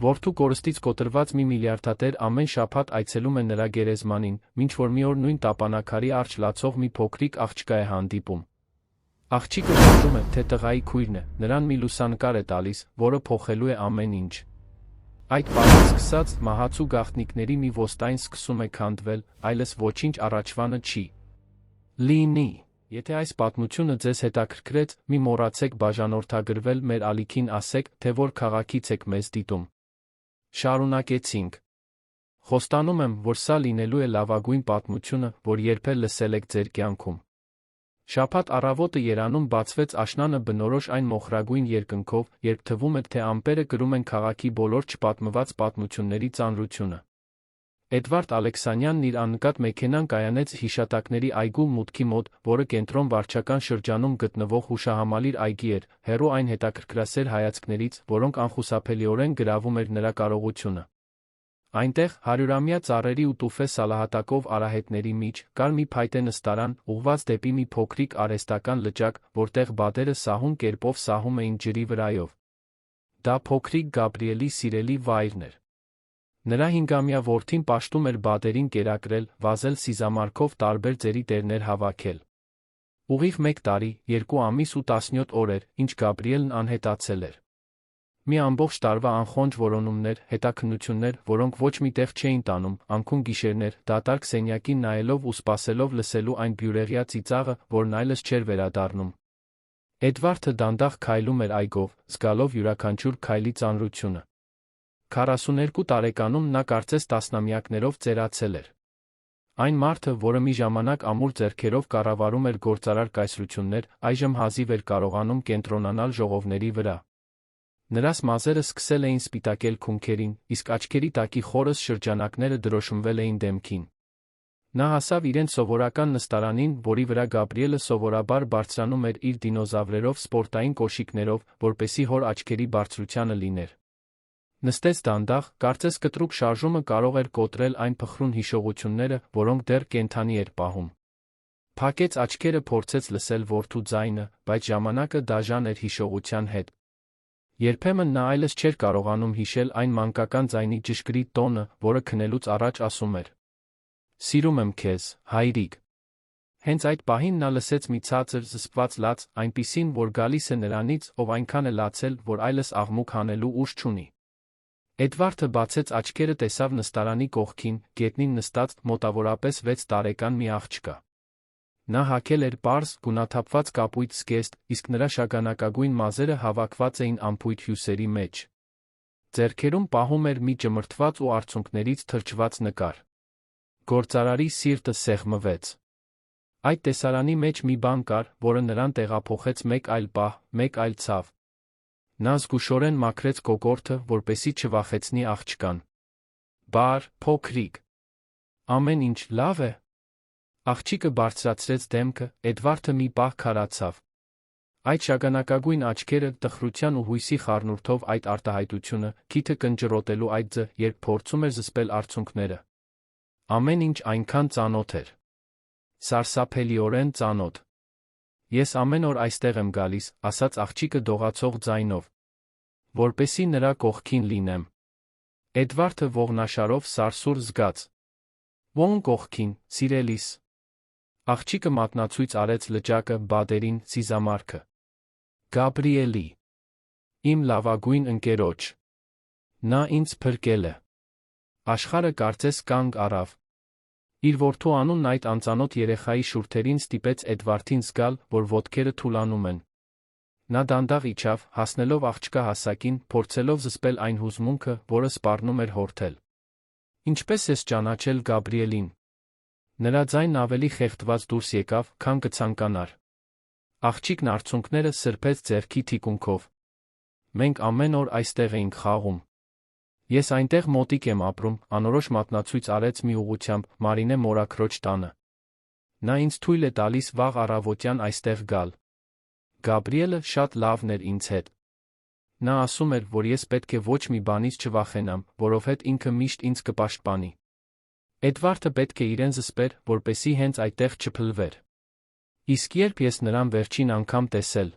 Որդու կորստից կոտրված մի միլիարդատեր ամեն շաբաթ այցելում է նրա գերեզմանին, մինչ որ մի օր նույն տապանաքարի առջ լացող մի փոքրիկ աղջկա է հանդիպում։ Աղջիկը գիտում է, թե տղայի քույրն է, նրան մի լուսանկար է տալիս, որը փոխելու է ամեն ինչ։ Այդ պահից սկսած, մահացու գաղտնիքների մի ոստայն սկսում է քանդվել, այլևս ոչինչ առաջվանը չի լինի։ Եթե այս պատմությունը ձեզ հետաքրքրեց, մի մոռացեք բաժանորդագրվել մեր ալիքին, ասեք, թե որ քաղաքից եք մեզ դիտում։ Շարունակեցինք։ Խոստանում եմ, որ սա լինելու է լավագույն պատմությունը, որ երբեք լսել եք ձեր կյանքում։ Շաբաթ առավոտը Երանում բացվեց աշնանը բնորոշ այն մոխրագույն երկնքով, երբ թվում էր, թե ամպերը կրում են քաղաքի բոլոր չպատմված պատմությունների ծանրությունը։ Էդվարդ Ալեքսանյանն իր աննկատ մեքենան կայանեց հիշատակների այգու մուտքի մոտ, որը կենտրոն վարչական շրջանում գտնվող հուշահամալիր այգի էր, հեռու այն հետաքրքրասեր հայացքներից, որոնք անխուսափելիորեն գրավում էր նրա կարողությունը։ Այնտեղ, հարյուրամյա ծառերի ու տուֆե սալահատակով արահետների միջ, կար մի փայտե նստարան, ուղղված դեպի մի փոքրիկ արհեստական լճակ, որտեղ բադերը սահուն կերպով սահում էին ջրի վրայով։ Դա փոքրիկ Գաբրիելի սիրելի վայրն էր։ Նրա 5-ամյա որդին պաշտում էր բադերին կերակրել, վազել սիզամարգով տարբեր ձերի տերներ հավաքել։ Ուղիղ 1 տարի, 2 ամիս ու 17 օր էր, ինչ Գաբրիելն անհետացել էր։ Մի ամբողջ տարվա անխոնջ որոնումներ, հետաքննություններ, որոնք ոչ մի տեղ չէին տանում, անքուն գիշերներ, դատարկ սենյակին նայելով ու սպասելով լսելու այն բյուրեղյա ծիծաղը, որն այլևս չէր վերադառնում։ Էդվարդը դանդաղ քայլում էր այգով, զգալով յուրաքանչյուր քայլի ծանրությունը։ 42 տարեկանում նա կարծես տասնամյակներով ծերացել էր։ Այն մարդը, որը մի ժամանակ ամուր ձեռքերով կառավարում էր գործարար կայսրություններ, այժմ հազիվ էր կարողանում կենտրոնանալ ժողովների վրա։ Նրա մազերը սկսել էին սպիտակել քունքերին, իսկ աչքերի տակի խորս շրջանակները դրոշմվել էին դեմքին։ Նա հասավ իրեն սովորական նստարանին, որի վրա Գաբրիելը սովորաբար բարձրանում էր իր դինոզավրերով սպորտային կոշիկներով, որպեսզի հոր աչքերի բարձրությանը լիներ։ Նստեց դանդաղ, կարծես կտրուկ շարժումը կարող էր կոտրել այն փխրուն հիշողությունները, որոնք դեռ կենդանի էր պահում։ Փակեց աչքերը, փորձեց լսել որդու ձայնը, բայց ժամանակը դաժան էր հիշողության հետ։ Երբեմն նա այլևս չէր կարողանում հիշել այն մանկական ձայնի ճշգրիտ տոնը, որը քնելուց առաջ ասում էր. «Սիրում եմ քեզ, հայրիկ»։ Հենց այդ պահին նա լսեց մի ցածր, զսպված լաց, այնպիսին, որ գալիս է նրանից, ով այնքան է լացել, որ այլևս աղմուկ հանելու ուժ չունի։ Էդվարդը բացեց աչքերը, տեսավ նստարանի կողքին, գետնին նստած, մոտավորապես 6 տարեկան մի աղջկա։ Նա հագել էր պարզ, գունաթափված կապույտ զգեստ, իսկ նրա շագանակագույն մազերը հավաքված էին անփույթ հյուսերի մեջ։ Ձեռքերում պահում էր մի ճմրթված ու արցունքներից թրջված նկար։ Գործարարի սիրտը սեղմվեց։ Այդ տեսարանի մեջ մի բան կար, որը նրան տեղափոխեց մեկ այլ պահ, մեկ այլ ցավ։ Նա զգուշորեն մաքրեց կոկորդը, որպեսզի չվախեցնի աղջկան։ Բար, փոքրիկ։ Ամեն ինչ լավ է։ Աղջիկը բարձրացրեց դեմքը, Էդվարդը մի պահ քարացավ։ Այդ շագանակագույն աչքերը, տխրության ու հույսի խառնուրդով այդ արտահայտությունը, քիթը կնճռոտելու այդ ձը, երբ փորձում էր զսպել արցունքները։ Ամեն ինչ այնքան ծանոթ էր։ Սարսափելիորեն ծանոթ։ Ես ամեն օր այստեղ եմ գալիս, ասաց աղջիկը դողացող ձայնով, որպեսզի նրա կողքին լինեմ։ Էդվարդը ողնաշարով սարսուռ զգաց։ Ո՞ն կողքին, սիրելիս։ Աղջիկը մատնացույց արեց լճակը, բադերին, սիզամարգը։ Գաբրիելի։ Իմ լավագույն ընկերոջ։ Նա ինձ փրկել է։ Աշխարհը կարծես կանգ առավ։ Իր որդու անունն այդ անծանոթ երեխայի շուրթերին ստիպեց Էդվարդին զգալ, որ ոտքերը թուլանում են։ Նա դանդաղ իջավ, հասնելով աղջկա հասակին, փորձելով զսպել այն հուզմունքը, որը սպառնում էր հորթել։ Ինչպես ես ճանաչել Գաբրիելին։ Նրա ձայնն ավելի խեղդված դուրս եկավ, քան կցանկանար։ Աղջիկն արցունքները սրբեց ձեռքի թիկունքով։ Մենք ամեն օր այստեղ էինք խաղում։ Ես այնտեղ մոտիկ եմ ապրում, անորոշ մատնացույց արեց մի ուղղությամբ, Մարինե մորաքրոջ տանը։ Նա ինձ թույլ է տալիս վաղ առավոտյան այստեղ գալ։ Գաբրիելը շատ լավն էր ինձ հետ։ Նա ասում էր, որ ես պետք է ոչ մի բանից չվախենամ, որովհետև ինքը միշտ ինձ կպաշտպանի։ Էդվարդը պետք է իրեն զսպեր, որպեսզի հենց այդտեղ չփլվեր։ Իսկ երբ ես նրան վերջին անգամ տեսել։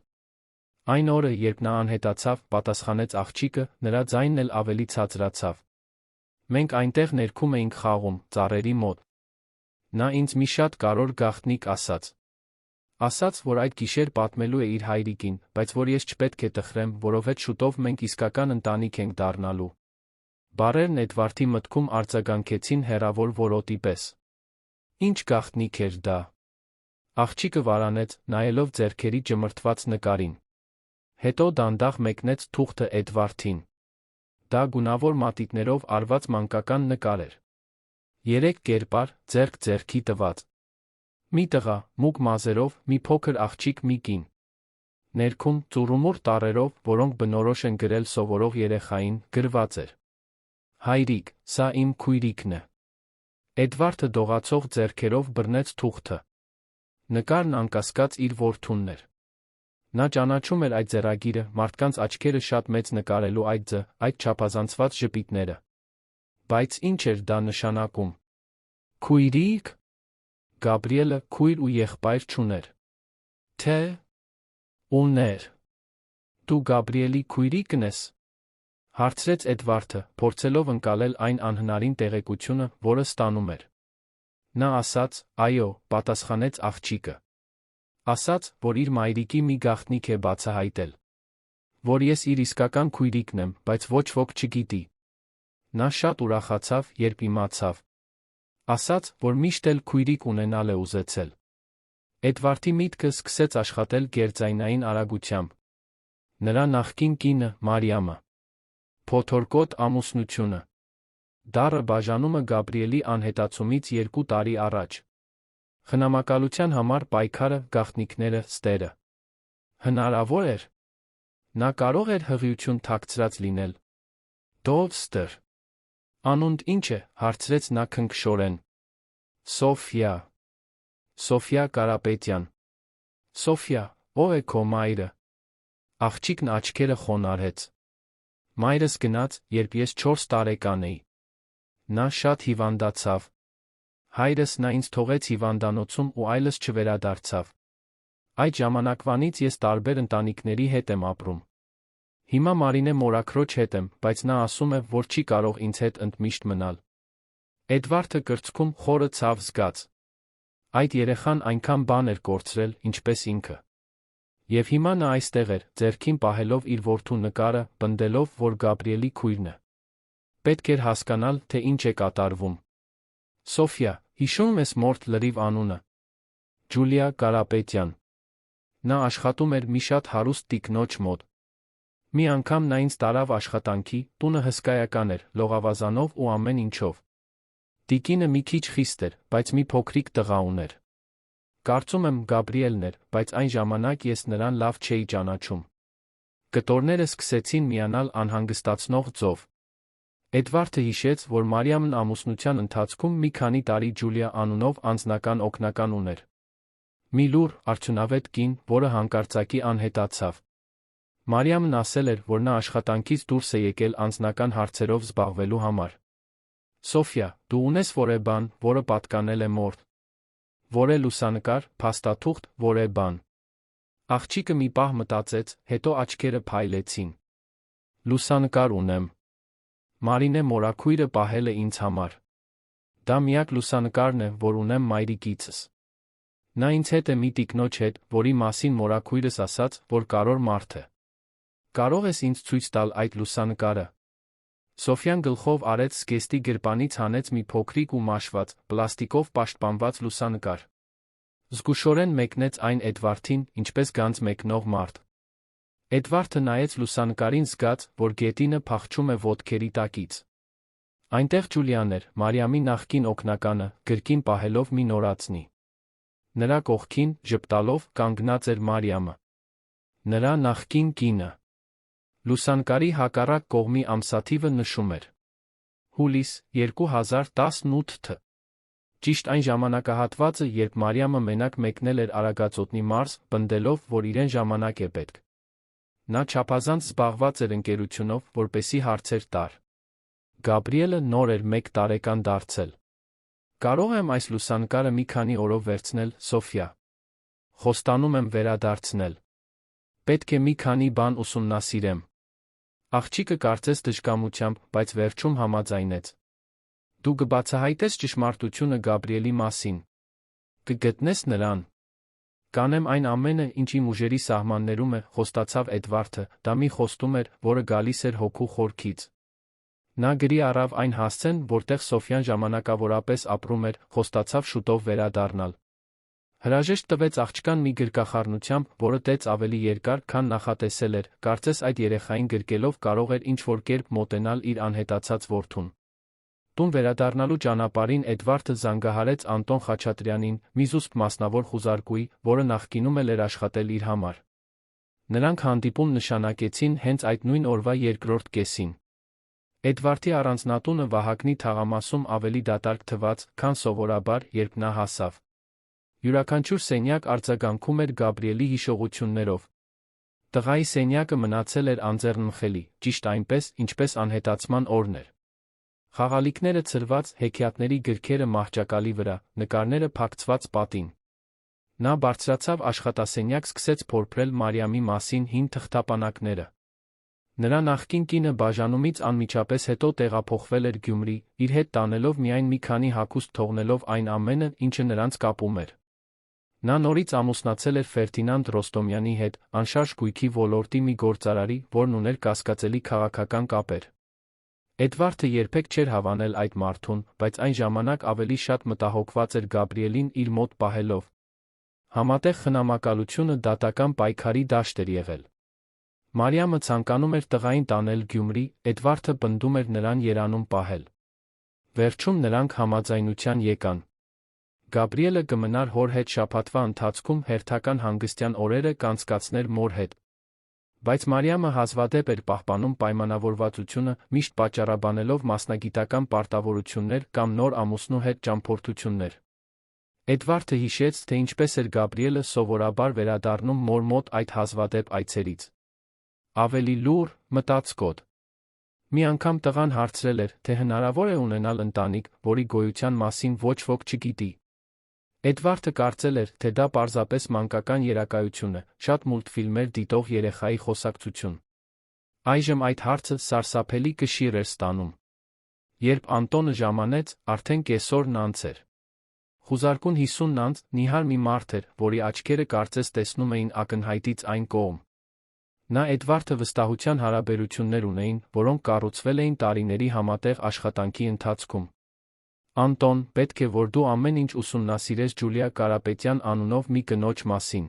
Այն օրը, երբ նա անհետացավ, պատասխանեց աղջիկը, նրա ձայնն էլ ավելի ցածրացավ։ Մենք այնտեղ ներքում էինք խաղում, ծառերի մոտ։ Նա ինձ մի շատ կարևոր գաղտնիք ասաց։ Ասաց, որ այդ գիշեր պատմելու է իր հայրիկին, բայց որ ես չպետք է տխրեմ, որովհետեւ շուտով մենք իսկական ընտանիք ենք դառնալու։ Բառերն Էդվարդի մտքում արձագանքեցին հեռավոր որոտի պես։ Ինչ գաղտնիք էր դա։ Աղջիկը վարանեց, նայելով ձեռքերի ճմրթված նկարին։ Հետո դանդաղ մեկնեց թուղթը Էդվարդին։ Դա գունավոր մատիտներով արված մանկական նկար էր։ 3 կերպար, ձեռք ձեռքի տված։ Մի տղա, մուգ մազերով, մի փոքր աղջիկ, մի կին։ Ներքում, ծուռումուռ տառերով, որոնք բնորոշ են գրել սովորող երեխային, գրված էր. Հայրիկ, սա իմ քույրիկն է։ Էդվարդը դողացող ձեռքերով բռնեց թուղթը։ Նկարն անկասկած իր որդունն էր։ Նա ճանաչում էր այդ ձեռագիրը, մարդկանց աչքերը շատ մեծ նկարելու այդ այդ չափազանցված ժպիտները։ Բայց ինչ էր դա նշանակում։ Քույրիկ։ Գաբրիելը քույր ու եղբայր չուներ։ Թե ուներ։ Դու Գաբրիելի քույրիկն ես։ Հարցրեց Էդվարդը, փորձելով ընկալել այն անհնարին տեղեկությունը, որը ստանում էր։ Նա ասաց, այո, պատասխանեց աղջիկը։ Ասաց, որ իր մայրիկի մի գաղտնիք է բացահայտել։ Որ ես իր իսկական քույրիկն եմ, բայց ոչ ոք չգիտի։ Նա շատ ուրախացավ, երբ իմացավ։ Ասաց, որ միշտ էլ քույրիկ ունենալ է ուզեցել։ Էդվարդի միտքը սկսեց աշխատել գերձայնային արագությամբ։ Նրա նախկին կինը, Մարիամը։ Փոթորկոտ ամուսնությունը։ Դառը բաժանումը Գաբրիելի անհետացումից 2 տարի առաջ։ Խնամակալության համար պայքարը, գաղտնիքները, ստերը։ Հնարավոր էր։ Նա կարող էր հղիություն թաքցրած լինել։ Դովստր։ Անունդ ինչ է, հարցրեց նա քնքշորեն։ Սոֆիա։ Սոֆիա Կարապետյան։ Սոֆիա, ո՞վ է քո մայրը։ Աղջիկն աչքերը խոնարհեց։ Մայրս գնաց, երբ ես 4 տարեկան էի։ Նա շատ հիվանդացավ։ Հայրս նա ինձ թողեց հիվանդանոցում ու այլս չվերադարձավ։ Այդ ժամանակվանից ես տարբեր ընտանիքների հետ եմ ապրում։ Հիմա Մարինե մորաքրոջ հետ եմ, բայց նա ասում է, որ չի կարող ինձ հետ ընդմիշտ մնալ։ Էդվարդը կրծքում խորը ցավ զգաց։ Այդ երեխան այնքան բան էր կորցրել, ինչպես ինքը։ Եվ հիմա նա այստեղ էր, ձեռքին պահելով իր որդու նկարը, պնդելով, որ Գաբրիելի քույրն է։ Պետք էր հասկանալ, թե ինչ է կատարվում։ Սոֆիա, հիշում ես մորթ լրիվ անունը։ Ջուլիա Կարապետյան։ Նա աշխատում էր մի շատ հարուստ տիկնոջ մոտ։ Մի անգամ նա ինձ տարավ աշխատանքի, տունը հսկայական էր, լողավազանով ու ամեն ինչով։ Տիկինը մի քիչ խիստ էր, բայց մի փոքրիկ տղա ուներ։ Կարծում եմ Գաբրիելն էր, բայց այն ժամանակ ես նրան լավ չէի ճանաչում։ Կտորները սկսեցին միանալ անհանգստացնող ձով։ Էդվարդը հիշեց, որ Մարիամն ամուսնության ընթացքում մի քանի տարի Ջուլիա անունով անձնական օգնական ուներ։ Մի լուր, արդյունավետ կին, որը հանկարծակի անհետացավ։ Մարիամն ասել էր, որ նա աշխատանքից դուրս է եկել անձնական հարցերով զբաղվելու համար։ Սոֆիա, դու ունես որևէ բան, որը պատկանել է մորթ։ Որե լուսանկար, փաստաթուղթ, որե բան։ Աղջիկը մի պահ մտածեց, հետո աչքերը փայլեցին։ Լուսանկար ունեմ։ Մարինե մորաքույրը պահել է ինձ համար։ Դա միակ լուսանկարն է, որ ունեմ մայրիկիցս։ Նա ինձ հետ է մի տիկնոջ հետ, որի մասին մորաքույրս ասաց, որ կարևոր մարդ է։ Կարող ես ինձ ցույց տալ այդ լուսանկարը։ Սոֆիան գլխով արեց զգեստի գրպանից հանեց մի փոքրիկ ու մաշված, պլաստիկով պաշտպանված լուսանկար։ Զգուշորեն մեկնեց այն Էդվարդին, ինչպես գանձ մեկնող մարդ։ Էդվարդը նայեց լուսանկարին, զգաց, որ գետինը փախչում է ոտքերի տակից։ Այնտեղ Ջուլիան էր, Մարիամի նախկին օգնականը, գրկին պահելով մի նորածնի։ Նրա կողքին, ժպտալով, կանգնած էր Մարիամը։ Նրա նախկին կինը։ Լուսանկարի հակառակ կողմի ամսաթիվը նշում էր. Հուլիս 2018 թ. Ճիշտ այն ժամանակահատվածը, երբ Մարիամը մենակ մեկնել էր Արագածոտնի մարզ, պնդելով, որ իրեն ժամանակ է պետք։ Նա չափազանց զբաղված էր ընկերությունով, որպեսզի հարցեր տար։ Գաբրիելը նոր էր 1 տարեկան դարձել։ Կարող եմ այս լուսանկարը մի քանի օրով վերցնել, Սոֆիա։ Խոստանում եմ վերադարձնել։ Պետք է մի քանի բան ուսումնասիրեմ։ Աղջիկը կարծես դժկամությամբ, բայց վերջում համաձայնեց։ Դու կբացահայտես ճշմարտությունը Գաբրիելի մասին։ Կգտնես նրան։ Կանեմ այն ամենը, ինչ իմ ուժերի սահմաններում է, խոստացավ Էդվարդը, դա մի խոստում էր, որը գալիս էր հոգու խորքից։ Նա գրի առավ այն հասցեն, որտեղ Սոֆյան ժամանակավորապես ապրում էր, խոստացավ շուտով վերադառնալ։ Հրաժեշտ տվեց աղջկան մի գրկախառնությամբ, որը տեց ավելի երկար, քան նախատեսել էր, կարծես այդ երեխային գրկելով կարող էր ինչ-որ կերպ մոտենալ իր անհետացած որդուն։ Տուն վերադառնալու ճանապարհին Էդվարդը զանգահարեց Անտոն Խաչատրյանին, մի զուսպ մասնավոր խուզարկուի, որը նախկինում էր աշխատել իր համար։ Նրանք հանդիպում նշանակեցին հենց այդ նույն օրվա երկրորդ կեսին։ Էդվարդի առանձնատունը Վահագնի թաղամասում ավելի դատարկ թվաց, քան սովորաբար, երբ նա հասավ։ Յուրաքանչյուր սենյակ արձագանքում էր Գաբրիելի հիշողություններով։ Տղայի սենյակը մնացել էր անձեռնմխելի, ճիշտ այնպես, ինչպես անհետացման օրն էր։ Խաղալիքները ցրված, հեքիաթների գրքերը մահճակալի վրա, նկարները փակցված պատին։ Նա բարձրացավ աշխատասենյակ, սկսեց փորփրել Մարիամի մասին հին թղթապանակները։ Նրա նախկին կինը բաժանումից անմիջապես հետո տեղափոխվել էր Գյումրի, իր հետ տանելով միայն մի քանի հագուստ, թողնելով այն ամենը, ինչը նրանց կապում էր։ Նա նորից ամուսնացել էր Ֆերդինանդ Ռոստոմյանի հետ, անշարժ գույքի ոլորտի մի գործարարի, որն ուներ կասկածելի քաղաքական կապեր։ Էդվարդը երբեք չէր հավանել այդ մարդուն, բայց այն ժամանակ ավելի շատ մտահոգված էր Գաբրիելին իր մոտ պահելով։ Համատեղ խնամակալությունը դատական պայքարի դաշտ էր եղել։ Մարիամը ցանկանում էր տղային տանել Գյումրի, Էդվարդը պնդում էր նրան երանում պահել։ Վերջում նրանք համաձայնության եկան։ Գաբրիելը կմնար հոր հետ շաբաթվա ընթացքում, հերթական հանգստյան օրերը կանցկացներ մոր հետ։ Բայց Մարիամը հազվադեպ էր պահպանում պայմանավորվածությունը, միշտ պատճառաբանելով մասնագիտական պարտավորություններ կամ նոր ամուսնու հետ ճամփորդություններ։ Էդվարդը հիշեց, թե ինչպես էր Գաբրիելը սովորաբար վերադառնում մոր մոտ այդ հազվադեպ այցերից։ Ավելի լուռ, մտածկոտ։ Մի անգամ տղան հարցրել էր, թե հնարավոր է ունենալ ընտանիք, որի գոյության մասին ոչ ոք չգիտի։ Էդվարդը կարծել էր, թե դա պարզապես մանկական երակայություն է, շատ մուլտֆիլմեր դիտող երեխայի խոսակցություն։ Այժմ այդ հարցը սարսափելի կշիռ էր ստանում։ Երբ Անտոնը ժամանեց, արդեն կեսօրն անց էր։ Խուզարկուն 50 անց, նիհար մի մարդ էր, որի աչքերը կարծես տեսնում էին ակնհայտից այն կողմ։ Նա Էդվարդը վստահության հարաբերություններ ունեին, որոնք կառուցվել էին տարիների համատեղ աշխատանքի ընթացքում։ Անտոն, պետք է, որ դու ամեն ինչ ուսումնասիրես Ջուլիա Կարապետյան անունով մի կնոջ մասին։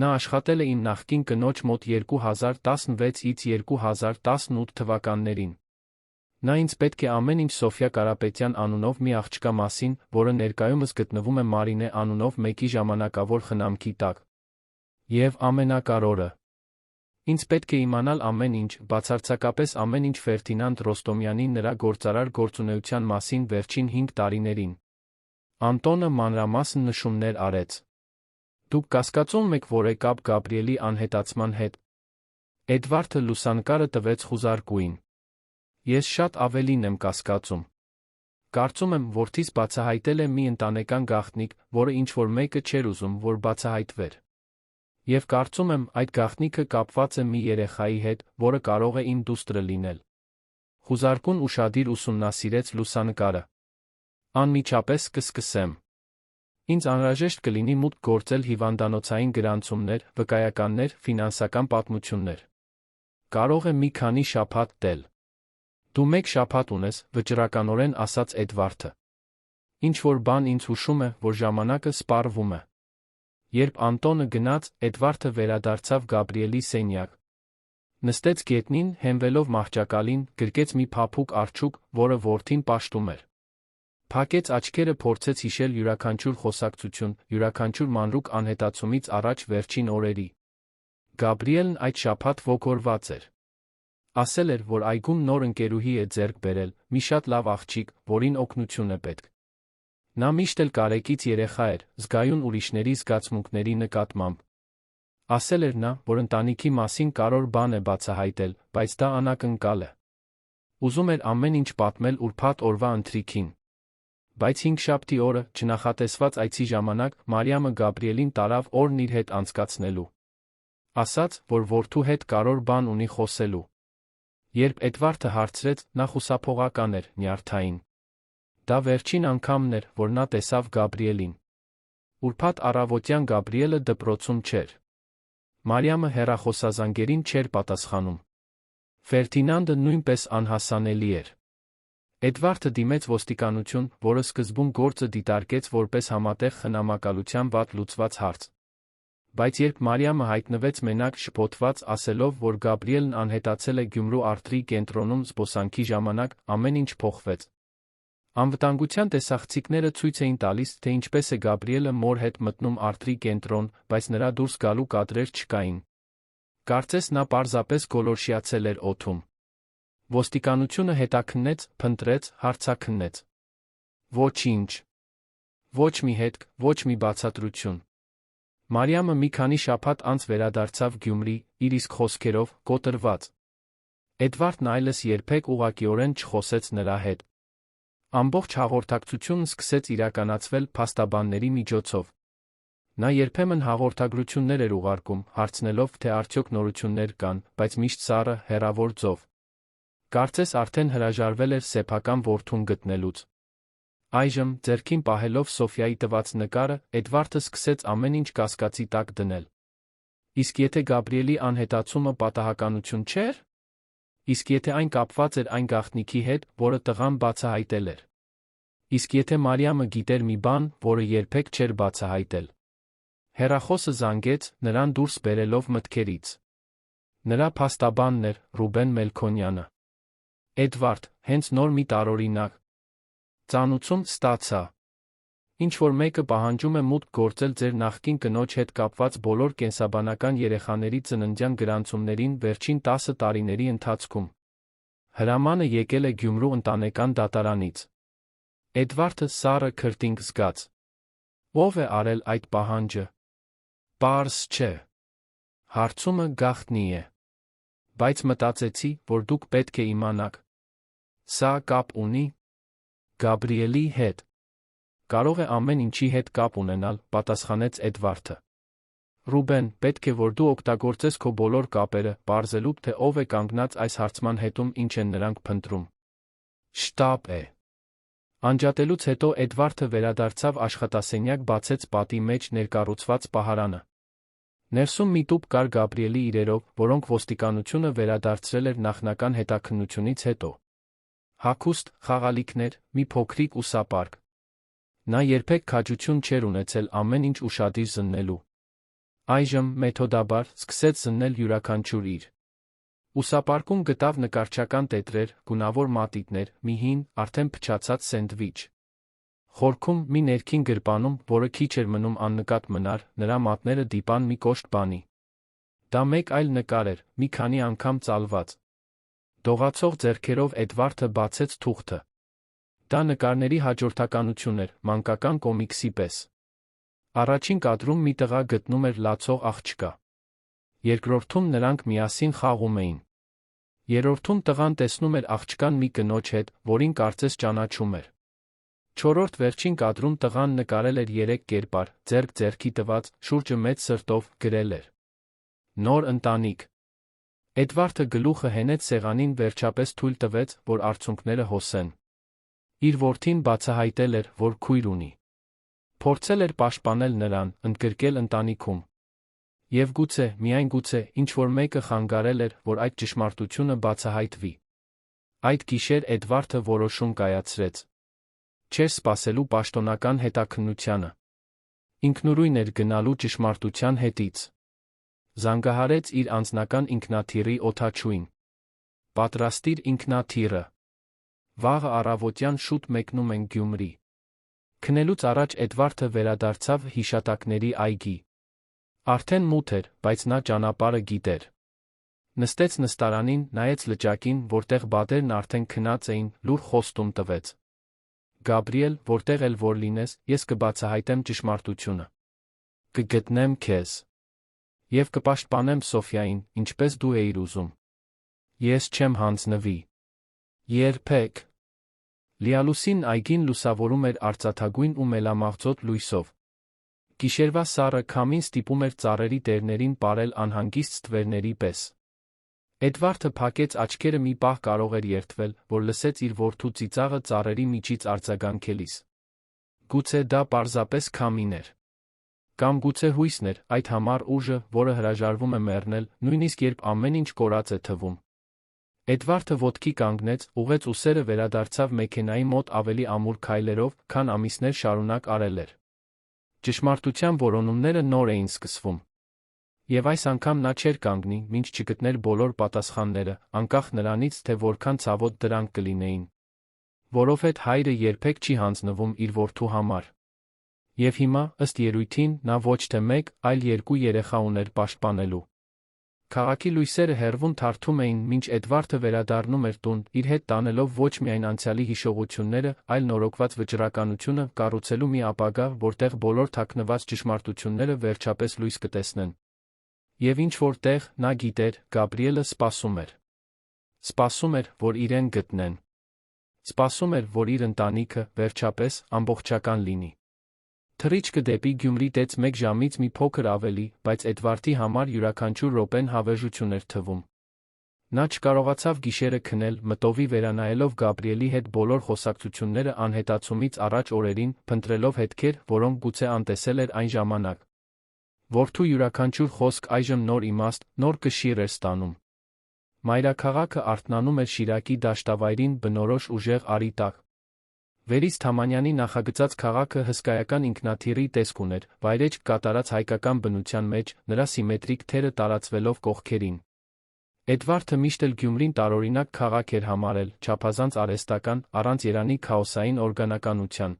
Նա աշխատել է իմ նախկին կնոջ մոտ 2016-ից 2018 թվականներին։ Նա ինձ պետք է ամեն ինչ Սոֆյա Կարապետյան անունով մի աղջկա մասին, որը ներկայումս գտնվում է Մարինե անունով մեկի ժամանակավոր խնամքի տակ։ Եվ ամենակարևորը, ինձ պետք է իմանալ ամեն ինչ, բացարձակապես ամեն ինչ Ֆերդինանդ Ռոստոմյանի նրա գործարար գործունեության մասին վերջին 5 տարիներին։ Անտոնը մանրամասն նշումներ արեց։ Դուք կասկածում եք, որ է կապ Գաբրիելի անհետացման հետ։ Էդվարդը լուսանկարը տվեց խուզարկուին։ Ես շատ ավելին եմ կասկածում։ Կարծում եմ, որդիս բացահայտել է մի ընտանեկան գաղտնիք, որը ինչ-որ մեկը չէր ուզում, որ բացահայտվեր։ Եվ կարծում եմ, այդ գաղտնիքը կապված է մի երեխայի հետ, որը կարող է իմ դուստրը լինել։ Խուզարկուն ուշադիր ուսումնասիրեց լուսանկարը։ Անմիջապես կսկսեմ։ Ինձ անհրաժեշտ կլինի մուտք գործել հիվանդանոցային գրանցումներ, վկայականներ, ֆինանսական պատմություններ։ Կարող է մի քանի շաբաթ տել։ Դու մեկ շաբաթ ունես, վճռականորեն ասաց Էդվարդը։ Ինչ-որ բան ինձ հուշում է, որ ժամանակը սպառվում է։ Երբ Անտոնը գնաց, Էդվարդը վերադարձավ Գաբրիելի սենյակ։ Նստեց գետնին, հենվելով մահճակալին, գրկեց մի փափուկ արջուկ, որը որդին պաշտում էր։ Փակեց աչքերը, փորձեց հիշել յուրաքանչյուր խոսակցություն, յուրաքանչյուր մանրուք անհետացումից առաջ վերջին օրերի։ Գաբրիելն այդ շաբաթ ոգորված էր։ Ասել էր, որ այգում նոր ընկերուհի է ձեռք բերել, մի շատ լավ աղջիկ, որին օգնություն է պետք։ Նա միշտ էլ կարեկից երեխա էր, զգայուն ուրիշների զգացմունքների նկատմամբ։ Ասել էր նա, որ ընտանիքի մասին կարևոր բան է բացահայտել, բայց դա անակնկալ է։ Ուզում էր ամեն ինչ պատմել ուրբաթ օրվա ընթրիքին։ Բայց հինգշաբթի օրը, չնախատեսված այցի ժամանակ, Մարիամը Գաբրիելին տարավ օրն իր հետ անցկացնելու։ Ասաց, որ որդու հետ կարևոր բան ունի խոսելու։ Երբ Էդվարդը հարցրեց, նա խուսափողական էր, նյարդային։ Դա վերջին անգամն էր, որ նա տեսավ Գաբրիելին։ Ուրբաթ առավոտյան Գաբրիելը դպրոցում չէր։ Մարիամը հեռախոսազանգերին չէր պատասխանում։ Ֆերդինանդը նույնպես անհասանելի էր։ Էդվարդը դիմեց ոստիկանություն, որը սկզբում գործը դիտարկեց որպես համատեղ խնամակալության վատ լուծված հարց։ Բայց երբ Մարիամը հայտնվեց մենակ շփոթված ասելով, որ Գաբրիելն անհետացել է Գյումրու արթրի կենտրոնում զբոսանքի ժամանակ, ամեն ինչ փոխվեց։ Անվտանգության տեսախցիկները ցույց էին տալիս, թե ինչպես է Գաբրիելը մոր հետ մտնում արթրի կենտրոն, բայց նրա դուրս գալու կադրեր չկային։ Կարծես նա պարզապես գոլորշիացել էր օդում։ Ոստիկանությունը հետաքննեց, փնտրեց, հարցաքննեց։ Ոչինչ։ Ոչ մի հետք, ոչ մի բացատրություն։ Մարիամը մի քանի շաբաթ անց վերադարձավ Գյումրի, իր իսկ խոսքերով, կոտրված։ Էդվարդն այլևս երբեք ուղղակիորեն չխոսեց նրա հետ։ Ամբողջ հաղորդակցությունն սկսեց իրականացվել փաստաբանների միջոցով։ Նա երբեմն հաղորդագրություններ էր ուղարկում, հարցնելով, թե արդյոք նորություններ կան, բայց միշտ սառը, հեռավոր ձով։ Կարծես արդեն հրաժարվել էր սեփական որդուն գտնելուց։ Այժմ, ձեռքին պահելով Սոֆյայի տված նկարը, Էդվարդը սկսեց ամեն ինչ կասկածի տակ դնել։ Իսկ եթե Գաբրիելի անհետացումը պատահականություն չէր։ Իսկ եթե այն կապված էր այն գաղտնիքի հետ, որը տղան բացահայտել էր։ Իսկ եթե Մարիամը գիտեր մի բան, որը երբեք չէր բացահայտել։ Հեռախոսը զանգեց, նրան դուրս բերելով մտքերից։ Նրա փաստաբանն էր Ռուբեն Մելքոնյանը։ Էդվարդ, հենց նոր մի տարօրինակ ծանուցում ստացա։ Ինչ-որ մեկը պահանջում է մուտք գործել ձեր նախկին կնոջ հետ կապված բոլոր կենսաբանական երեխաների ծննդյան գրանցումներին վերջին 10 տարիների ընթացքում։ Հրամանը եկել է Գյումրու ընտանեկան դատարանից։ Էդվարդը սառը քրտինք զգաց։ Ո՞վ է արել այդ պահանջը։ Պարզ չէ։ Հարցումը գաղտնի է։ Բայց մտածեցի, որ դուք պետք է իմանաք։ Սա կապ ունի Գաբրիելի հետ։ Կարող է ամեն ինչի հետ կապ ունենալ, պատասխանեց Էդվարդը։ Ռուբեն, պետք է որ դու օգտագործես քո բոլոր կապերը, պարզելու, թե ով է կանգնած այս հարցման հետում, ինչ են նրանք փնտրում։ Շտապ է։ Անջատելուց հետո Էդվարդը վերադարձավ աշխատասենյակ, բացեց պատի մեջ ներկառուցված պահարանը։ Ներսում մի տուփ կար Գաբրիելի իրերով, որոնք ոստիկանությունը վերադարձրել էր նախնական հետաքննությունից հետո։ Հագուստ, խաղալիքներ, մի փոքրիկ ուսապարկ։ Նա երբեք քաջություն չէր ունեցել ամեն ինչ ուշադիր զննելու։ Այժմ, մեթոդաբար, սկսեց զննել յուրաքանչյուր իր։ Ուսապարկում գտավ նկարչական տետրեր, գունավոր մատիտներ, մի հին, արդեն փչացած սենդվիչ։ Խորքում, մի ներքին գրպանում, որը քիչ էր մնում աննկատ մնար, նրա մատները դիպան մի կոշտ բանի։ Դա մեկ այլ նկար էր, մի քանի անգամ ծալված։ Դողացող ձեռքերով Էդվարդը բացեց թուղթը։ Դա նկարների հաջորդականություն էր, մանկական կոմիքսի պես։ Առաջին կադրում մի տղա գտնում էր լացող աղջկա։ Երկրորդում նրանք միասին խաղում էին։ Երրորդում տղան տեսնում էր աղջկան մի կնոջ հետ, որին կարծես ճանաչում էր։ Չորրորդ վերջին կադրում տղան նկարել էր 3 կերպար, ձեռք ձեռքի տված, շուրջը մեծ սրտով, գրել էր. Նոր ընտանիք։ Էդվարդը գլուխը հենեց սեղանին, վերջապես թույլ տվեց, որ արցունքները հոսեն։ Իր որդին բացահայտել էր, որ քույր ունի։ Փորձել էր պաշտպանել նրան, ընդգրկել ընտանիքում։ Եվ գուցե, միայն գուցե, ինչ-որ մեկը խանգարել էր, որ այդ ճշմարտությունը բացահայտվի։ Այդ գիշեր Էդվարդը որոշում կայացրեց։ Չէր սպասելու պաշտոնական հետաքննությանը։ Ինքնուրույն էր գնալու ճշմարտության հետից։ Զանգահարեց իր անձնական ինքնաթիռի օդաչուին։ Պատրաստիր ինքնաթիռը։ Վաղը առավոտյան շուտ մեկնում են Գյումրի։ Քնելուց առաջ Էդվարդը վերադարձավ հիշատակների այգի։ Արդեն մութ էր, բայց նա ճանապարհը գիտեր։ Նստեց նստարանին, նայեց լճակին, որտեղ բադերն արդեն քնած էին, լուր խոստում տվեց. Գաբրիել, որտեղ էլ որ լինես, ես կբացահայտեմ ճշմարտությունը։ Կգտնեմ քեզ։ Եվ կպաշտպանեմ Սոֆյային, ինչպես դու էիր ուզում։ Ես չեմ հանձնվի։ Երբեք։ Լիալուսին այգին լուսավորում էր արծաթագույն ու մելամաղձոտ լույսով։ Գիշերվա սառը քամին ստիպում էր ծառերի տերներին պարել անհանգիստ ստվերների պես։ Էդվարդը փակեց աչքերը մի պահ կարող էր երդվել, որ լսեց իր որդու ծիծաղը ծառերի միջից արձագանքելիս։ Գուցե դա պարզապես քամին էր։ Կամ գուցե հույսն էր, այդ համառ ուժը, որը հրաժարվում է մեռնել, նույնիսկ երբ ամեն ինչ կորած է թվում։ Էդվարդը ոտքի կանգնեց, ուղղեց ուսերը վերադարձավ մեքենայի մոտ ավելի ամուր քայլերով, քան ամիսներ շարունակ արել էր։ Ճշմարտության որոնումները նոր էին սկսվում։ Եվ այս անգամ նա չէր կանգնի, մինչ չգտներ բոլոր պատասխանները, անկախ նրանից, թե որքան ցավոտ դրանք կլինեին։ Որովհետև հայրը երբեք չի հանձնվում իր որդու համար։ Եվ հիմա, ըստ երույթին, նա ոչ թե մեկ, այլ երկու երեխա ուներ պաշտպանելու։ Քաղաքի լույսերը հեռվում թարթում էին, մինչ Էդվարդը վերադառնում էր տուն, իր հետ տանելով ոչ միայն անցյալի հիշողությունները, այլ նորոգված վճռականությունը, կառուցելու մի ապագա, որտեղ բոլոր թաքնված ճշմարտությունները վերջապես լույս կտեսնեն։ Եվ ինչ-որ տեղ, նա գիտեր, Գաբրիելը սպասում էր։ Սպասում էր, որ իրեն գտնեն։ Սպասում էր, որ իր ընտանիքը, վերջապես, ամբողջական լինի։ Թռիչքը դեպի Գյումրի տեց 1 ժամից մի փոքր ավելի, բայց Էդվարդի համար յուրաքանչյուր րոպեն հավերժություն էր թվում։ Նա չկարողացավ գիշերը քնել, մտովի վերանայելով Գաբրիելի հետ բոլոր խոսակցությունները անհետացումից առաջ օրերին, փնտրելով հետքեր, որոնք գուցե անտեսել էր այն ժամանակ։ Որդու յուրաքանչյուր խոսք այժմ նոր իմաստ, նոր կշիռ էր ստանում։ Մայրաքաղաքը արթնանում էր Շիրակի դաշտավայրին բնորոշ ուժեղ արի տակ։ Վերից Թամանյանի նախագծած քաղաքը հսկայական ինքնաթիռի տեսք ուներ, վայրեջք կատարած հայկական բնության մեջ, նրա սիմետրիկ թերը տարածվելով կողքերին։ Էդվարդը միշտ էլ Գյումրին տարօրինակ քաղաք էր համարել, չափազանց արհեստական, առանց երանի քաոսային օրգանականության։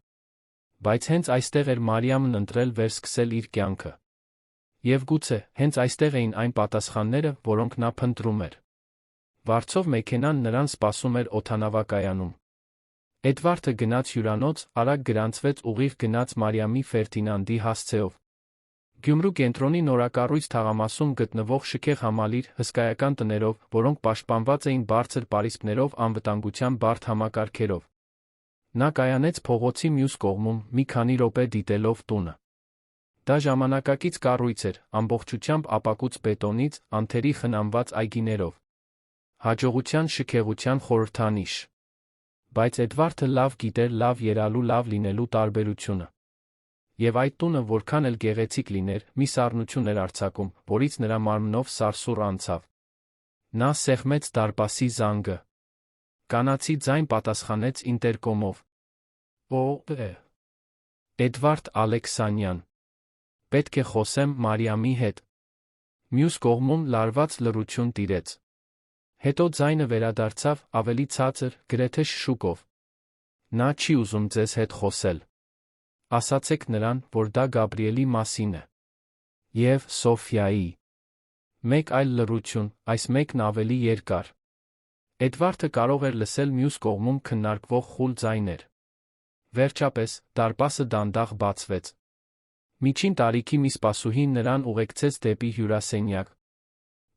Բայց հենց այստեղ էր Մարիամն ընտրել վերսկսել իր կյանքը։ Եվ գուցե, հենց այստեղ էին այն պատասխանները, որոնք նա փնտրում էր։ Վարձով մեքենան նրան սպասում էր օդանավակայանում։ Էդվարդը գնաց հյուրանոց, արագ գրանցվեց ուղիղ գնաց Մարիամի Ֆերդինանդի հասցեով։ Գյումրու կենտրոնի նորակառույց թաղամասում գտնվող շքեղ համալիր, հսկայական տներով, որոնք պաշտպանված էին բարձր պարիսպներով անվտանգության բարդ համակարգերով։ Նա կայանեց փողոցի մյուս կողմում, մի քանի րոպե դիտելով տունը։ Դա ժամանակակից կառույց էր, ամբողջությամբ ապակուց բետոնից, անթերի խնամված այգիներով։ Հաջողության շքեղության խորհրդանիշ։ Բայց Էդվարդը լավ գիտեր լավ երալու լավ լինելու տարբերությունը։ Եվ այդ տունը որքան էլ գեղեցիկ լիներ, մի սառնություն էր արձակում, որից նրա մարմնով սարսուռ անցավ։ Նա սեղմեց դարպասի զանգը։ Կանացի ձայն պատասխանեց ինտերկոմով։ Էդվարդ Ալեքսանյան։ Պետք է խոսեմ Մարիամի հետ։ Մյուս կողմում լարված լռություն տիրեց։ Հետո ձայնը վերադարձավ, ավելի ցածր, գրեթե շշուկով։ Նա չի ուզում ձեզ հետ խոսել։ Ասացեք նրան, որ դա Գաբրիելի մասին է։ Եվ Սոֆիայի։ Մեկ այլ լռություն, այս մեկն ավելի երկար։ Էդվարդը կարող էր լսել մյուս կողմում քննարկվող խուլ ձայներ։ Վերջապես, դարպասը դանդաղ բացվեց։ Միջին տարիքի մի սպասուհի նրան ուղեկցեց դեպի հյուրասենյակ։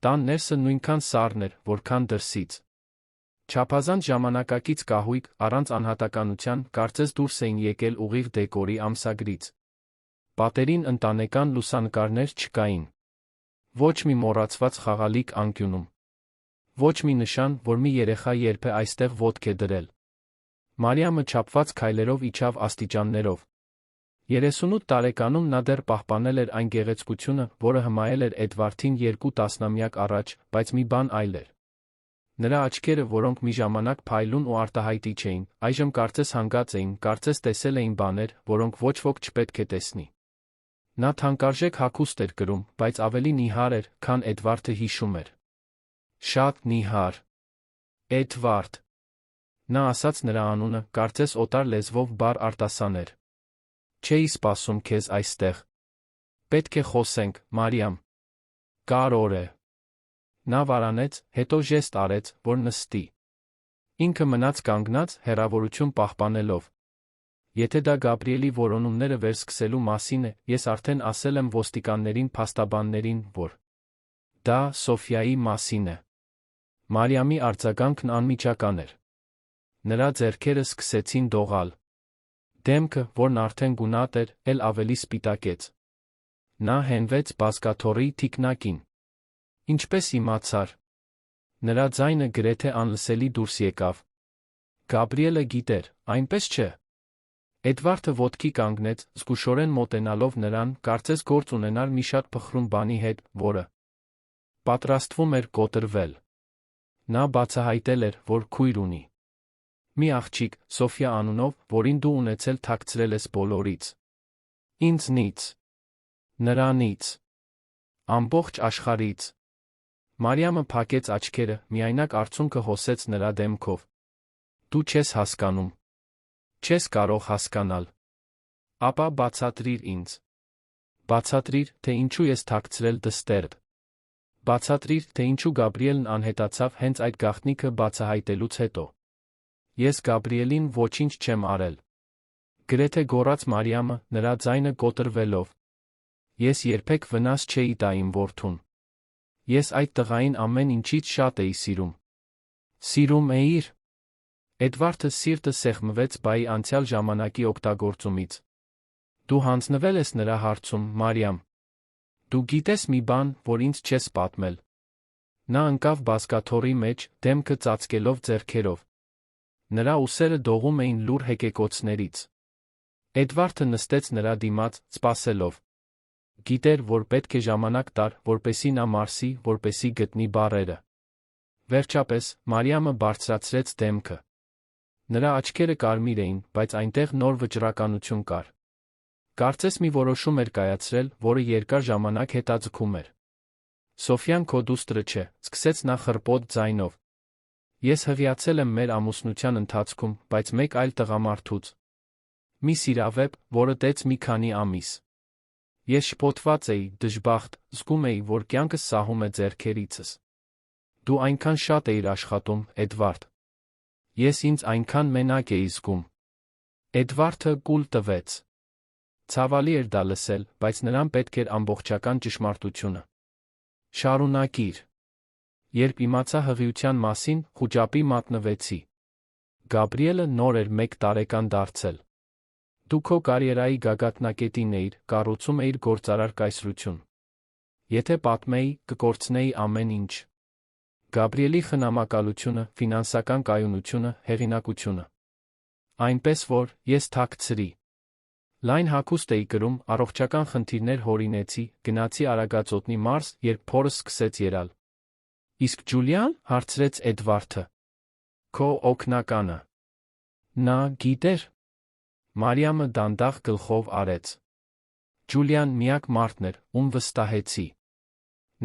Տան ներսը նույնքան սառն էր, որքան դրսից։ Չափազանց ժամանակակից կահույք, առանց անհատականության, կարծես դուրս էին եկել ուղիղ դեկորի ամսագրից։ Պատերին ընտանեկան լուսանկարներ չկային։ Ոչ մի մոռացված խաղալիք անկյունում։ Ոչ մի նշան, որ մի երեխա երբ է այստեղ ոտք է դրել։ Մարիամը չափված քայլերով իջավ աստիճաններով։ 38 տարեկանում նա դեռ պահպանել էր այն գեղեցկությունը, որը հմայել էր Էդվարդին 2 տասնամյակ առաջ, բայց մի բան այլ էր։ Նրա աչքերը, որոնք մի ժամանակ փայլուն ու արտահայտիչ էին, այժմ կարծես հանգած էին, կարծես տեսել էին բաներ, որոնք ոչ ոք չպետք է տեսնի։ Նա թանկարժեք հագուստ էր կրում, բայց ավելի նիհար էր, քան Էդվարդը հիշում էր։ Շատ նիհար։ Էդվարդ։ Նա ասաց նրա անունը, կարծես օտար լեզվով բառ արտասաներ։ Չէի սպասում քեզ այստեղ։ Պետք է խոսենք, Մարիամ։ Կարոր է։ Նա վարանեց, հետո ժեստ արեց, որ նստի։ Ինքը մնաց կանգնած, հեռավորություն պահպանելով։ Եթե դա Գաբրիելի որոնումները վերսկսելու մասին է, ես արդեն ասել եմ ոստիկաններին փաստաբաններին, որ դա Սոֆիայի մասին է։ Մարիամի արձագանքն անմիջական էր։ Նրա ձեռքերը սկսեցին դողալ։ Դեմքը, որն արդեն գունատ էր, էլ ավելի սպիտակեց։ Նա հենվեց բազկաթոռի թիկնակին։ Ինչպես իմացար։ Նրա ձայնը գրեթե անլսելի դուրս եկավ։ Գաբրիելը գիտեր, այնպես չէ։ Էդվարդը ոտքի կանգնեց, զգուշորեն մոտենալով նրան, կարծես գործ ունենար մի շատ փխրուն բանի հետ, որը պատրաստվում էր կոտրվել։ Նա բացահայտել էր, որ քույր ունի։ Մի աղջիկ, Սոֆիա անունով, որին դու ունեցել թաքցրել ես բոլորից։ Ինձնից։ Նրանից։ Ամբողջ աշխարհից։ Մարիամը փակեց աչքերը, միայնակ արցունքը հոսեց նրա դեմքով։ Դու չես հասկանում։ Չես կարող հասկանալ։ Ապա բացատրիր ինձ։ Բացատրիր, թե ինչու ես թաքցրել դստերդ։ Բացատրիր, թե ինչու Գաբրիելն անհետացավ հենց այդ գաղտնիքը բացահայտելուց հետո։ Ես Գաբրիելին ոչինչ չեմ արել։ Գրեթե գոռաց Մարիամը, նրա ձայնը կոտրվելով։ Ես երբեք վնաս չէի տա իմ որդուն։ Ես այդ տղային ամեն ինչից շատ էի սիրում։ Սիրում էիր։ Էդվարդը սիրտը սեղմվեց բայի անցյալ ժամանակի օգտագործումից։ Դու հանձնվել ես նրա հարցում, Մարիամ։ Դու գիտես մի բան, որ ինձ չես պատմել։ Նա ընկավ բազկաթոռի մեջ, դեմքը ծածկելով ձեռքերով։ Նրա ուսերը դողում էին լուռ հեկեկոցներից։ Էդվարդը նստեց նրա դիմաց, սպասելով։ Գիտեր, որ պետք է ժամանակ տար, որպեսզի նա մարսի, որպեսզի գտնի բառերը։ Վերջապես, Մարիամը բարձրացրեց դեմքը։ Նրա աչքերը կարմիր էին, բայց այնտեղ նոր վճռականություն կար։ Կարծես մի որոշում էր կայացրել, որը երկար ժամանակ հետաձգում էր։ Սոֆյան քո դուստրը չէ, սկսեց նա խռպոտ ձայնով։ Ես հղիացել եմ մեր ամուսնության ընթացքում, բայց մեկ այլ տղամարդուց։ Մի սիրավեպ, որը տեց մի քանի ամիս։ Ես շփոթված էի, դժբախտ, զգում էի, որ կյանքս սահում է ձեռքերիցս։ Դու այնքան շատ էիր աշխատում, Էդվարդ։ Ես ինձ այնքան մենակ էի զգում։ Էդվարդը կուլ տվեց։ Ցավալի էր դա լսել, բայց նրան պետք էր ամբողջական ճշմարտությունը։ Շարունակիր։ Երբ իմացա հղիության մասին, խուճապի մատնվեցի։ Գաբրիելը նոր էր 1 տարեկան դարձել։ Դու քո կարիերայի գագաթնակետին էիր, կառուցում էիր գործարար կայսրություն։ Եթե պատմեի, կկորցնեի ամեն ինչ։ Գաբրիելի խնամակալությունը, ֆինանսական կայունությունը, հեղինակությունը։ Այնպես որ, ես թաքցրի։ Լայն հագուստ էի կրում, առողջական խնդիրներ հորինեցի, գնացի Արագածոտնի մարզ, երբ փորս սկսեց ելալ։ Իսկ Ջուլիան, հարցրեց Էդվարդը։ Քո օգնականը։ Նա գիտեր։ Մարիամը դանդաղ գլխով արեց։ Ջուլիան միակ մարդն էր, ում վստահեցի։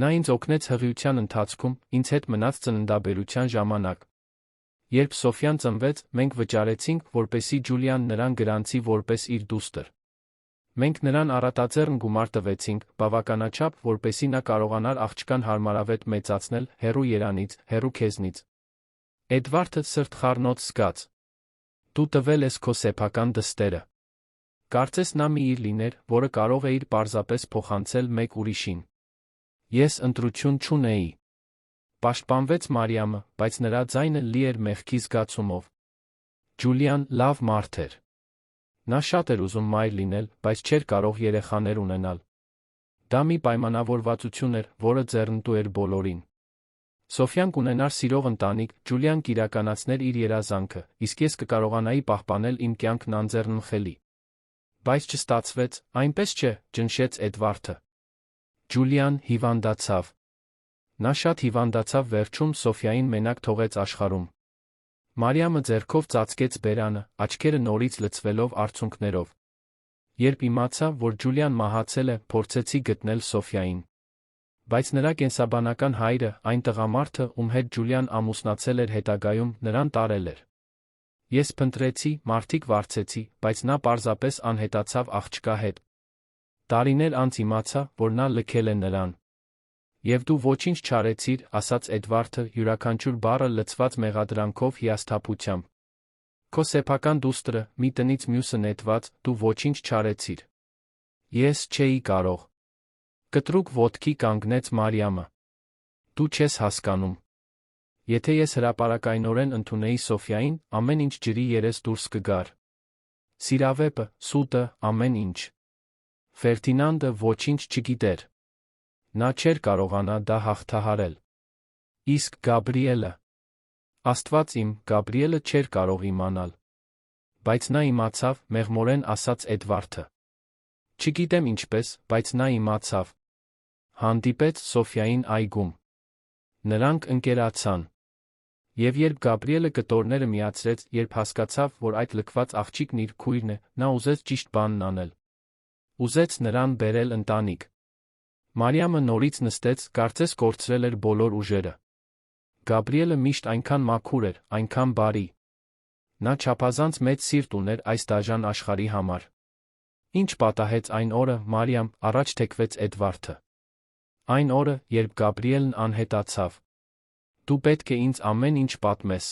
Նա ինձ օգնեց հղիության ընթացքում, ինձ հետ մնաց ծննդաբերության ժամանակ։ Երբ Սոֆյան ծնվեց, մենք վճարեցինք, որպեսզի Ջուլիան նրան գրանցի որպես իր դուստր։ Մենք նրան առատաձեռն գումար տվեցինք, բավականաչափ, որպեսզի նա կարողանար աղջկան հարմարավետ մեծացնել, հեռու երանից, հեռու քեզնից։ Էդվարդը սրտխառնոց զգաց։ Դու տվել ես քո սեփական դստերը։ Կարծես նա մի իր լիներ, որը կարող էիր պարզապես փոխանցել մեկ ուրիշին։ Ես ընտրություն չունեի։ Պաշտպանվեց Մարիամը, բայց նրա ձայնը լի էր մեղքի զգացումով։ Ջուլիան լավ մարդ էր։ Նա շատ էր ուզում մայր լինել, բայց չէր կարող երեխաներ ունենալ։ Դա մի պայմանավորվածություն էր, որը ձեռնտու էր բոլորին։ Սոֆյան կունենար սիրող ընտանիք, Ջուլիան կիրականացներ իր երազանքը, իսկ ես կկարողանայի պահպանել իմ կյանքն անձեռնմխելի։ Բայց չստացվեց, այնպես չէ, ճնշեց Էդվարդը։ Ջուլիան հիվանդացավ։ Նա շատ հիվանդացավ, վերջում Սոֆիային մենակ թողեց աշխարհում։ Մարիամը ձեռքով ծածկեց բերանը, աչքերը նորից լցվելով արցունքներով։ Երբ իմացա, որ Ջուլիան մահացել է, փորձեցի գտնել Սոֆիային։ Բայց նրա կենսաբանական հայրը, այն տղամարդը, ում հետ Ջուլիան ամուսնացել էր հետագայում, նրան տարել էր։ Ես փնտրեցի, մարդիկ վարձեցի, բայց նա պարզապես անհետացավ աղջկա հետ։ Տարիներ անց իմացա, որ նա լքել է նրան։ Եվ դու ոչինչ չարեցիր, ասաց Էդվարդը, յուրաքանչյուր բառը լցված մեղադրանքով հիասթափությամբ։ Քո սեփական դուստրը, մի տնից մյուսը նետված, դու ոչինչ չարեցիր։ Ես չէի կարող։ Կտրուկ ոտքի կանգնեց Մարիամը։ Դու չես հասկանում։ Եթե ես հրապարակայնորեն ընդունեի Սոֆիային, ամեն ինչ ջրի երես դուրս կգար։ Սիրավեպը, սուտը, ամեն ինչ։ Ֆերդինանդը ոչինչ չգիտեր։ Նա չէր կարողանա դա հաղթահարել։ Իսկ Գաբրիելը… Աստված իմ, Գաբրիելը չէր կարող իմանալ։ Բայց նա իմացավ, մեղմորեն ասաց Էդվարդը։ Չգիտեմ ինչպես, բայց նա իմացավ։ Հանդիպեց Սոֆյային այգում։ Նրանք ընկերացան։ Եվ երբ Գաբրիելը կտորները միացրեց, երբ հասկացավ, որ այդ լքված աղջիկն իր քույրն է, նա ուզեց ճիշտ բանն անել։ Ուզեց նրան բերել ընտանիք։ Մարիամը նորից նստեց, կարծես կորցրել էր բոլոր ուժերը։ Գաբրիելը միշտ այնքան մաքուր էր, այնքան բարի։ Նա չափազանց մեծ սիրտ ուներ այս դաժան աշխարհի համար։ Ինչ պատահեց այն օրը, Մարիամ, առաջ թեքվեց Էդվարդը։ Այն օրը, երբ Գաբրիելն անհետացավ։ Դու պետք է ինձ ամեն ինչ պատմես։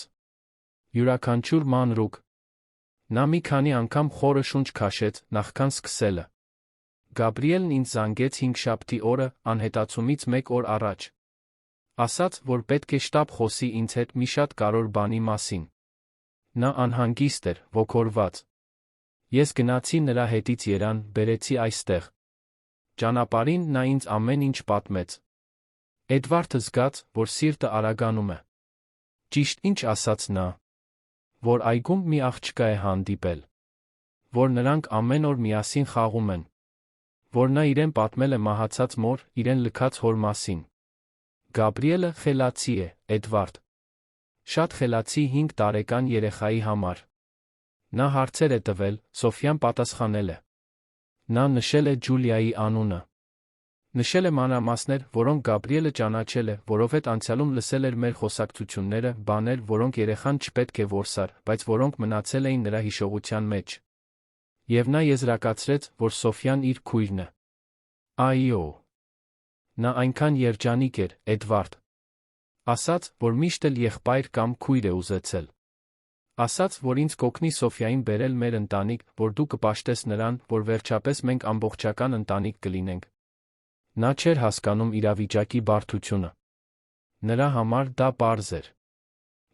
Յուրաքանչյուր մանրուք։ Նա մի քանի անգամ խորը շունչ քաշեց, նախքան սկսելը։ Գաբրիելն ինձ զանգեց հինգշաբթի օրը, անհետացումից 1 օր առաջ։ Ասաց, որ պետք է շտապ խոսի ինձ հետ մի շատ կարևոր բանի մասին։ Նա անհանգիստ էր, ոգորված։ Ես գնացի նրա հետից երան, բերեցի այստեղ։ Ճանապարհին նա ինձ ամեն ինչ պատմեց։ Էդվարդը զգաց, որ սիրտը արագանում է։ Ճիշտ ինչ ասաց նա։ Որ այգում մի աղջկա է հանդիպել։ Որ նրանք ամեն օր միասին խաղում են։ Որ նա իրեն պատմել է մահացած մոր, իրեն լքած հոր մասին։ Գաբրիելը խելացի է, Էդվարդ։ Շատ խելացի 5 տարեկան երեխայի համար։ Նա հարցեր է տվել, Սոֆյան պատասխանել է։ Նա նշել է Ջուլիայի անունը։ Նշել է մանրամասներ, որոնք Գաբրիելը ճանաչել է, որովհետև անցյալում լսել էր մեր խոսակցությունները, բաներ, որոնք երեխան չպետք է որսար, բայց որոնք մնացել էին նրա հիշողության մեջ։ Եվ նա եզրակացրեց, որ Սոֆյան իր քույրն է։ Այո։ Նա այնքան երջանիկ էր, Էդվարդ։ Ասաց, որ միշտ էլ եղբայր կամ քույր է ուզեցել։ Ասաց, որ ինձ կօգնի Սոֆյային բերել մեր ընտանիք, որ դու կպաշտես նրան, որ վերջապես մենք ամբողջական ընտանիք կլինենք։ Նա չէր հասկանում իրավիճակի բարդությունը։ Նրա համար դա պարզ էր։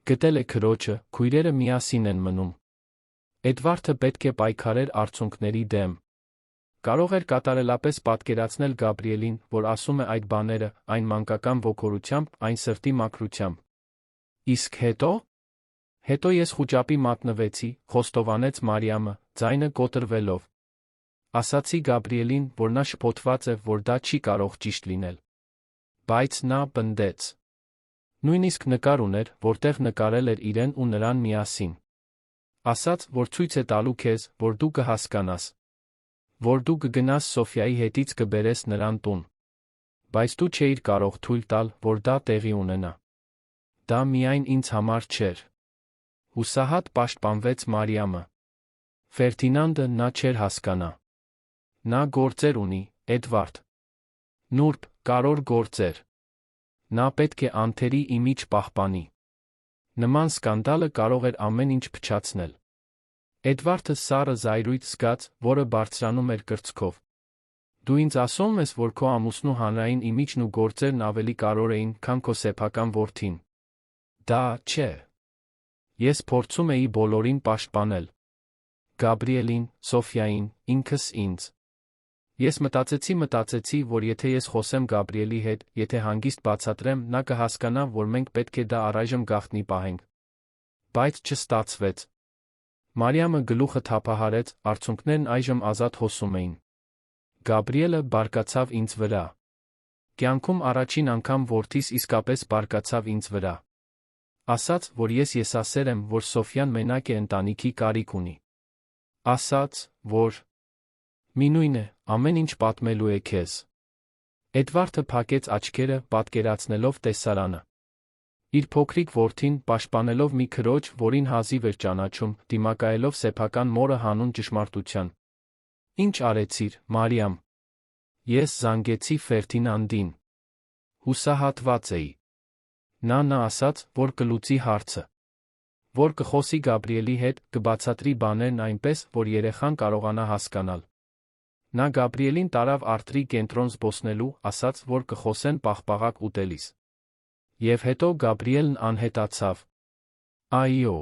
Գտել է քրոջը, քույրերը միասին են մնում։ Էդվարդը պետք է պայքարեր արցունքների դեմ։ Կարող էր կատարելապես պատկերացնել Գաբրիելին, որ ասում է այդ բաները, այն մանկական ոգորությամբ, այն սրտի մաքրությամբ։ Իսկ հետո… Հետո ես խուճապի մատնվեցի, խոստովանեց Մարիամը, ձայնը կոտրվելով։ Ասացի Գաբրիելին, որ նա շփոթված է, որ դա չի կարող ճիշտ լինել։ Բայց նա պնդեց։ Նույնիսկ նկար ուներ, որտեղ նկարել էր իրեն ու նրան միասին։ Ասաց, որ ցույց է տալու քեզ, որ դու կհասկանաս։ Որ դու կգնաս Սոֆյայի հետից կբերես նրան տուն։ Բայց դու չէիր կարող թույլ տալ, որ դա տեղի ունենա։ Դա միայն ինձ համար չէր։ Հուսահատ պաշտպանվեց Մարիամը։ Ֆերդինանդը նա չէր հասկանա։ Նա գործեր ունի, Էդվարդ։ Նուրբ, կարևոր գործեր։ Նա պետք է անթերի իմիջ պահպանի։ Նման սկանդալը կարող էր ամեն ինչ փչացնել։ Էդվարդը սառը զայրույթ զգաց, որը բարձրանում էր կրծքով։ Դու ինձ ասում ես, որ քո ամուսնու հանրային իմիջն ու գործերն ավելի կարևոր էին, քան քո սեփական որդին։ Դա չէ։ Ես փորձում էի բոլորին պաշտպանել։ Գաբրիելին, Սոֆյային, ինքս ինձ։ Ես մտածեցի, որ եթե ես խոսեմ Գաբրիելի հետ, եթե հանգիստ բացատրեմ, նա կհասկանա, որ մենք պետք է դա առայժմ գաղտնի պահենք։ Բայց չստացվեց։ Մարիամը գլուխը թափահարեց, արցունքներն այժմ ազատ հոսում էին։ Գաբրիելը բարկացավ ինձ վրա։ Կյանքում առաջին անգամ որդիս իսկապես բարկացավ ինձ վրա։ Ասաց, որ ես եսասեր եմ, որ Սոֆյան մենակ է ընտանիքի կարիք ունի։ Ասաց, որ… Մինույն է, ամեն ինչ պատմելու է քեզ։ Էդվարդը փակեց աչքերը, պատկերացնելով տեսարանը։ Իր փոքրիկ որդին, պաշտպանելով մի քրոջ, որին հազիվ էր ճանաչում, դիմակայելով սեփական մորը հանուն ճշմարտության։ Ինչ արեցիր, Մարիամ։ Ես զանգեցի Ֆերդինանդին։ Հուսահատված էի։ Նա ասաց, որ կլուծի հարցը։ Որ կխոսի Գաբրիելի հետ, կբացատրի բաներն այնպես, որ երեխան կարողանա հասկանալ։ Նա Գաբրիելին տարավ արթրի կենտրոն զբոսնելու, ասաց, որ կխոսեն պաղպաղակ ուտելիս։ Եվ հետո Գաբրիելն անհետացավ։ Այո։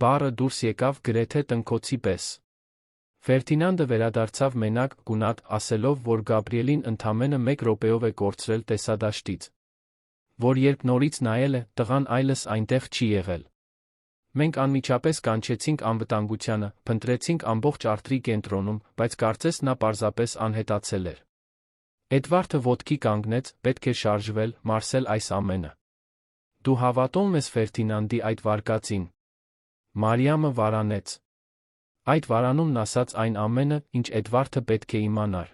Բառը դուրս եկավ գրեթե տնքոցի պես։ Ֆերդինանդը վերադարձավ մենակ, գունատ, ասելով, որ Գաբրիելին ընդամենը 1 րոպեով է կորցրել տեսադաշտից, որ երբ նորից նայել է, տղան այլս այնտեղ չի եղել։ Մենք անմիջապես կանչեցինք անվտանգությանը, փնտրեցինք ամբողջ արթրի կենտրոնում, բայց կարծես նա պարզապես անհետացել էր։ Էդվարդը ոտքի կանգնեց, պետք է շարժվել, մարսել այս ամենը։ Դու հավատում ես Ֆերդինանդի այդ վարկածին։ Մարիամը վարանեց։ Այդ վարանումն ասաց այն ամենը, ինչ Էդվարդը պետք է իմանար։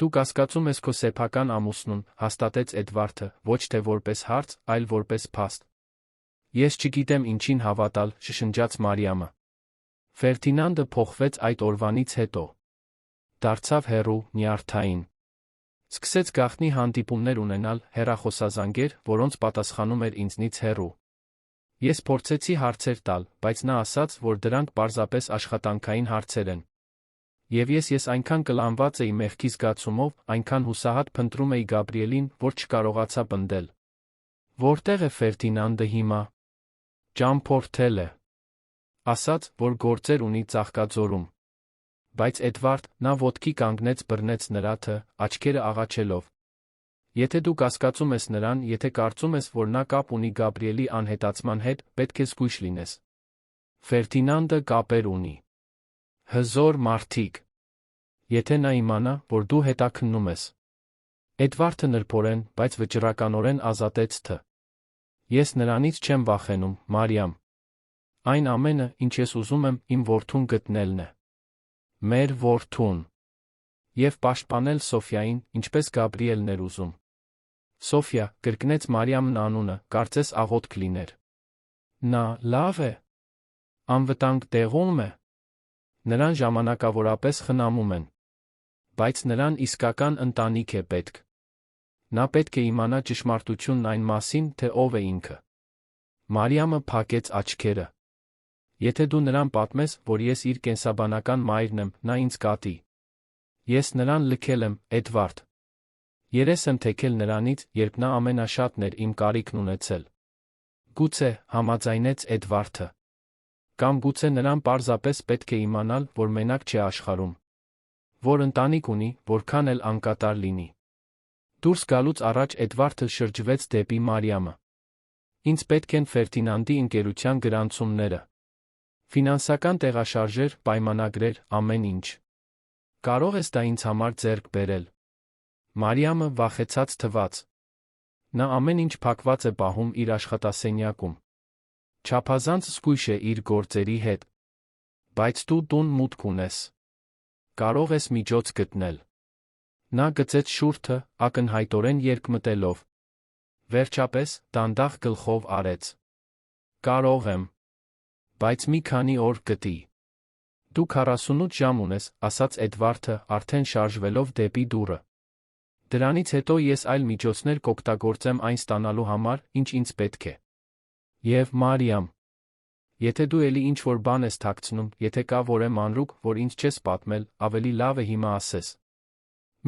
Դու կասկածում ես քո սեփական ամուսնուն, հաստատեց Էդվարդը, ոչ թե որպես հարց, այլ որպես փաստ։ Ես չգիտեմ ինչին հավատալ, շշնջաց Մարիամը։ Ֆերդինանդը փոխվեց այդ օրվանից հետո։ Դարձավ հեռու, նյարդային։ Սկսեց գաղտնի հանդիպումներ ունենալ, հեռախոսազանգեր, որոնց պատասխանում էր ինձնից հեռու։ Ես փորձեցի հարցեր տալ, բայց նա ասաց, որ դրանք պարզապես աշխատանքային հարցեր են։ Եվ ես այնքան կլանված էի մեղքի զգացումով, այնքան հուսահատ փնտրում էի Գաբրիելին, որ չկարողացա պնդել։ Որտեղ է Ֆերդինանդը հիմա։ Ճամփորդել է։ Ասաց, որ գործեր ունի Ծաղկաձորում։ Բայց Էդվարդ, նա ոտքի կանգնեց, բռնեց նրա թը, աչքերը աղաչելով։ Եթե դու կասկածում ես նրան, եթե կարծում ես, որ նա կապ ունի Գաբրիելի անհետացման հետ, պետք է զգույշ լինես։ Ֆերդինանդը կապեր ունի։ Հզոր մարդիկ։ Եթե նա իմանա, որ դու հետաքննում ես։ Էդվարդը նրբորեն, բայց վճռականորեն ազատեց թ. Ես նրանից չեմ վախենում, Մարիամ։ Այն ամենը, ինչ ես ուզում եմ, իմ որդուն գտնելն է։ Մեր որդուն։ Եվ պաշտպանել Սոֆիային, ինչպես Գաբրիելն էր ուզում։ Սոֆիա, կրկնեց Մարիամն անունը, կարծես աղոթք լիներ։ Նա լավ է։ Անվտանգ տեղում է։ Նրան ժամանակավորապես խնամում են։ Բայց նրան իսկական ընտանիք է պետք։ Նա պետք է իմանա ճշմարտությունն այն մասին, թե ով է ինքը։ Մարիամը փակեց աչքերը։ Եթե դու նրան պատմես, որ ես իր կենսաբանական մայրն եմ, նա ինձ կատի։ Ես նրան լքել եմ, Էդվարդ։ Երես եմ թեքել նրանից, երբ նա ամենաշատն էր իմ կարիքն ունեցել։ Գուցե, համաձայնեց Էդվարդը։ Կամ գուցե նրան պարզապես պետք է իմանալ, որ մենակ չէ աշխարհում։ Որ ընտանիք ունի, որքան էլ անկատար լինի։ Դուրս գալուց առաջ Էդվարդը շրջվեց դեպի Մարիամը։ Ինձ պետք են Ֆերդինանդի ընկերության գրանցումները։ Ֆինանսական տեղաշարժեր, պայմանագրեր, ամեն ինչ։ Կարող ես դա ինձ համար ձեռք բերել։ Մարիամը վախեցած թվաց։ Նա ամեն ինչ փակված է պահում իր աշխատասենյակում։ Չափազանց զգույշ է իր գործերի հետ։ Բայց դու տուն մուտք ունես։ Կարող ես միջոց գտնել։ Նա գծեց շուրթը, ակնհայտորեն երկմտելով։ Վերջապես, դանդաղ գլխով արեց։ Կարող եմ։ Բայց մի քանի օր գտի։ Դու 48 ժամ ունես, ասաց Էդվարդը, արդեն շարժվելով դեպի դուռը։ Դրանից հետո ես այլ միջոցներ կօգտագործեմ այն ստանալու համար, ինչ ինձ պետք է։ Եվ Մարիամ, եթե դու էլի ինչ-որ բան ես թաքցնում, եթե կա որևէ մանրուք, որ ինձ չես պատմել, ավելի լավ է հիմա ասես։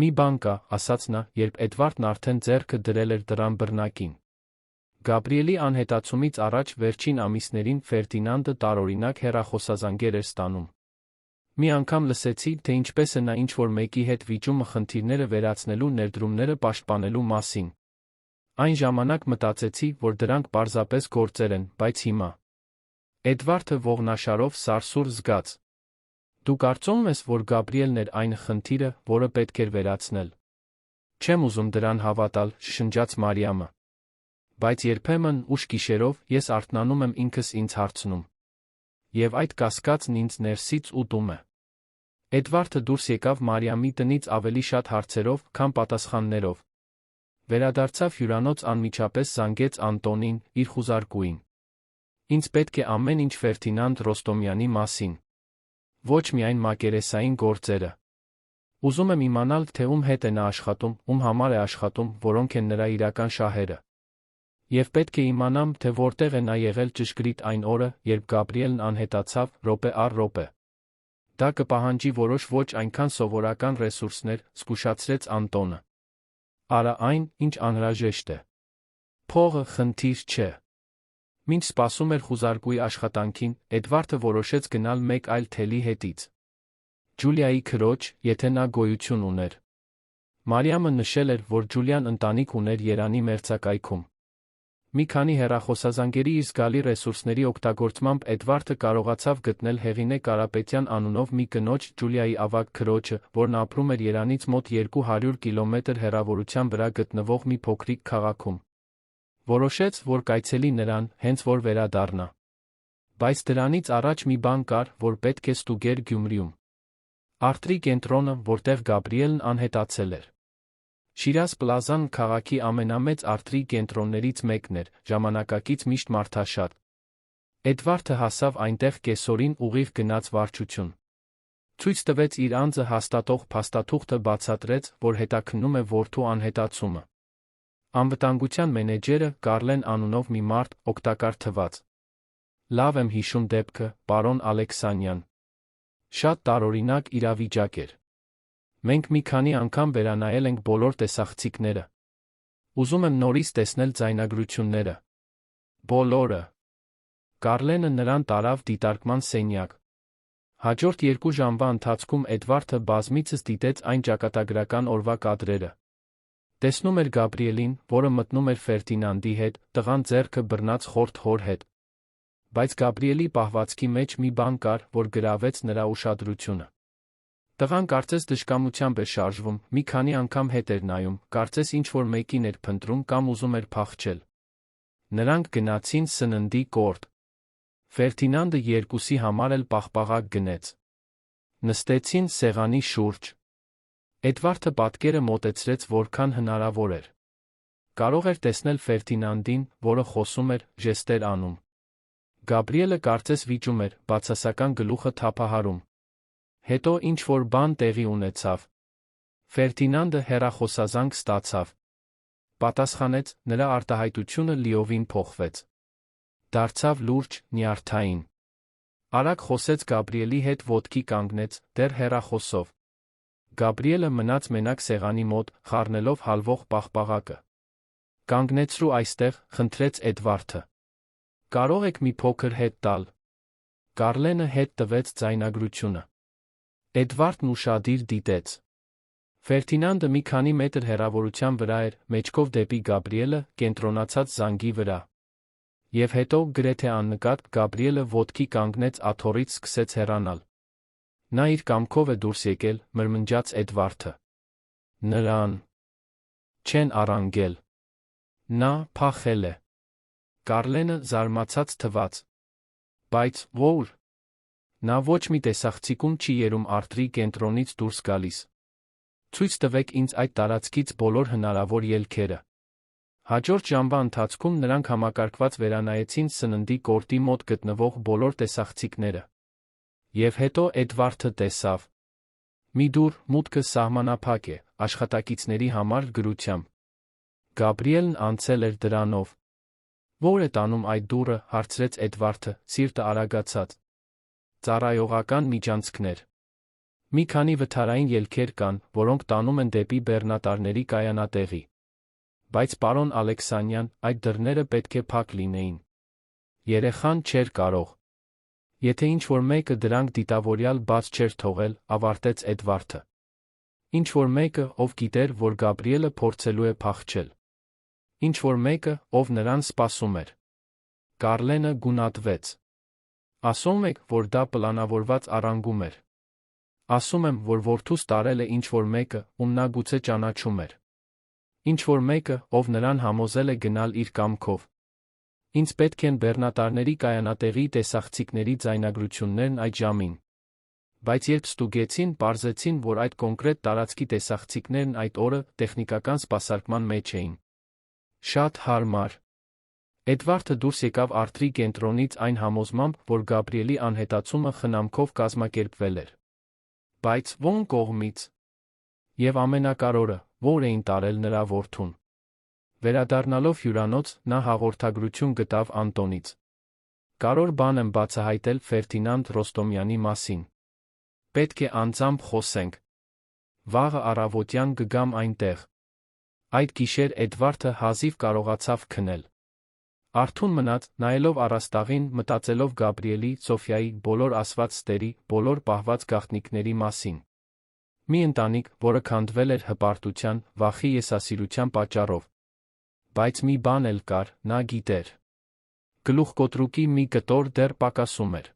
Մի բան կա, ասաց նա, երբ Էդվարդն արդեն ձեռքը դրել էր դռան բռնակին։ Գաբրիելի անհետացումից առաջ վերջին ամիսներին Ֆերդինանդը տարօրինակ հեռախոսազանգեր էր ստանում։ Մի անգամ լսեցի, թե ինչպես է նա ինչ-որ մեկի հետ վիճումը խնդիրները վերացնելու ներդրումները պաշտպանելու մասին։ Այն ժամանակ մտածեցի, որ դրանք պարզապես գործեր են, բայց հիմա։ Էդվարդը ողնաշարով սարսուռ զգաց։ Դու կարծում ես, որ Գաբրիելն էր այն խնդիրը, որը պետք էր վերացնել։ Չեմ ուզում դրան հավատալ, շշնջաց Մարիամը։ Բայց երբեմն, ուշ գիշերով, ես արթնանում եմ ինքս ինձ հարցնում։ Եվ այդ կասկածն ինձ ներսից ուտում է։ Էդվարդը դուրս եկավ Մարիամի տնից ավելի շատ հարցերով, քան պատասխաններով։ Վերադարձավ հյուրանոց անմիջապես զանգեց Անտոնին, իր խուզարկուին։ Ինձ պետք է ամեն ինչ Ֆերդինանդ Ռոստոմյանի մասին։ Ոչ միայն մակերեսային գործերը։ Ուզում եմ իմանալ, թե ում հետ է նա աշխատում, ում համար է աշխատում, որոնք են նրա իրական շահերը։ Եվ պետք է իմանամ, թե որտեղ է նա եղել ճշգրիտ այն օրը, երբ Գաբրիելն անհետացավ, րոպե առ րոպե։ Դա կպահանջի որոշ ոչ այնքան սովորական ռեսուրսներ, զգուշացրեց Անտոնը։ Արա այն, ինչ անհրաժեշտ է։ Փողը խնդիր չէ։ Մինչ սպասում էր խուզարկուի աշխատանքին, Էդվարդը որոշեց գնալ մեկ այլ թելի հետից։ Ջուլիայի քրոջ, եթե նա գոյություն ուներ։ Մարիամը նշել էր, որ Ջուլիան ընտանիք ուներ Երանի մերձակայքում։ Մի քանի հեռախոսազանգերի իր զգալի ռեսուրսների օգտագործմամբ Էդվարդը կարողացավ գտնել Հեղինե Կարապետյան անունով մի կնոջ, Ջուլիայի ավագ քրոջը, որն ապրում էր Երանից մոտ 200 կիլոմետր հեռավորության վրա գտնվող մի փոքրիկ քաղաքում։ Որոշեց, որ կայցելի նրան, հենց որ վերադառնա։ Բայց դրանից առաջ մի բան կար, որ պետք է ստուգեր Գյումրիում։ Արտրի կենտրոնը, որտեղ Գաբրիելն անհետացել էր։ Շիրազ Պլազան քաղաքի ամենամեծ արտրի կենտրոններից մեկն էր, ժամանակակից միշտ մարդաշատ։ Էդվարդը հասավ այնտեղ կեսօրին ուղիղ գնաց վարչություն։ Ցույց տվեց իր անձը հաստատող փաստաթուղթը, բացատրեց, որ հետաքննում է որդու անհետացումը։ Անվտանգության մենեջերը, Կարլեն անունով մի մարդ, օգտակար թվաց։ Լավ եմ հիշում դեպքը, պարոն Ալեքսանյան։ Շատ տարօրինակ իրավիճակ էր։ Մենք մի քանի անգամ վերանայել ենք բոլոր տեսախցիկները։ Ուզում եմ նորից տեսնել ձայնագրությունները։ Բոլորը։ Կարլենը նրան տարավ դիտարկման սենյակ։ Հաջորդ 2 ժամվա ընթացքում Էդվարդը բազմիցս դիտեց այն ճակատագրական օրվա կադրերը։ Տեսնում էր Գաբրիելին, որը մտնում էր Ֆերդինանդի հետ, տղան ձեռքը բռնած խորթ հոր հետ։ Բայց Գաբրիելի պահվածքի մեջ մի բան կար, որ գրավեց նրա ուշադրությունը։ Տղան կարծես դժկամությամբ էր շարժվում, մի քանի անգամ հետ էր նայում, կարծես ինչ-որ մեկին էր փնտրում կամ ուզում էր փախչել։ Նրանք գնացին սննդի կորտ։ Ֆերդինանդը երկուսի համար էլ պաղպաղակ գնեց։ Նստեցին սեղանի շուրջ։ Էդվարդը պատկերը մոտեցրեց որքան հնարավոր էր։ Կարող էր տեսնել Ֆերդինանդին, որը խոսում էր, ժեստեր անում։ Գաբրիելը կարծես վիճում էր, բացասական գլուխը թափահարում։ Հետո ինչ-որ բան տեղի ունեցավ։ Ֆերդինանդը հեռախոսազանգ ստացավ։ Պատասխանեց, նրա արտահայտությունը լիովին փոխվեց։ Դարձավ լուրջ, նյարդային։ Արագ խոսեց Գաբրիելի հետ, ոտքի կանգնեց, դեռ հեռախոսով։ Գաբրիելը մնաց մենակ սեղանի մոտ, խառնելով հալվող պաղպաղակը։ Կանգնեցրու այստեղ, խնդրեց Էդվարդը։ Կարող եք մի փոքր հետ տալ։ Կարլենը հետ տվեց ձայնագրությունը։ Էդվարդն ուշադիր դիտեց։ Ֆերդինանդը մի քանի մետր հեռավորության վրա էր, մեջքով դեպի Գաբրիելը, կենտրոնացած զանգի վրա։ Եվ հետո, գրեթե աննկատ, Գաբրիելը ոտքի կանգնեց աթոռից, սկսեց հեռանալ։ Նա իր կամքով է դուրս եկել, մրմնջաց Էդվարդը։ Նրան չեն առանգել։ Նա փախել է։ Կարլենը զարմացած թվաց։ Բայց ո՞ր։ Նա ոչ մի տեսախցիկում չի երում արտրի կենտրոնից դուրս գալիս։ Ցույց տվեք ինձ այդ տարածքից բոլոր հնարավոր ելքերը։ Հաջորդ ժամվա ընթացքում նրանք համակարգված վերանայեցին սննդի կորտի մոտ գտնվող բոլոր տեսախցիկները։ Եվ հետո Էդվարդը տեսավ։ Մի դուռ, մուտքը սահմանափակ է, աշխատակիցների համար գրությամբ։ Գաբրիելն անցել էր դրանով։ Ո՞ր է տանում այդ դուռը, հարցրեց Էդվարդը, սիրտը արագացած։ Ծառայողական միջանցքներ։ Մի քանի վթարային ելքեր կան, որոնք տանում են դեպի բեռնատարների կայանատեղի։ Բայց պարոն Ալեքսանյան, այդ դռները պետք է փակ լինեին։ Երեխան չէր կարող։ Եթե ինչ-որ մեկը դրանք դիտավորյալ բաց չէր թողել, ավարտեց Էդվարդը։ Ինչ-որ մեկը, ով գիտեր, որ Գաբրիելը փորձելու է փախչել։ Ինչ-որ մեկը, ով նրան սպասում էր։ Կարլենը գունատվեց։ Ասում եք, որ դա պլանավորված առանգում էր։ Ասում եմ, որ որդուս տարել է ինչ-որ մեկը, ում նա գուցե ճանաչում էր։ Ինչ-որ մեկը, ով նրան համոզել է գնալ իր կամքով։ Ինձ պետք են բեռնատարների կայանատեղի տեսախցիկների ձայնագրություններն այդ ժամին։ Բայց երբ ստուգեցին, պարզեցին, որ այդ կոնկրետ տարածքի տեսախցիկներն այդ օրը տեխնիկական սպասարկման մեջ էին։ Շատ հարմար։ Էդվարդը դուրս եկավ արտրի կենտրոնից այն համոզմամբ, որ Գաբրիելի անհետացումը խնամքով կազմակերպվել էր։ Բայց ո՞ն կողմից։ Եվ ամենակարևորը, ո՞ր էին տարել նրա որդուն։ Վերադառնալով հյուրանոց, նա հաղորդագրություն գտավ Անտոնից։ Կարևոր բան եմ բացահայտել Ֆերդինանդ Ռոստոմյանի մասին։ Պետք է անձամբ խոսենք։ Վաղը առավոտյան կգամ այնտեղ։ Այդ գիշեր Էդվարդը հազիվ կարողացավ քնել։ Արթուն մնաց, նայելով առաստաղին, մտածելով Գաբրիելի, Սոֆյայի, բոլոր ասված ստերի, բոլոր պահված գաղտնիքների մասին։ Մի ընտանիք, որը քանդվել էր հպարտության, վախի եսասիրության պատճառով։ Բայց մի բան էլ կար, նա գիտեր։ Գլուխկոտրուկի մի կտոր դեռ պակասում էր։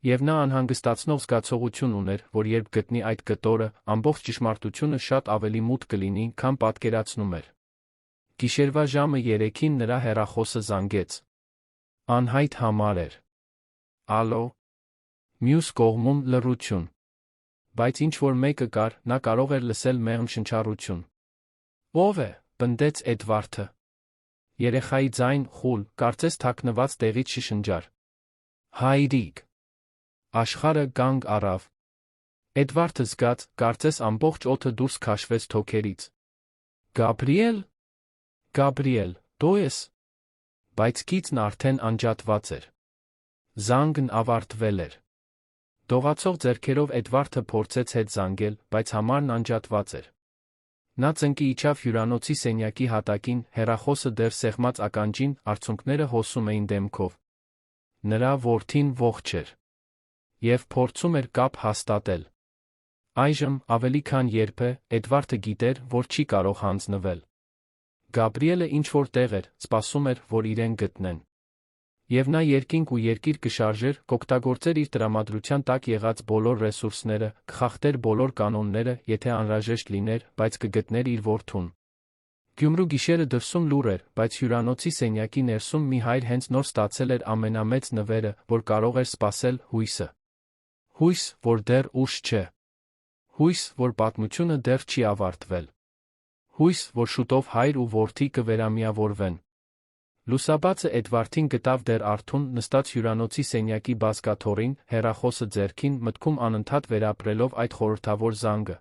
Եվ նա անհանգստացնող զգացողություն ուներ, որ երբ գտնի այդ կտորը, ամբողջ ճշմարտությունը շատ ավելի մութ կլինի, քան պատկերացնում էր։ Գիշերվա ժամը 3-ին նրա հեռախոսը զանգեց։ Անհայտ համար էր։ Ալո։ Մյուս կողմում լռություն։ Բայց ինչ-որ մեկը կար, նա կարող էր լսել մեղմ շնչառություն։ Ո՞վ է, պնդեց Էդվարդը։ Երեխայի ձայն, խուլ, կարծես թաքնված տեղից շշնջար։ Հայրիկ։ Աշխարհը կանգ առավ։ Էդվարդը զգաց, կարծես ամբողջ օդը դուրս քաշվեց թոքերից։ Գաբրիել։ Գաբրիել, դու ես։ Բայց գիծն արդեն անջատված էր։ Զանգն ավարտվել էր։ Դողացող ձեռքերով Էդվարդը փորձեց հետ զանգել, բայց համարն անջատված էր։ Նա ծնկի իջավ հյուրանոցի սենյակի հատակին, հեռախոսը դեռ սեղմած ականջին, արցունքները հոսում էին դեմքով։ Նրա որդին ողջ էր։ Եվ փորձում էր կապ հաստատել։ Այժմ, ավելի քան երբե, Էդվարդը գիտեր, որ չի կարող հանձնվել։ Գաբրիելը ինչ-որ տեղ էր, սպասում էր, որ իրեն գտնեն։ Եվ նա երկինք ու երկիր կշարժեր, կօգտագործեր իր տրամադրության տակ եղած բոլոր ռեսուրսները, կխախտեր բոլոր կանոնները, եթե անհրաժեշտ լիներ, բայց կգտներ իր որդուն։ Գյումրու գիշերը դրսում լուռ էր, բայց հյուրանոցի սենյակի ներսում մի հայր հենց նոր ստացել էր ամենամեծ նվերը, որ կարող էր սպասել, հույսը։ Հույս, որ դեռ ուշ չէ։ Հույս, որ պատմությունը դեռ չի ավարտվել։ Հույս, որ շուտով հայր ու որդի կվերամիավորվեն։ Լուսաբացը Էդվարդին գտավ դեռ արթուն, նստած հյուրանոցի սենյակի բազկաթոռին, հեռախոսը ձեռքին, մտքում անընդհատ վերապրելով այդ խորհրդավոր զանգը։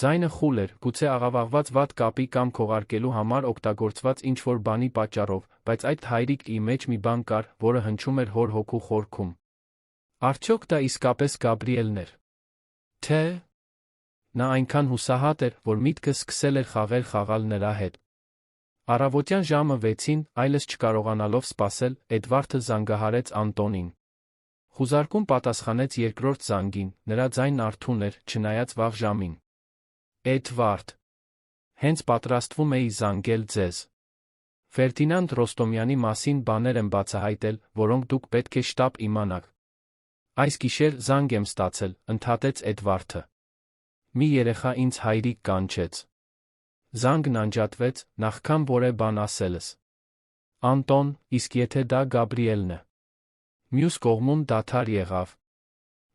Ձայնը խուլ էր, գուցե աղավաղված վատ կապի կամ քողարկելու համար օգտագործված ինչ-որ բանի պատճառով, բայց այդ հայրիկի մեջ մի բան կար, որը հնչում էր հոր հոգու խորքում։ Արդյոք դա իսկապես Գաբրիելն էր։ Թե։ Նա այնքան հուսահատ էր, որ միտքը սկսել էր խաղալ նրա հետ։ Առավոտյան ժամը 6-ին, այլս չկարողանալով սպասել, Էդվարդը զանգահարեց Անտոնին։ Խուզարկում պատասխանեց երկրորդ զանգին, նրա ձայնն արթուն էր, չնայած վաղ ժամին։ Էդվարդ։ Հենց պատրաստվում էի զանգել ձեզ։ Ֆերդինանդ Ռոստոմյանի մասին բաներ եմ բացահայտել, որոնք դուք պետք է շտապ իմանաք։ Այս գիշեր զանգ եմ ստացել, ընդհատեց Էդվարդը։ Մի երեխա ինձ հայրիկ կանչեց։ Զանգն անջատվեց, նախքան որևէ բան ասելս։ Անտոն, իսկ եթե դա Գաբրիելն է։ Մյուս կողմում դադար եղավ։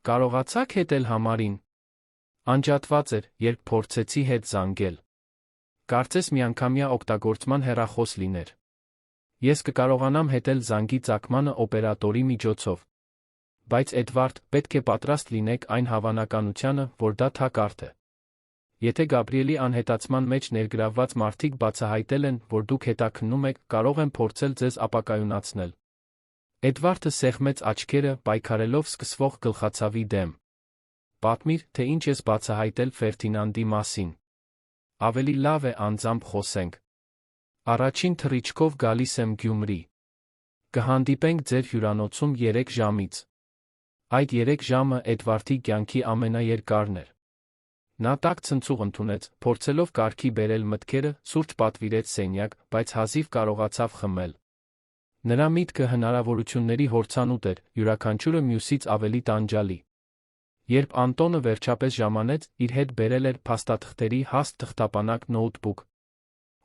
Կարողացաք հետել համարին։ Անջատված էր, երբ փորձեցի հետ զանգել։ Կարծես միանգամյա օգտագործման հեռախոս լիներ։ Ես կկարողանամ հետել զանգի ծագմանը օպերատորի միջոցով։ Բայց Էդվարդ, պետք է պատրաստ լինեք այն հավանականությանը, որ դա թակարդ է։ Եթե Գաբրիելի անհետացման մեջ ներգրավված մարդիկ բացահայտել են, որ դուք հետաքննում եք, կարող են փորձել ձեզ ապակայունացնել։ Էդվարդը սեղմեց աչքերը, պայքարելով սկսվող գլխացավի դեմ։ Պատմիր, թե ինչ ես բացահայտել Ֆերդինանդի մասին։ Ավելի լավ է անձամբ խոսենք։ Առաջին թռիչքով գալիս եմ Գյումրի։ Կհանդիպենք ձեր հյուրանոցում 3 ժամից։ Այդ 3 ժամը Էդվարդի կյանքի ամենաերկարն էր։ Նա տաք ցնցուղ ընդունեց, փորձելով կարգի բերել մտքերը, սուրճ պատվիրեց սենյակ, բայց հազիվ կարողացավ խմել։ Նրա միտքը հնարավորությունների հորցանուտ էր, յուրաքանչյուրը մյուսից ավելի տանջալի։ Երբ Անտոնը վերջապես ժամանեց, իր հետ բերել էր փաստաթղթերի հաստ թղթապանակ նոութբուք։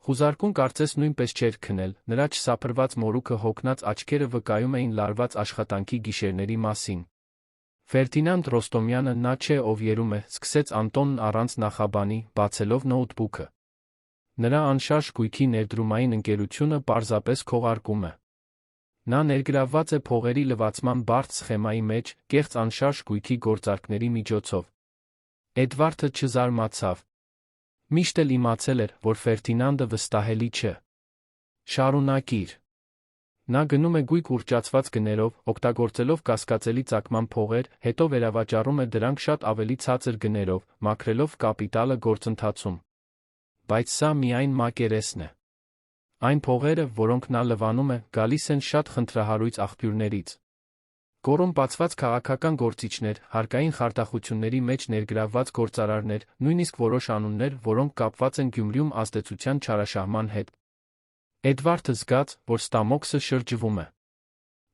Խուզարկուն կարծես նույնպես չէր քնել, նրա չսափրված մորուքը հոգնած աչքերը վկայում էին լարված աշխատանքի գիշերների մասին։ Ֆերդինանդ Ռոստոմյանը նա չէ, ով երում է, սկսեց Անտոնն առանց նախաբանի, բացելով նոութբուքը։ Նրա անշարժ գույքի ներդրումային ընկերությունը պարզապես քողարկում է։ Նա ներգրավված է փողերի լվացման բարդ սխեմայի մեջ, կեղծ անշարժ գույքի գործարքների միջոցով։ Էդվարդը չզարմացավ։ Միշտ էլ իմացել էր, որ Ֆերդինանդը վստահելի չէ։ Շարունակիր։ Նա գնում է գույք ուռճացված գներով, օգտագործելով կասկածելի ծագման փողեր, հետո վերավաճառում է դրանք շատ ավելի ցածր գներով, մաքրելով կապիտալը գործընթացում։ Բայց սա միայն մակերեսն է։ Այն փողերը, որոնք նա լվանում է, գալիս են շատ խնդրահարույց աղբյուրներից։ Կոռումպացված քաղաքական գործիչներ, հարկային խարդախությունների մեջ ներգրավված գործարարներ, նույնիսկ որոշ անուններ, որոնք կապված են Գյումրիում ազդեցության չարաշահման հետ։ Էդվարդը զգաց, որ ստամոքսը շրջվում է։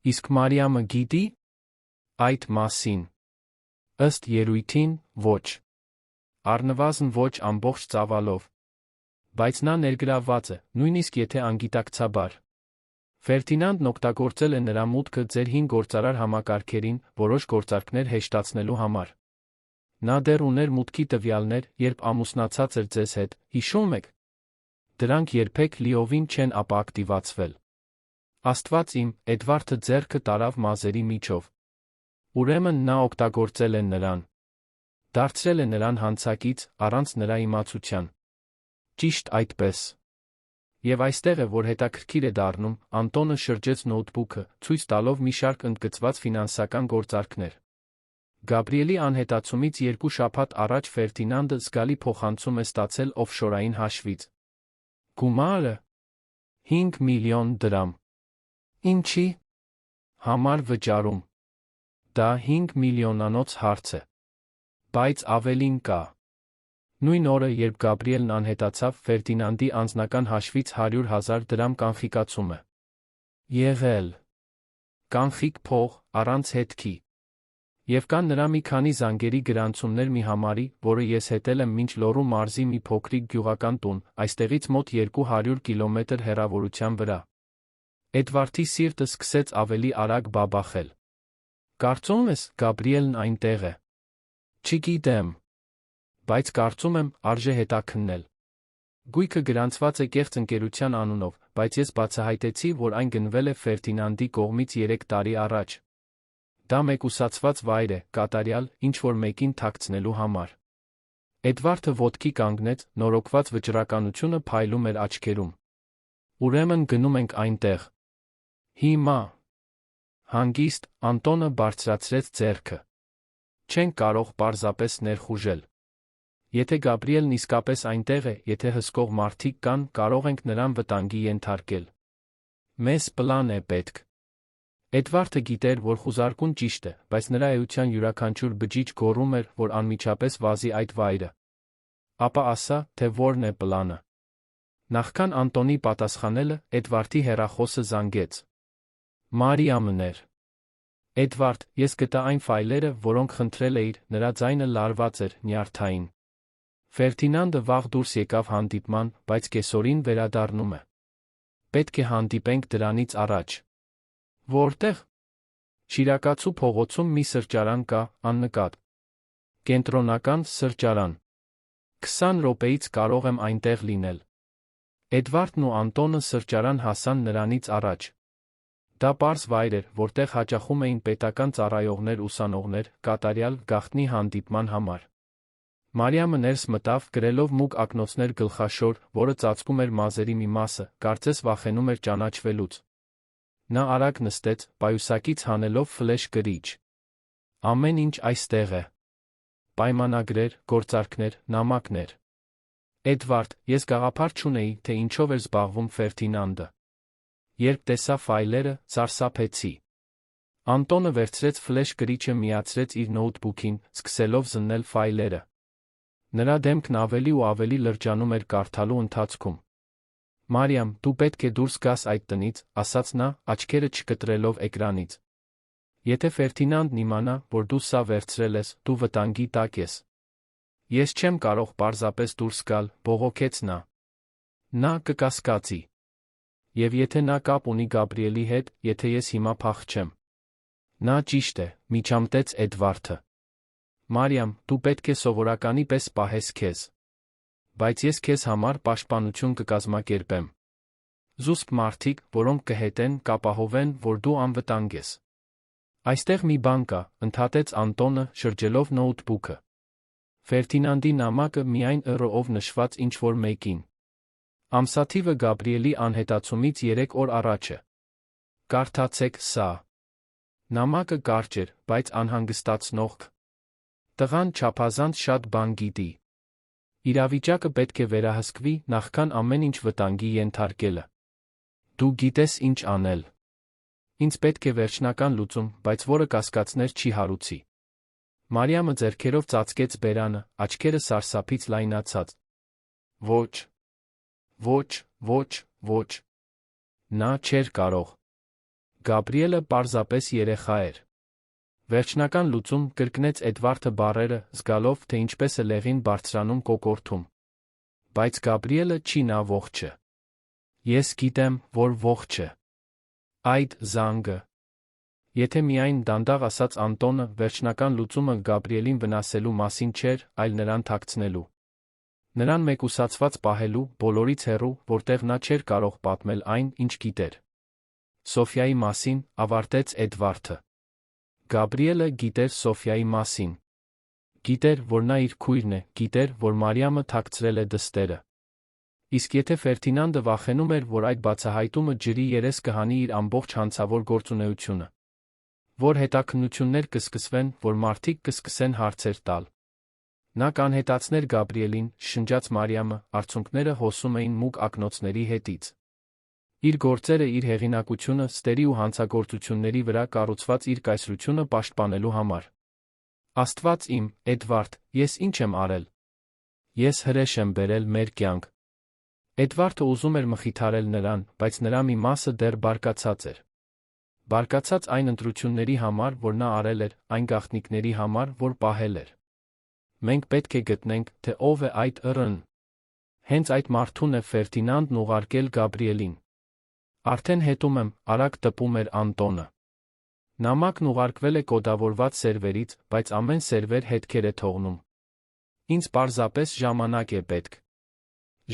Իսկ Մարիամը գիտի՞ այդ մասին։ Ըստ երևույթին, ոչ։ Առնվազն ոչ ամբողջ ծավալով։ Բայց նա ներգրավված է, նույնիսկ եթե անգիտակցաբար։ Ֆերդինանդն օգտագործել է նրա մուտքը ձեր հին գործարար համակարգերին, որոշ գործարքներ հեշտացնելու համար։ Նա դեռ ուներ մուտքի տվյալներ, երբ ամուսնացած էր ձեզ հետ, հիշում եք։ Դրանք երբեք լիովին չեն ապա ակտիվացվել։ Աստված իմ, Էդվարդը ձեռքը տարավ մազերի միջով։ Ուրեմն նա օգտագործել է նրան։ Դարձրել է նրան հանցակից, առանց նրա իմացության։ Ճիշտ այդպես։ Եվ այստեղ է, որ հետաքրքիր է դառնում, Անտոնը շրջեց նոութբուքը, ցույց տալով մի շարք ընդգծված ֆինանսական գործարքներ։ Գաբրիելի անհետացումից 2 շաբաթ առաջ Ֆերդինանդը զգալի փոխանցում է ստացել օֆշորային հաշվից։ Գումարը 5 միլիոն դրամ։ Ինչի՞ համար վճարում։ Դա 5 միլիոնանոց հարց է։ Բայց ավելին կա։ Նույն օրը, երբ Գաբրիելն անհետացավ, Ֆերդինանդի անձնական հաշվից 100,000 դրամ կանխիկացում է եղել։ Կանխիկ փող, առանց հետքի։ Եվ կան նրա մի քանի զանգերի գրանցումներ մի համարի, որը ես հետել եմ մինչ Լոռու մարզի մի փոքրիկ գյուղական տուն, այստեղից մոտ 200 կիլոմետր հեռավորության վրա։ Էդվարդի սիրտը սկսեց ավելի արագ բաբախել։ Կարծում ես, Գաբրիելն այնտեղ է։ Չգիտեմ։ Բայց կարծում եմ, արժե հետաքննել։ Գույքը գրանցված է կեղծ ընկերության անունով, բայց ես բացահայտեցի, որ այն գնվել է Ֆերդինանդի կողմից 3 տարի առաջ։ Դա մեկուսացված վայր է, կատարյալ, ինչ-որ մեկին թաքցնելու համար։ Էդվարդը ոտքի կանգնեց, նորոգված վճռականությունը փայլում էր աչքերում։ Ուրեմն գնում ենք այնտեղ։ Հիմա։ Հանգիստ, Անտոնը բարձրացրեց ձեռքը։ Չենք կարող պարզապես ներխուժել։ Եթե Գաբրիելն իսկապես այնտեղ է, եթե հսկող մարդիկ կան, կարող ենք նրան վտանգի ենթարկել։ Մեզ պլան է պետք։ Էդվարդը գիտեր, որ խուզարկուն ճիշտ է, բայց նրա էության յուրաքանչյուր բջիջ գոռում էր, որ անմիջապես վազի այդ վայրը։ Ապա ասա, թե որն է պլանը։ Նախքան Անտոնի պատասխանելը, Էդվարդի հեռախոսը զանգեց։ Մարիամն էր։ Էդվարդ, ես գտա այն ֆայլերը, որոնք խնդրել էիր, նրա ձայնը լարված էր, նյարդային։ Ֆերդինանդը վաղ դուրս եկավ հանդիպման, բայց կեսօրին վերադառնում է։ Պետք է հանդիպենք դրանից առաջ։ Որտեղ։ Շիրակացու փողոցում մի սրճարան կա, աննկատ։ Կենտրոնական սրճարան։ 20 րոպեից կարող եմ այնտեղ լինել։ Էդվարդն ու Անտոնը սրճարան հասան նրանից առաջ։ Դա պարզ վայր էր, որտեղ հաճախում էին պետական ծառայողներ, ուսանողներ, կատարյալ գաղտնի հանդիպման համար։ Մարիամը ներս մտավ, գրելով մուգ ակնոցներ գլխաշոր, որը ծածկում էր մազերի մի մասը, կարծես վախենում էր ճանաչվելուց։ Նա արագ նստեց, պայուսակից հանելով ֆլեշ գրիչ։ Ամեն ինչ այստեղ է։ Պայմանագրեր, գործարքներ, նամակներ։ Էդվարդ, ես գաղափար չունեի, թե ինչով էր զբաղվում Ֆերդինանդը։ Երբ տեսա ֆայլերը, սարսափեցի։ Անտոնը վերցրեց ֆլեշ գրիչը, միացրեց իր նոութբուքին, սկսելով զննել ֆայլերը։ Նրա դեմքն ավելի ու ավելի լրջանում էր կարդալու ընթացքում։ Մարիամ, դու պետք է դուրս գաս այդ տնից, ասաց նա, աչքերը չկտրելով էկրանից։ Եթե Ֆերդինանդն իմանա, որ դու սա վերցրել ես, դու վտանգի տակ ես։ Ես չեմ կարող պարզապես դուրս գալ, բողոքեց նա։ Նա կկասկածի։ Եվ եթե նա կապ ունի Գաբրիելի հետ, եթե ես հիմա փախչեմ։ Նա ճիշտ է, միջամտեց Էդվարդը։ Մարիամ, դու պետք է սովորականի պես պահես քեզ։ Բայց ես քեզ համար պաշտպանություն կկազմակերպեմ։ Զուսպ մարդիկ, որոնք կհետեն, կապահովեն, որ դու անվտանգ ես։ Այստեղ մի բան կա, ընդհատեց Անտոնը, շրջելով նոութբուքը։ Ֆերդինանդի նամակը միայն ըռով նշված ինչ-որ մեկին։ Ամսաթիվը Գաբրիելի անհետացումից 3 օր առաջ է։ Կարդացեք սա։ Նամակը կարճ էր, բայց անհանգստացնող։ Տղան չափազանց շատ բան գիտի։ Իրավիճակը պետք է վերահսկվի, նախքան ամեն ինչ վտանգի ենթարկելը։ Դու գիտես ինչ անել։ Ինձ պետք է վերջնական լուծում, բայց որը կասկածներ չի հարուցի։ Մարիամը ձեռքերով ծածկեց բերանը, աչքերը սարսափից լայնացած։ Ոչ, ոչ, ոչ, ոչ։ Նա չէր կարող։ Գաբրիելը պարզապես երեխա էր։ Վերջնական լուծում կրկնեց Էդվարդը բառերը, զգալով, թե ինչպես է լեղին բարձրանում կոկորդում։ Բայց Գաբրիելը չի նա ողջը։ Ես գիտեմ, որ ողջ է։ Այդ զանգը։ Եթե միայն դանդաղ ասաց Անտոնը, վերջնական լուծումը Գաբրիելին վնասելու մասին չէր, այլ նրան թաքցնելու։ Նրան մեկուսացված պահելու, բոլորից հեռու, որտեղ նա չէր կարող պատմել այն, ինչ գիտեր։ Սոֆիայի մասին, ավարտեց Էդվարդը։ Գաբրիելը գիտեր Սոֆիայի մասին։ Գիտեր, որ նա իր քույրն է, գիտեր, որ Մարիամը թաքցրել է դստերը։ Իսկ եթե Ֆերդինանդը վախենում էր, որ այդ բացահայտումը ջրի երես կհանի իր ամբողջ հանցավոր գործունեությունը, որ հետաքննություններ կսկսվեն, որ մարդիկ կսկսեն հարցեր տալ։ Նա կանհետացներ Գաբրիելին, շնջաց Մարիամը, արցունքները հոսում էին մուգ ակնոցների հետից։ Իր գործերը, իր հեղինակությունը, ստերի ու հանցագործությունների վրա կառուցված իր կայսրությունը պաշտպանելու համար։ Աստված իմ, Էդվարդ, ես ինչ եմ արել։ Ես հրեշ եմ բերել մեր կյանք։ Էդվարդը ուզում էր մխիթարել նրան, բայց նրա մի մասը դեռ բարկացած էր։ Բարկացած այն ընտրությունների համար, որ նա արել էր, այն գաղտնիքների համար, որ պահել էր։ Մենք պետք է գտնենք, թե ով է այդ ըռն։ Հենց այդ մարդուն է Ֆերդինանդն ուղարկել Գաբրիելին։ Արդեն հետում եմ, արագ տպում էր Անտոնը։ Նամակն ուղարկվել է կոդավորված սերվերից, բայց ամեն սերվեր հետքեր է թողնում։ Ինձ պարզապես ժամանակ է պետք։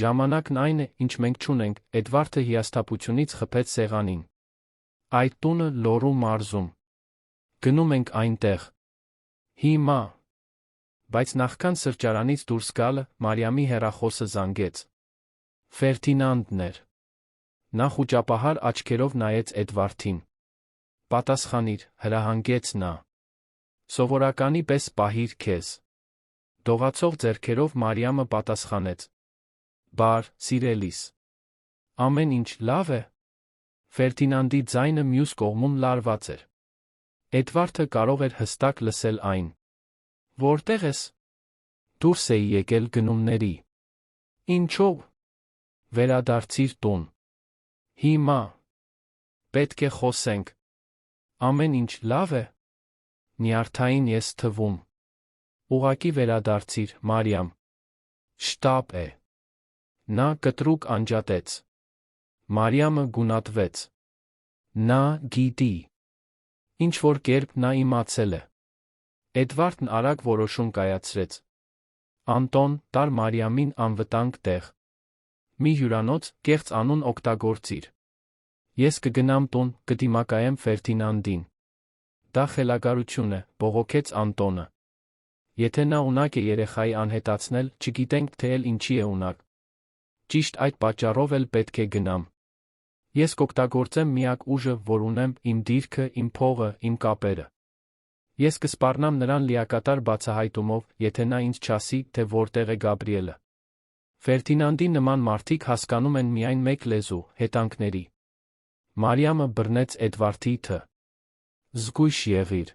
Ժամանակն այն է, ինչ մենք չունենք, Էդվարդը հիասթափությունից խփեց սեղանին։ Այդ տունը Լորու մարզում։ Գնում ենք այնտեղ։ Հիմա։ Բայց նախքան սրճարանից դուրս գալը, Մարիամի հեռախոսը զանգեց։ Ֆերդինանդն էր։ Նա խուճապահար աչքերով նայեց Էդվարդին։ Պատասխանիր, հրահանգեց նա։ Սովորականի պես պահիր քեզ։ Դողացող ձեռքերով Մարիամը պատասխանեց։ Բար, սիրելիս։ Ամեն ինչ լավ է։ Ֆերդինանդի ձայնը մյուս կողմում լարված էր։ Էդվարդը կարող էր հստակ լսել այն։ Որտե՞ղ ես։ Դուրս էի եկել գնումների։ Ինչո՞վ։ Վերադարձիր տուն։ Հիմա։ Պետք է խոսենք։ Ամեն ինչ լավ է։ Նյարդային ես թվում։ Ուղղակի վերադարձիր, Մարիամ։ Շտապ է։ Նա կտրուկ անջատեց։ Մարիամը գունատվեց։ Նա գիտի։ Ինչ-որ կերպ նա իմացել է։ Էդվարդն արագ որոշում կայացրեց։ Անտոն, տար Մարիամին անվտանգ տեղ։ Մի հյուրանոց, կեղծ անուն օգտագործիր։ Ես կգնամ տուն, կդիմակայեմ Ֆերդինանդին։ Դա խելագարություն է, բողոքեց Անտոնը։ Եթե նա ունակ է երեխայի անհետացնել, չգիտենք թե էլ ինչի է ունակ։ Ճիշտ այդ պատճառով էլ պետք է գնամ։ Ես կօգտագործեմ միակ ուժը, որ ունեմ, իմ դիրքը, իմ փողը, իմ կապերը։ Ես կսպառնամ նրան լիակատար բացահայտումով, եթե նա ինձ չասի, թե որտեղ է Գաբրիելը։ Ֆերդինանդի նման մարդիկ հասկանում են միայն մեկ լեզու՝ հետանքների։ Մարիամը բռնեց Էդվարդի թը։ Զգույշ եղիր։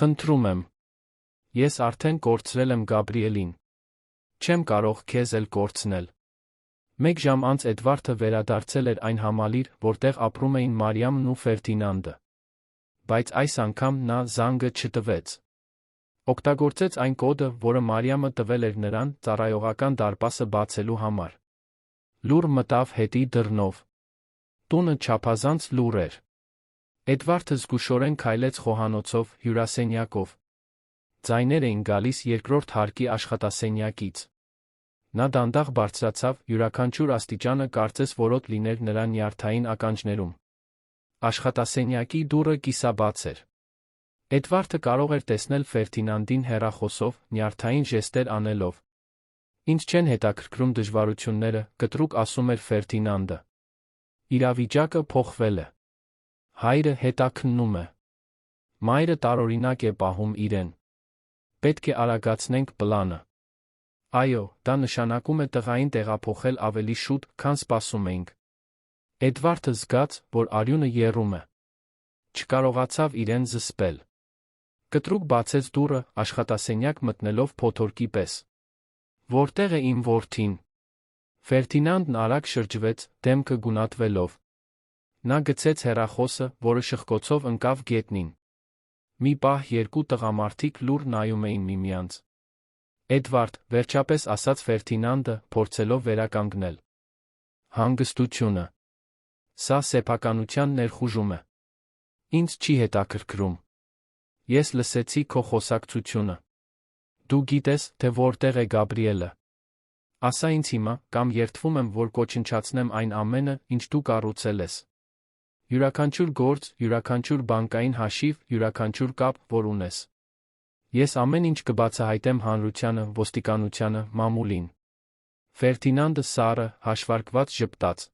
Խնդրում եմ։ Ես արդեն կորցրել եմ Գաբրիելին։ Չեմ կարող քեզ էլ կորցնել։ Մեկ ժամ անց Էդվարդը վերադարձել էր այն համալիր, որտեղ ապրում էին Մարիամն ու Ֆերդինանդը։ Բայց այս անգամ նա զանգը չտվեց։ Օգտագործեց այն կոդը, որը Մարիամը տվել էր նրան ծառայողական դարպասը բացելու համար։ Լուր մտավ հետի դռնով։ Տունը չափազանց լուռ էր։ Էդվարդը զգուշորեն քայլեց խոհանոցով, հյուրասենյակով։ Ձայներ էին գալիս երկրորդ հարկի աշխատասենյակից։ Նա դանդաղ բարձրացավ, յուրաքանչյուր աստիճանը կարծես որոտ լիներ նրա նյարդային ականջներում։ Աշխատասենյակի դուռը կիսաբաց էր։ Էդվարդը կարող էր տեսնել Ֆերդինանդին հեռախոսով, նյարդային ժեստեր անելով։ Ինչ չեն հետաքրքրում դժվարությունները, կտրուկ ասում էր Ֆերդինանդը։ Իրավիճակը փոխվել է։ Հայրը հետաքննում է։ Մայրը տարօրինակ է պահում իրեն։ Պետք է արագացնենք պլանը։ Այո, դա նշանակում է տղային տեղափոխել ավելի շուտ, քան սպասում էինք։ Էդվարդը զգաց, որ արյունը եռում է։ Չկարողացավ իրեն զսպել։ Կտրուկ բացեց դուռը, աշխատասենյակ մտնելով փոթորկի պես։ Որտեղ է իմ որդին։ Ֆերդինանդն արագ շրջվեց, դեմքը գունատվելով։ Նա գցեց հեռախոսը, որը շխկոցով ընկավ գետնին։ Մի պահ երկու տղամարդիկ լուռ նայում էին միմյանց։ Էդվարդ, վերջապես ասաց Ֆերդինանդը, փորձելով վերականգնել։ Հանգստությունը։ Սա սեփականության ներխուժում է։ Ինձ չի հետաքրքրում։ Ես լսեցի քո խոսակցությունը։ Դու գիտես, թե որտեղ է Գաբրիելը։ Ասա ինձ հիմա, կամ երդվում եմ, որ կոչնչացնեմ այն ամենը, ինչ դու կառուցել ես։ Յուրաքանչյուր գործ, յուրաքանչյուր բանկային հաշիվ, յուրաքանչյուր կապ, որ ունես։ Ես ամեն ինչ կբացահայտեմ հանրությանը, ոստիկանությանը, մամուլին։ Ֆերդինանդը սառը, հաշվարկված ժպտաց։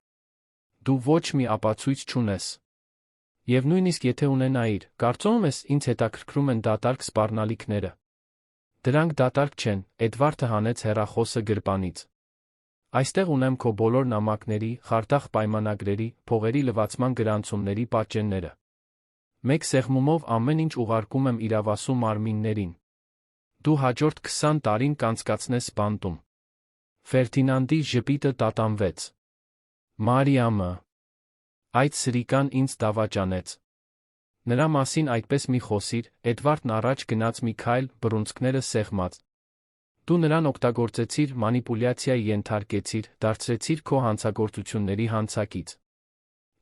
Դու ոչ մի ապացույց չունես։ Եվ նույնիսկ եթե ունենայիր, կարծում ես ինձ հետաքրքրում են դատարկ սպառնալիքները։ Դրանք դատարկ չեն, Էդվարդը հանեց հեռախոսը գրպանից։ Այստեղ ունեմ քո բոլոր նամակների, խարդախ պայմանագրերի, փողերի լվացման գրանցումների պատճենները։ Մեկ սեղմումով ամեն ինչ ուղարկում եմ իրավասու մարմիններին։ Դու հաջորդ 20 տարին կանցկացնես բանտում։ Ֆերդինանդի ժպիտը տատանվեց։ Մարիամը։ Այդ սրիկան ինձ դավաճանեց։ Նրա մասին այդպես մի խոսիր, Էդվարդն առաջ գնաց մի քայլ, բռունցքները սեղմած։ Դու նրան օգտագործեցիր, մանիպուլյացիայի ենթարկեցիր, դարձրեցիր քո հանցագործությունների հանցակից։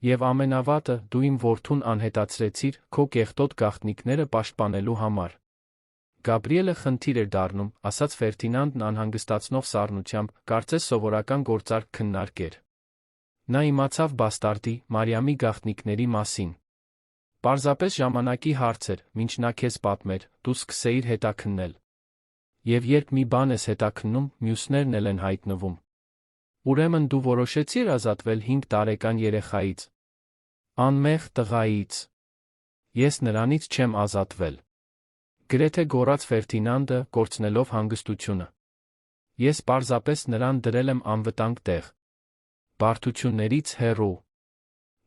Եվ ամենավատը, դու իմ որդուն անհետացրեցիր, քո կեղտոտ գաղտնիքները պաշտպանելու համար։ Գաբրիելը խնդիր էր դառնում, ասաց Ֆերդինանդն անհանգստացնող սառնությամբ, կարծես սովորական գործարք քննարկեր։ Նա իմացավ բաստարտի, Մարիամի գաղտնիքների մասին։ Պարզապես ժամանակի հարց էր, մինչ նա քեզ պատմեր, դու սկսեիր հետաքննել։ Եվ երբ մի բան ես հետաքննում, մյուսներն էլ են հայտնվում։ Ուրեմն դու որոշեցիր ազատվել 5 տարեկան երեխայից։ Անմեղ տղայից։ Ես նրանից չեմ ազատվել։ Գրեթե գոռաց Ֆերդինանդը, կորցնելով հանգստությունը։ Ես պարզապես նրան դրել եմ անվտանգ տեղ։ Բարդություններից հեռու։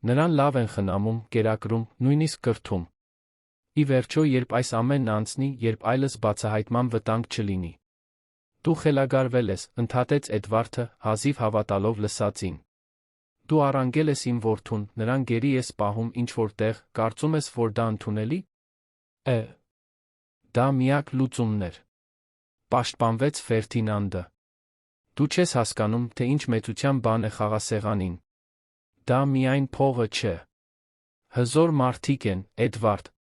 Նրան լավ են խնամում, կերակրում, նույնիսկ կրթում։ Ի վերջո, երբ այս ամենն անցնի, երբ այլս բացահայտման վտանգ չլինի։ Դու խելագարվել ես, ընդհատեց Էդվարդը, հազիվ հավատալով լսածին։ Դու առանգել ես իմ որդուն, նրան գերի ես պահում ինչ-որ տեղ, կարծում ես, որ դա ընդունելի է։ Դա միակ լուծումն էր։ Պաշտպանվեց Ֆերդինանդը։ Դու չես հասկանում, թե ինչ մեծության բան է խաղասեղանին։ Դա միայն փողը չէ։ Հզոր մարդիկ են, Էդվարդ։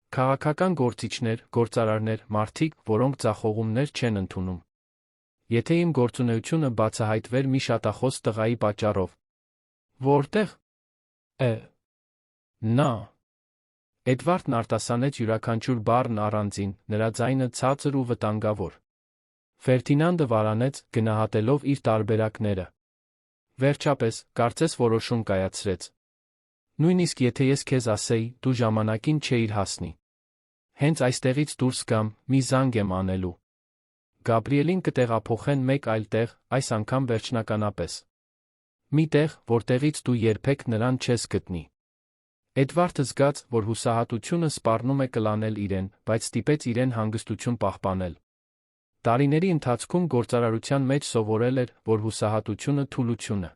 Քաղաքական գործիչներ, գործարարներ, մարդիկ, որոնք ձախողումներ չեն ընդունում։ Եթե իմ գործունեությունը բացահայտվեր մի շատախոս տղայի պատճառով։ Որտեղ է նա։ Էդվարդն արտասանեց յուրաքանչյուր բառն առանձին, նրա ձայնը ցածր ու վտանգավոր։ Ֆերդինանդը վարանեց, գնահատելով իր տարբերակները։ Վերջապես, կարծես որոշում կայացրեց։ Նույնիսկ եթե ես քեզ ասեի, դու ժամանակին չէիր հասնի։ Հենց այստեղից դուրս գամ, մի զանգ եմ անելու։ Գաբրիելին կտեղափոխեն մեկ այլ տեղ, այս անգամ վերջնականապես։ Մի տեղ, որտեղից դու երբեք նրան չես գտնի։ Էդվարդը զգաց, որ հուսահատությունը սպառնում է կլանել իրեն, բայց ստիպեց իրեն հանգստություն պահպանել։ Տարիների ընթացքում գործարարության մեջ սովորել էր, որ հուսահատությունը թուլություն է։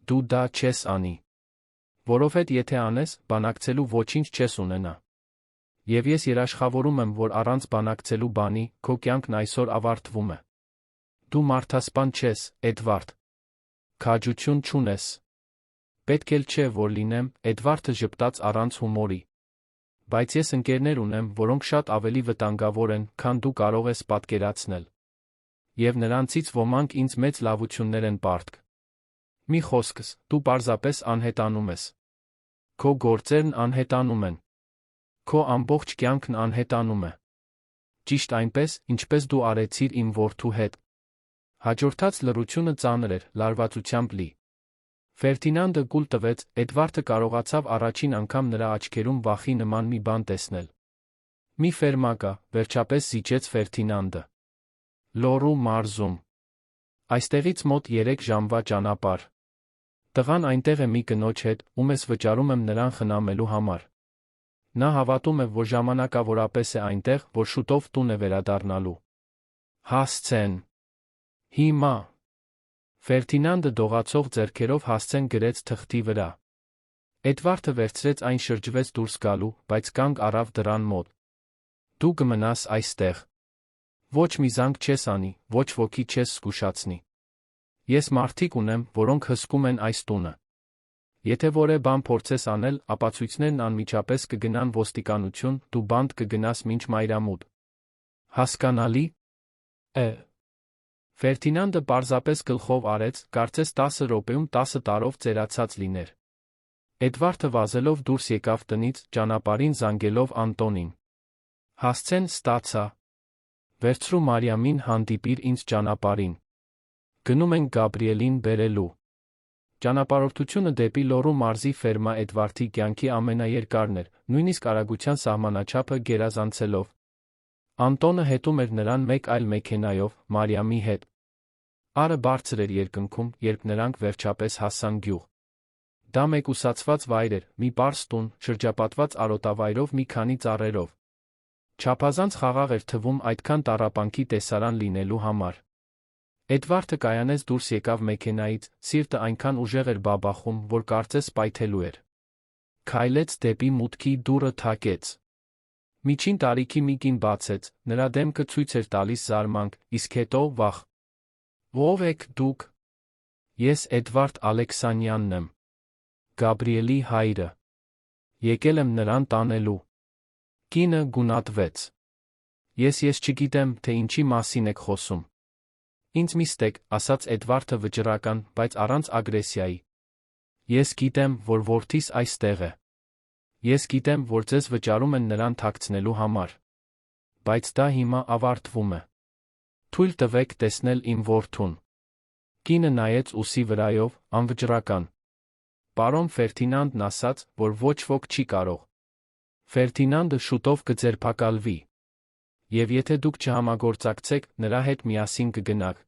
Դու դա չես անի։ Որովհետև եթե անես, բանակցելու ոչինչ չես ունենա։ Եվ ես երաշխավորում եմ, որ առանց բանակցելու բանի, քո կյանքն այսօր ավարտվում է։ Դու մարդասպան չես, Էդվարդ։ Քաջություն չունես։ Պետք էլ չէ, որ լինեմ, Էդվարդը ժպտաց առանց հումորի։ Բայց ես ընկերներ ունեմ, որոնք շատ ավելի վտանգավոր են, քան դու կարող ես պատկերացնել։ Եվ նրանցից ոմանք ինձ մեծ լավություններ են պարտք։ Մի խոսքս, դու պարզապես անհետանում ես։ Քո գործերն անհետանում են։ Քո ամբողջ կյանքն անհետանում է։ Ճիշտ այնպես, ինչպես դու արեցիր իմ որդու հետ։ Հաջորդած լռությունը ծանր էր, լարվածությամբ լի։ Ֆերդինանդը կուլ տվեց, Էդվարդը կարողացավ առաջին անգամ նրա աչքերում վախի նման մի բան տեսնել։ Մի ֆերմա կա, վերջապես զիջեց Ֆերդինանդը։ Լոռու մարզում։ Այստեղից մոտ 3 ժամվա ճանապարհ։ Տղան այնտեղ է մի կնոջ հետ, ում ես վճարում եմ նրան խնամելու համար։ Նա հավատում է, որ ժամանակավորապես է այնտեղ, որ շուտով տուն է վերադառնալու։ Հասցեն։ Հիմա։ Ֆերդինանդը դողացող ձեռքերով հասցեն գրեց թղթի վրա։ Էդվարդը վերցրեց այն, շրջվեց դուրս գալու, բայց կանգ առավ դռան մոտ։ Դու կմնաս այստեղ։ Ոչ մի զանգ չես անի, ոչ ոքի չես զգուշացնի։ Ես մարդիկ ունեմ, որոնք հսկում են այս տունը։ Եթե որևէ բան փորձես անել, ապացույցներն անմիջապես կգնան ոստիկանություն, դու բանտ կգնաս մինչ մայրամուտ։ Հասկանալի՞։ Ֆերդինանդը պարզապես գլխով արեց, կարծես 10 րոպեում 10 տարով ծերացած լիներ։ Էդվարդը վազելով դուրս եկավ տնից, ճանապարհին զանգելով Անտոնին։ Հասցեն ստացա։ Վերցրու Մարիամին, հանդիպիր ինձ ճանապարհին։ Գնում ենք Գաբրիելին բերելու։ Ճանապարհորդությունը դեպի Լոռու մարզի ֆերմա Էդվարդի կյանքի ամենաերկարն էր, նույնիսկ արագության սահմանաչափը գերազանցելով։ Անտոնը հետում էր նրան մեկ այլ մեքենայով, Մարիամի հետ։ Ары բարձր էր երկնքում, երբ նրանք վերջապես հասան գյուղ։ Դա մեկուսացված վայր էր, մի պարզ տուն, շրջապատված արոտավայրով մի քանի ծառերով։ Չափազանց խաղաղ էր թվում այդքան տառապանքի տեսարան լինելու համար։ Էդվարդը կայանից դուրս եկավ մեքենայից, սիրտը այնքան ուժեղ էր բաբախում, որ կարծես պայթելու էր։ Քայլեց դեպի մուտքի դուռը թակեց։ Միջին տարիքի մի կին բացեց, նրա դեմքը ցույց էր տալիս զարմանք, իսկ հետո վախ։ Ո՞վ եք դուք։ Ես Էդվարդ Ալեքսանյանն եմ։ Գաբրիելի հայրը։ Եկել եմ նրան տանելու։ Կինը գունատվեց։ Ես չգիտեմ, թե ինչի մասին եք խոսում։ Ինձ մի ստեք, ասաց Էդվարդը վճռական, բայց առանց ագրեսիայի։ Ես գիտեմ, որ որդիս այստեղ է։ Ես գիտեմ, որ ձեզ վճարում են նրան թաքցնելու համար։ Բայց դա հիմա ավարտվում է։ Թույլ տվեք տեսնել իմ որդուն։ Կինը նայեց ուսի վրայով, անվճռական։ Պարոն Ֆերդինանդն ասաց, որ ոչ ոք չի կարող։ Ֆերդինանդը շուտով կձերբակալվի։ Եվ եթե դուք չհամագործակցեք, նրա հետ միասին կգնաք։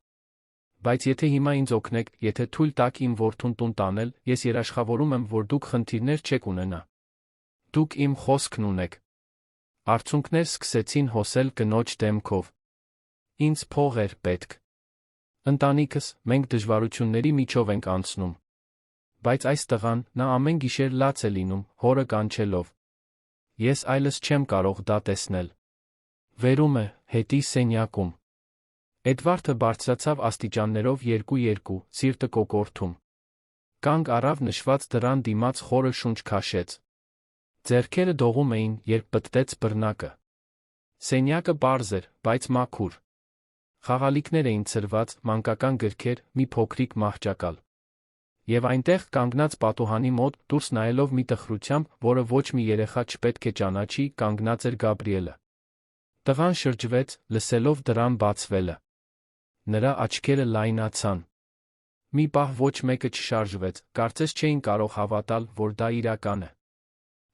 Բայց եթե հիմա ինձ օգնեք, եթե թույլ տաք իմ որդուն տուն տանել, ես երաշխավորում եմ, որ դուք խնդիրներ չեք ունենա։ Դուք իմ խոսքն ունեք։ Արցունքներ սկսեցին հոսել կնոջ դեմքով։ Ինձ փող էր պետք։ Ընտանիքս, մենք դժվարությունների միջով ենք անցնում։ Բայց այս տղան, նա ամեն գիշեր լաց է լինում, հորը կանչելով։ Ես այլս չեմ կարող դա տեսնել։ Վերում է, հետի սենյակում։ Էդվարդը բարձրացավ աստիճաններով 2-2, սիրտը կոկորդում։ Կանգ առավ նշված դռան դիմաց, խորը շունչ քաշեց։ Ձեռքերը դողում էին, երբ պտտեց բռնակը։ Սենյակը պարզ էր, բայց մաքուր։ Խաղալիքներ էին ցրված, մանկական գրքեր, մի փոքրիկ մահճակալ։ Եվ այնտեղ կանգնած պատուհանի մոտ, դուրս նայելով մի տխրությամբ, որը ոչ մի երեխա չպետք է ճանաչի, կանգնած էր Գաբրիելը։ Տղան շրջվեց, լսելով դռան բացվելը։ Նրա աչքերը լայնացան։ Մի պահ ոչ մեկը չշարժվեց, կարծես չէին կարող հավատալ, որ դա իրական է։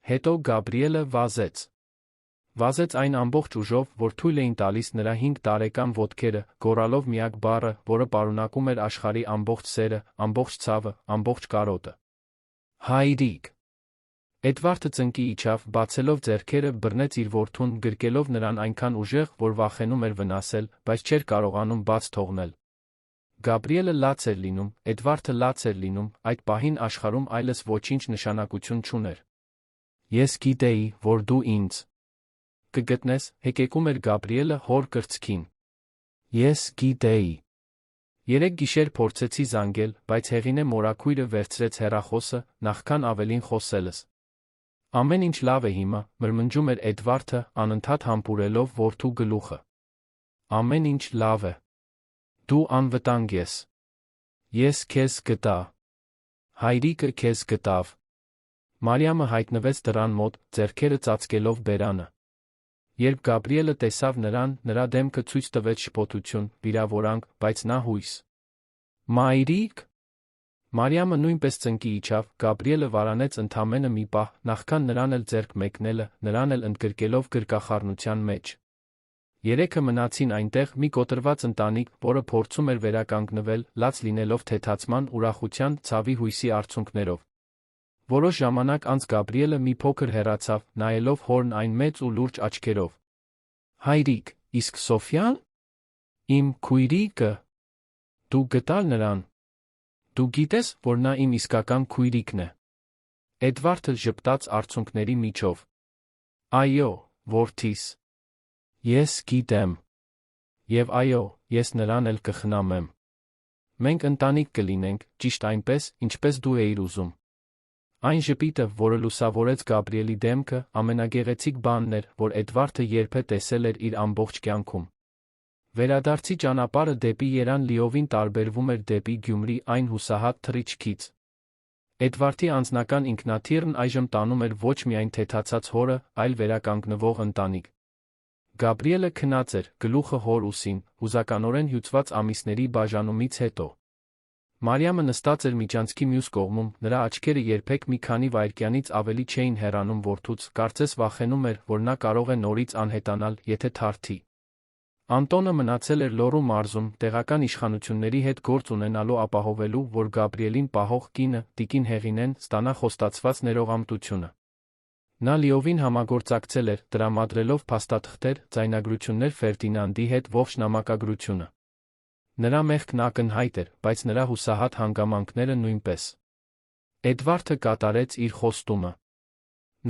Հետո Գաբրիելը վազեց։ Վազեց այն ամբողջ ուժով, որ թույլ էին տալիս նրա 5 տարեկան ոտքերը, գոռալով միակ բառը, որը պարունակում էր աշխարհի ամբողջ սերը, ամբողջ ցավը, ամբողջ կարոտը։ Հայրիկ։ Էդվարդը ծնկի իջավ, բացելով ձեռքերը, բռնեց իր որդուն, գրկելով նրան այնքան ուժեղ, որ վախենում էր վնասել, բայց չէր կարողանում բաց թողնել։ Գաբրիելը լաց էր լինում, Էդվարդը լաց էր լինում, այդ պահին աշխարհում այլս ոչինչ նշանակություն չուներ։ Ես գիտեի, որ դու ինձ կգտնես, հեկեկում էր Գաբրիելը հոր կրծքին։ Ես գիտեի։ 3 գիշեր փորձեցի զանգել, բայց Հեղինե մորաքույրը վերցրեց հեռախոսը, նախքան ավելին խոսելս։ Ամեն ինչ լավ է հիմա, մրմնջում էր Էդվարդը, անընդհատ համբուրելով որդու գլուխը։ Ամեն ինչ լավ է։ Դու անվտանգ ես։ Ես քեզ գտա։ Հայրիկը քեզ գտավ։ Մարիամը հայտնվեց դռան մոտ, ձեռքերը ծածկելով բերանը։ Երբ Գաբրիելը տեսավ նրան, նրա դեմքը ցույց տվեց շփոթություն, վիրավորանք, բայց նա հույս։ Մայրիկ։ Մարիամը նույնպես ծնկի իջավ, Գաբրիելը վարանեց ընդամենը մի պահ, նախքան նրան էլ ձեռք մեկնելը, նրան էլ ընդգրկելով գրկախառնության մեջ։ Երեքը մնացին այնտեղ մի կոտրված ընտանիք, որը փորձում էր վերականգնվել, լաց լինելով թեթացման, ուրախության, ցավի հույսի արդյունքներով։ Որոշ ժամանակ անց Գաբրիելը մի փոքր հեռացավ, նայելով հորն այն մեծ ու լուրջ աչքերով։ Հայրիկ, իսկ Սոֆյան։ Իմ քույրիկը։ Դու գտար նրան։ Դու գիտես, որ նա իմ իսկական քույրիկն է։ Էդվարդը ժպտաց արցունքների միջով։ Այո, որդիս։ Ես գիտեմ։ Եվ այո, ես նրան էլ կխնամեմ։ Մենք ընտանիք կլինենք, ճիշտ այնպես, ինչպես դու էիր ուզում։ Այն ժպիտը, որը լուսավորեց Գաբրիելի դեմքը, ամենագեղեցիկ բանն էր, որ Էդվարդը երբեք տեսել էր իր ամբողջ կյանքում։ Վերադարձի ճանապարհը դեպի Երան լիովին տարբերվում էր դեպի Գյումրի այն հուսահատ թռիչքից։ Էդվարդի անձնական ինքնաթիռն այժմ տանում էր ոչ միայն թեթացած հորը, այլ վերականգնվող ընտանիք։ Գաբրիելը քնած էր, գլուխը հոր ուսին, հուզականորեն հյուծված ամիսների բաժանումից հետո։ Մարիամը նստած էր միջանցքի մյուս կողմում, նրա աչքերը երբեք մի քանի վայրկյանից ավելի չէին հեռանում որդուց, կարծես վախենում էր, որ նա կարող է նորից անհետանալ, եթե թարթի։ Անտոնը մնացել էր Լոռու մարզում, տեղական իշխանությունների հետ գործ ունենալու ապահովելու, որ Գաբրիելին պահող կինը, տիկին Հեղինեն, ստանա խոստացված ներողամտությունը։ Նա լիովին համագործակցել էր, տրամադրելով փաստաթղթեր, ձայնագրություններ Ֆերդինանդի հետ ողջ նամակագրությունը։ Նրա մեղքն ակնհայտ էր, բայց նրա հուսահատ հանգամանքները նույնպես։ Էդվարդը կատարեց իր խոստումը։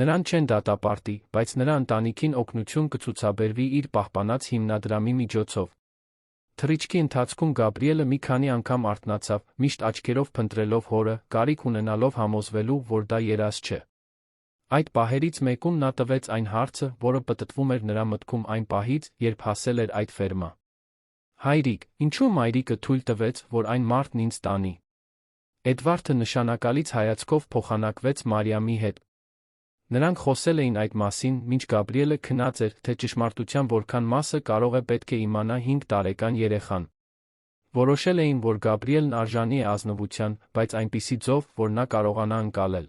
Նրան չեն դատապարտի, բայց նրա ընտանիքին օգնություն կցուցաբերվի իր պահպանած հիմնադրամի միջոցով։ Թռիչքի ընթացքում Գաբրիելը մի քանի անգամ արթնացավ, միշտ աչքերով փնտրելով հորը, կարիք ունենալով համոզվելու, որ դա երազ չէ։ Այդ պահերից մեկում նա տվեց այն հարցը, որը պտտվում էր նրա մտքում այն պահից, երբ հասել էր այդ ֆերմա։ Հայրիկ, ինչու մայրիկը թույլ տվեց, որ այն մարդն ինձ տանի։ Էդվարդը նշանակալից հայացքով փոխանակվեց Մարիամի հետ։ Նրանք խոսել էին այդ մասին, մինչ Գաբրիելը քնած էր, թե ճշմարտության որքան մասը կարող է պետք է իմանա 5 տարեկան երեխան։ Որոշել էին, որ Գաբրիելն արժանի է ազնվության, բայց այնպիսի ձով, որ նա կարողանա ընկալել։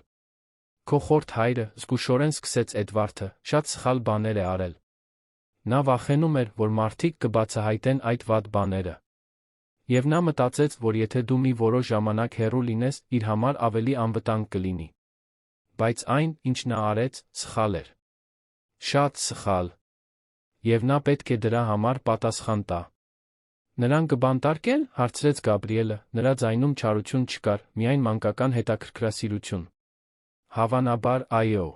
Քո խորթ հայրը, զգուշորեն սկսեց Էդվարդը, շատ սխալ բաներ է արել։ Նա վախենում էր, որ մարդիկ կբացահայտեն այդ վատ բաները։ Եվ նա մտածեց, որ եթե դու մի որոշ ժամանակ հեռու լինես, իր համար ավելի անվտանգ կլինի։ Բայց այն, ինչ նա արեց, սխալ էր։ Շատ սխալ։ Եվ նա պետք է դրա համար պատասխան տա։ Նրան կբանտարկե՞լ, հարցրեց Գաբրիելը, նրա ձայնում չարություն չկար, միայն մանկական հետաքրքրասիրություն։ Հավանաբար, այո։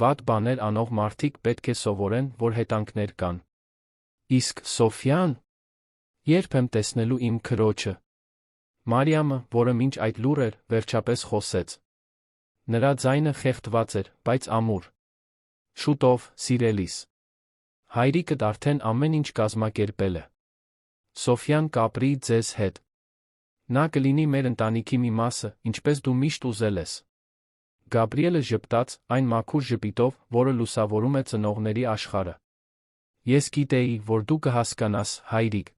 Վատ բաներ անող մարդիկ պետք է սովորեն, որ հետանքներ կան։ Իսկ Սոֆյան։ Երբ եմ տեսնելու իմ քրոջը։ Մարիամը, որը մինչ այդ լուռ էր, վերջապես խոսեց։ Նրա ձայնը խեղդված էր, բայց ամուր։ Շուտով, սիրելիս։ Հայրիկդ արդեն ամեն ինչ կազմակերպել է։ Սոֆյան կապրի ձեզ հետ։ Նա կլինի մեր ընտանիքի մի մասը, ինչպես դու միշտ ուզել ես։ Գաբրիելը ժպտաց, այն մաքուր ժպիտով, որը լուսավորում է ծնողների աշխարհը։ Ես գիտեի, որ դու կհասկանաս, հայրիկ։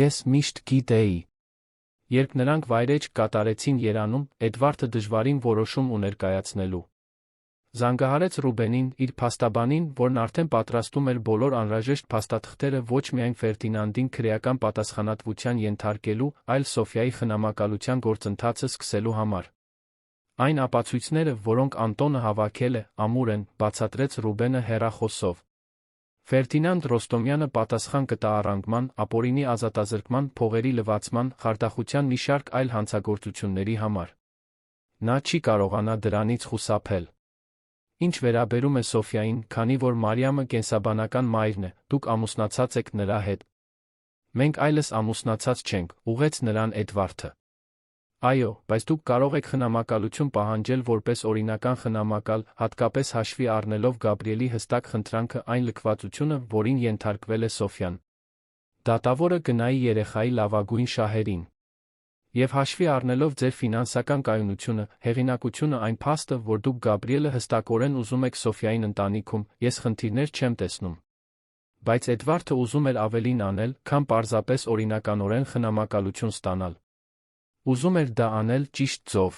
Ես միշտ գիտեի։ Երբ նրանք վայրեջք կատարեցին Երանում, Էդվարդը դժվարին որոշում ուներ կայացնելու։ Զանգահարեց Ռուբենին, իր փաստաբանին, որն արդեն պատրաստում էր բոլոր անհրաժեշտ փաստաթղթերը ոչ միայն Ֆերդինանդին քրեական պատասխանատվության ենթարկելու, այլ Սոֆիայի խնամակալության գործընթացը սկսելու համար։ Այն ապացույցները, որոնք Անտոնը հավաքել է, ամուր են, բացատրեց Ռուբենը հեռախոսով։ Ֆերդինանդ Ռոստոմյանը պատասխան կտա առանգման, ապօրինի ազատազրկման, փողերի լվացման, խարդախության մի շարք այլ հանցագործությունների համար։ Նա չի կարողանա դրանից խուսափել։ Ինչ վերաբերում է Սոֆիային, քանի որ Մարիամը կենսաբանական մայրն է, դուք ամուսնացած եք նրա հետ։ Մենք այլս ամուսնացած չենք, ուղղեց նրան Էդվարդը։ Այո, բայց դուք կարող եք խնամակալություն պահանջել որպես օրինական խնամակալ, հատկապես հաշվի առնելով Գաբրիելի հստակ խնդրանքը այն լքվածությունը, որին ենթարկվել է Սոֆյան։ Դատավորը կնայի երեխայի լավագույն շահերին։ Եվ հաշվի առնելով ձեր ֆինանսական կայունությունը, հեղինակությունը, այն փաստը, որ դուք Գաբրիելը հստակորեն ուզում եք Սոֆիային ընտանիքում, ես խնդիրներ չեմ տեսնում։ Բայց Էդվարդը ուզում էր ավելին անել, քան պարզապես օրինականորեն խնամակալություն ստանալ։ Ուզում էր դա անել ճիշտ ձով։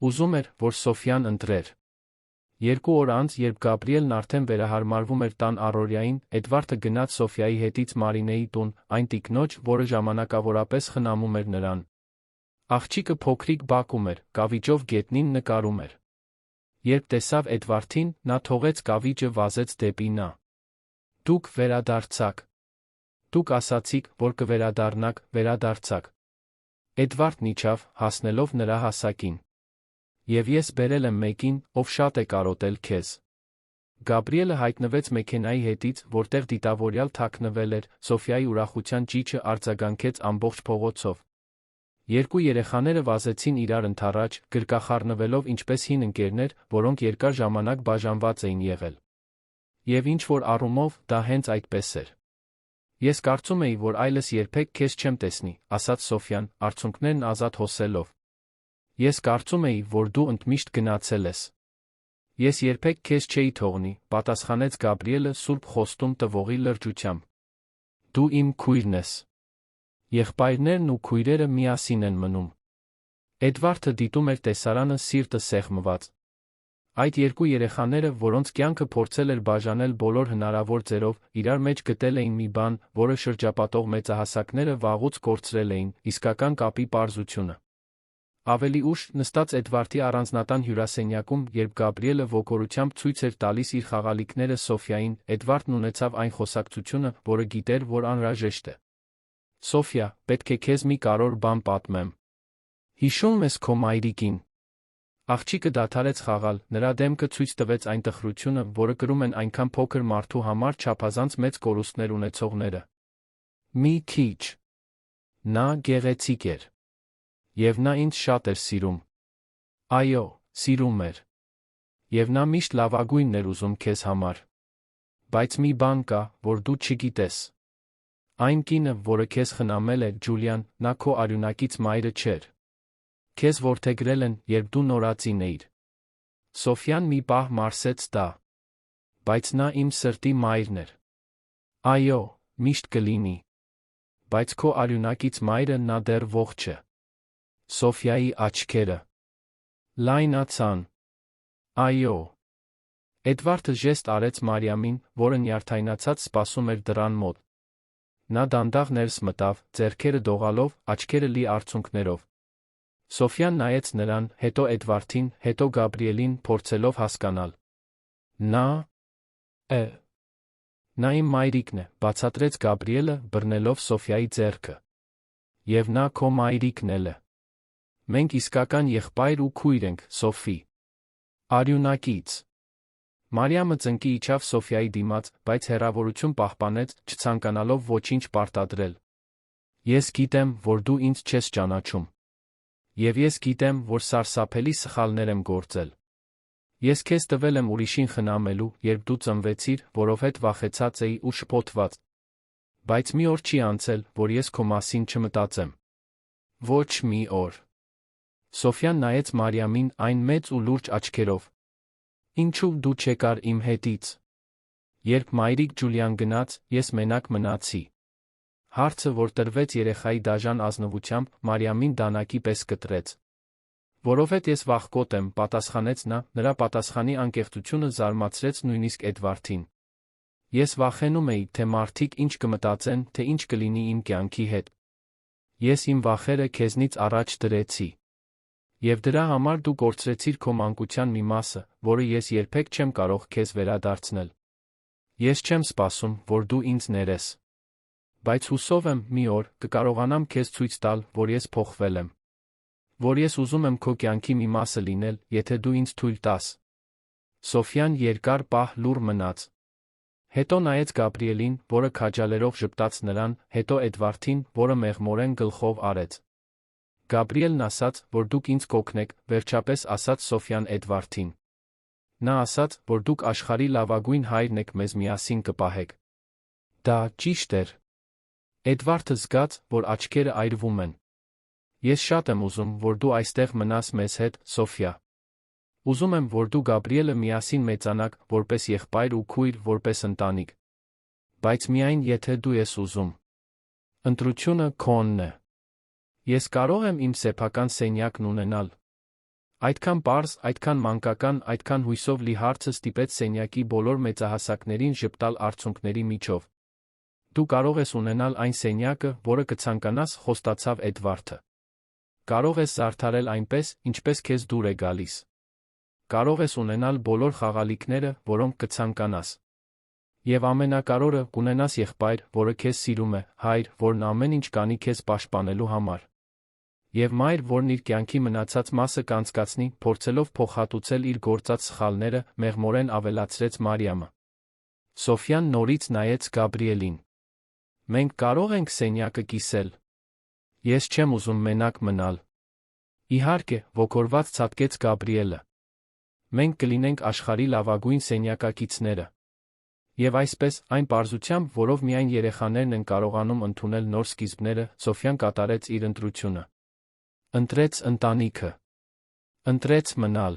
Ուզում էր, որ Սոֆյան ընտրեր։ Երկու օր անց, երբ Գաբրիելն արդեն վերահարմարվում էր տան առօրյային, Էդվարդը գնաց Սոֆիայի հետից Մարինեի տուն, այն տիկնոջ, որը ժամանակավորապես խնամում էր նրան։ Աղջիկը փոքրիկ բակում էր, կավիճով գետնին նկարում էր։ Երբ տեսավ Էդվարդին, նա թողեց կավիճը, վազեց դեպի նա։ Դուք վերադարձաք։ Դուք ասացիք, որ կվերադառնաք, վերադարձաք։ Էդվարդն իջավ, հասնելով նրա հասակին։ Եվ ես բերել եմ մեկին, ով շատ է կարոտել քեզ։ Գաբրիելը հայտնվեց մեքենայի հետից, որտեղ դիտավորյալ թաքնվել էր, Սոֆիայի ուրախության ճիչը արձագանքեց ամբողջ փողոցով։ Երկու երեխաները վազեցին իրար ընդառաջ, գրկախառնվելով ինչպես հին ընկերներ, որոնք երկար ժամանակ բաժանված էին եղել։ Եվ ինչ-որ առումով, դա հենց այդպես էր։ Ես կարծում էի, որ այլս երբեք քեզ չեմ տեսնի, ասաց Սոֆյան, արցունքներն ազատ հոսելով։ Ես կարծում էի, որ դու ընդմիշտ գնացել ես։ Ես երբեք քեզ չէի թողնի, պատասխանեց Գաբրիելը սուրբ խոստում տվողի լրջությամբ։ Դու իմ քույրն ես։ Եղբայրներն ու քույրերը միասին են մնում։ Էդվարդը դիտում էր տեսարանը սիրտը սեղմված։ Այդ երկու երեխաները, որոնց կյանքը փորձել էր բաժանել բոլոր հնարավոր ձերով, իրար մեջ գտել էին մի բան, որը շրջապատող մեծահասակները վաղուց կորցրել էին՝ իսկական կապի պարզությունը։ Ավելի ուշ, նստած Էդվարդի առանձնատան հյուրասենյակում, երբ Գաբրիելը ոգորությամբ ցույց էր տալիս իր խաղալիքները Սոֆիային, Էդվարդն ունեցավ այն խոսակցությունը, որը գիտեր, որ անհրաժեշտ է։ Սոֆիա, պետք է քեզ մի կարևոր բան պատմեմ։ Հիշում ես քո մայրիկին։ Աղջիկը դադարեց խաղալ, նրա դեմքը ցույց տվեց այն տխրությունը, որը կրում են այնքան փոքր մարդու համար չափազանց մեծ կորուստներ ունեցողները։ Մի քիչ։ Նա գեղեցիկ էր։ Եվ նա ինձ շատ էր սիրում։ Այո, սիրում էր։ Եվ նա միշտ լավագույնն էր ուզում քեզ համար։ Բայց մի բան կա, որ դու չգիտես։ Այն կինը, որը քեզ խնամել է, Ջուլիան, նա քո արյունակից մայրը չէր։ Քեզ որդեգրել են, երբ դու նորածին էիր։ Սոֆյան մի պահ մարսեց դա։ Բայց նա իմ սրտի մայրն էր։ Այո, միշտ կլինի։ Բայց քո արյունակից մայրը, նա դեռ ողջ է։ Սոֆիայի աչքերը լայնացան։ Այո։ Էդվարդը ժեստ արեց Մարիամին, որը նյարդայնացած սպասում էր դռան մոտ։ Նա դանդաղ ներս մտավ, ձեռքերը դողալով, աչքերը լի արցունքներով։ Սոֆյան նայեց նրան, հետո Էդվարդին, հետո Գաբրիելին, փորձելով հասկանալ։ Նա Նա իմ մայրիկն է, բացատրեց Գաբրիելը, բռնելով Սոֆիայի ձեռքը։ Եվ նա քո մայրիկն էլ է։ Մենք իսկական եղբայր ու քույր ենք, Սոֆի։ Արյունակից։ Մարիամը ծնկի իջավ Սոֆիայի դիմաց, բայց հեռավորություն պահպանեց, չցանկանալով ոչինչ պարտադրել։ Ես գիտեմ, որ դու ինձ չես ճանաչում։ Եվ ես գիտեմ, որ սարսափելի սխալներ եմ գործել։ Ես քեզ տվել եմ ուրիշին խնամելու, երբ դու ծնվեցիր, որովհետև վախեցած էի ու շփոթված։ Բայց մի օր չի անցել, որ ես քո մասին չմտածեմ։ Ոչ մի օր։ Սոֆյան նայեց Մարիամին այն մեծ ու լուրջ աչքերով։ Ինչու դու չեկար իմ հետից։ Երբ մայրիկ Ջուլիան գնաց, ես մենակ մնացի։ Հարցը, որ տրվեց երեխայի դաժան ազնվությամբ, Մարիամին դանակի պես կտրեց։ Որովհետև ես վախկոտ եմ, պատասխանեց նա, նրա պատասխանի անկեղծությունը զարմացրեց նույնիսկ Էդվարդին։ Ես վախենում էի, թե մարդիկ ինչ կմտածեն, թե ինչ կլինի իմ կյանքի հետ։ Ես իմ վախերը քեզնից առաջ դրեցի։ Եվ դրա համար դու կորցրեցիր քո մանկության մի մասը, որը ես երբեք չեմ կարող քեզ վերադարձնել։ Ես չեմ սպասում, որ դու ինձ ներես։ Բայց հուսով եմ, մի օր կկարողանամ քեզ ցույց տալ, որ ես փոխվել եմ։ Որ ես ուզում եմ քո կյանքի մի մասը լինել, եթե դու ինձ թույլ տաս։ Սոֆյան երկար պահ լուռ մնաց։ Հետո նայեց Գաբրիելին, որը քաջալերով ժպտաց նրան, հետո Էդվարդին, որը մեղմորեն գլխով արեց։ Գաբրիելն ասաց, որ դուք ինձ կօգնեք, վերջապես ասաց Սոֆյան Էդվարդին։ Նա ասաց, որ դուք աշխարհի լավագույն հայրն եք, մեզ միասին կպահեք։ Դա ճիշտ էր։ Էդվարդը զգաց, որ աչքերը այրվում են։ Ես շատ եմ ուզում, որ դու այստեղ մնաս մեզ հետ, Սոֆիա։ Ուզում եմ, որ դու Գաբրիելը միասին մեծանաք, որպես եղբայր ու քույր, որպես ընտանիք։ Բայց միայն եթե դու ես ուզում։ Ընտրությունը քոնն է։ Ես կարող եմ իմ սեփական սենյակն ունենալ։ Այդքան պարզ, այդքան մանկական, այդքան հույսով լի հարցը ստիպեց սենյակի բոլոր մեծահասակներին ժպտալ արցունքների միջով։ Դու կարող ես ունենալ այն սենյակը, որը կցանկանաս, խոստացավ Էդվարդը։ Կարող ես զարդարել այնպես, ինչպես քեզ դուր է գալիս։ Կարող ես ունենալ բոլոր խաղալիքները, որոնք կցանկանաս։ Եվ ամենակարևորը, կունենաս եղբայր, որը քեզ սիրում է, հայր, որն ամեն ինչ կանի քեզ պաշտպանելու համար։ Եվ մայր, որն իր կյանքի մնացած մասը կանցկացնի, փորձելով փոխհատուցել իր գործած սխալները, մեղմորեն ավելացրեց Մարիամը։ Սոֆյան նորից նայեց Գաբրիելին։ Մենք կարող ենք սենյակը կիսել։ Ես չեմ ուզում մենակ մնալ։ Իհարկե, ոգորված ցատկեց Գաբրիելը։ Մենք կլինենք աշխարհի լավագույն սենյակակիցները։ Եվ այսպես, այն պարզությամբ, որով միայն երեխաներն են կարողանում ընդունել նոր սկիզբները, Սոֆյան կատարեց իր ընտրությունը։ Ընտրեց ընտանիքը։ Ընտրեց մնալ։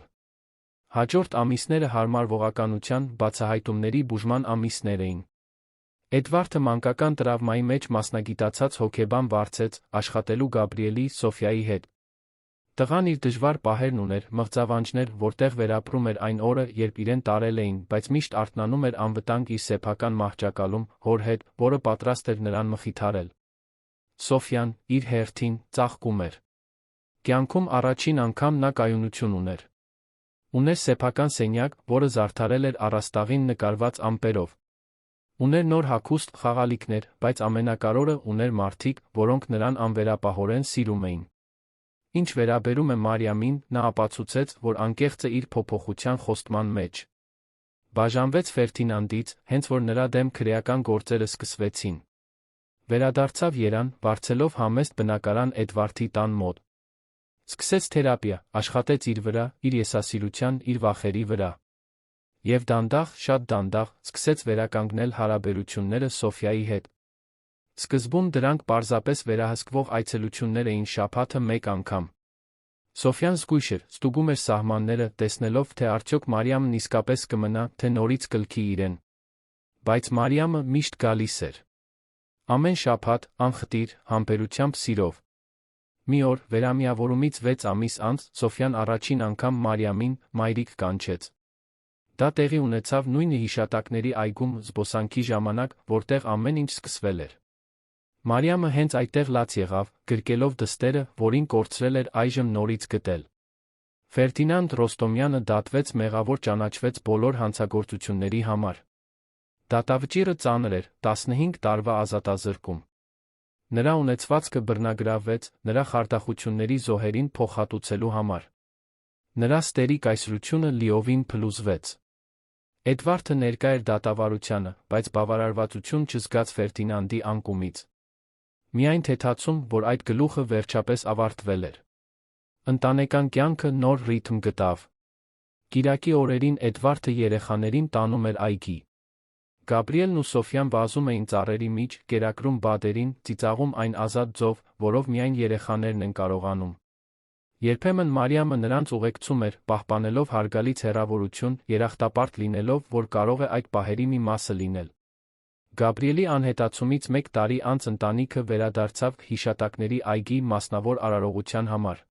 Հաջորդ ամիսները հարմարվողականության, բացահայտումների բուժման ամիսներ էին։ Էդվարդը մանկական տրավմայի մեջ մասնագիտացած հոգեբան վարձեց, աշխատելու Գաբրիելի, Սոֆյայի հետ։ Տղան իր դժվար պահերն ուներ, մղձավանջներ, որտեղ վերապրում էր այն օրը, երբ իրեն տարել էին, բայց միշտ արթնանում էր անվտանգ իր սեփական մահճակալում, հոր հետ, որը պատրաստ էր նրան մխիթարել։ Սոֆյան, իր հերթին, ծաղկում էր։ Կյանքում առաջին անգամ նա կայունություն ուներ։ Ուներ սեփական սենյակ, որը զարդարել էր առաստաղին նկարված ամպերով։ Ուներ նոր հագուստ, խաղալիքներ, բայց ամենակարևորը ուներ մարդիկ, որոնք նրան անվերապահորեն սիրում էին։ Ինչ վերաբերում է Մարիամին, նա ապացուցեց, որ անկեղծ է իր փոփոխության խոստման մեջ։ Բաժանվեց Ֆերդինանդից, հենց որ նրա դեմ քրեական գործերը սկսվեցին։ Վերադարձավ Երան, վարձելով համեստ բնակարան Էդվարդի տան մոտ։ Սկսեց թերապիա, աշխատեց իր վրա, իր եսասիրության, իր վախերի վրա։ Եվ դանդաղ, շատ դանդաղ, սկսեց վերականգնել հարաբերությունները Սոֆյայի հետ։ Սկզբում դրանք պարզապես վերահսկվող այցելություններ էին շաբաթը մեկ անգամ։ Սոֆյան զգույշ էր, ստուգում էր սահմանները, տեսնելով, թե արդյոք Մարիամն իսկապես կմնա, թե նորից կլքի իրեն։ Բայց Մարիամը միշտ գալիս էր։ Ամեն շաբաթ, անխտիր, համբերությամբ սիրով։ Մի օր, վերամիավորումից 6 ամիս անց, Սոֆյան առաջին անգամ Մարիամին մայրիկ կանչեց։ Դա տեղի ունեցավ նույն հիշատակների այգում զբոսանքի ժամանակ, որտեղ ամեն ինչ սկսվել էր։ Մարիամը հենց այդտեղ լաց եղավ, գրկելով դստերը, որին կորցրել էր այժմ նորից գտել։ Ֆերդինանդ Ռոստոմյանը դատվեց, մեղավոր ճանաչվեց բոլոր հանցագործությունների համար։ Դատավճիռը ծանր էր, 15 տարվա ազատազրկում։ Նրա ունեցվածքը բռնագրավվեց, նրա խարդախությունների զոհերին փոխհատուցելու համար։ Նրա ստերի կայսրությունը լիովին փլուզվեց։ Էդվարդը ներկա էր դատավարությանը, բայց բավարարվածություն չզգաց Ֆերդինանդի անկումից։ Միայն թեթացում, որ այդ գլուխը վերջապես ավարտվել էր։ Ընտանեկան կյանքը նոր ռիթմ գտավ։ Կիրակի օրերին Էդվարդը երեխաներին տանում էր այգի։ Գաբրիելն ու Սոֆյան վազում էին ծառերի միջ, կերակրում բադերին, ծիծաղում այն ազատ ձով, որով միայն երեխաներն են կարողանում։ Երբեմն Մարիամը նրանց ուղեկցում էր, պահպանելով հարգալից հեռավորություն, երախտապարտ լինելով, որ կարող է այդ պահերի մի մասը լինել։ Գաբրիելի անհետացումից 1 տարի անց ընտանիքը վերադարձավ հիշատակների այգի մասնավոր արարողության համար։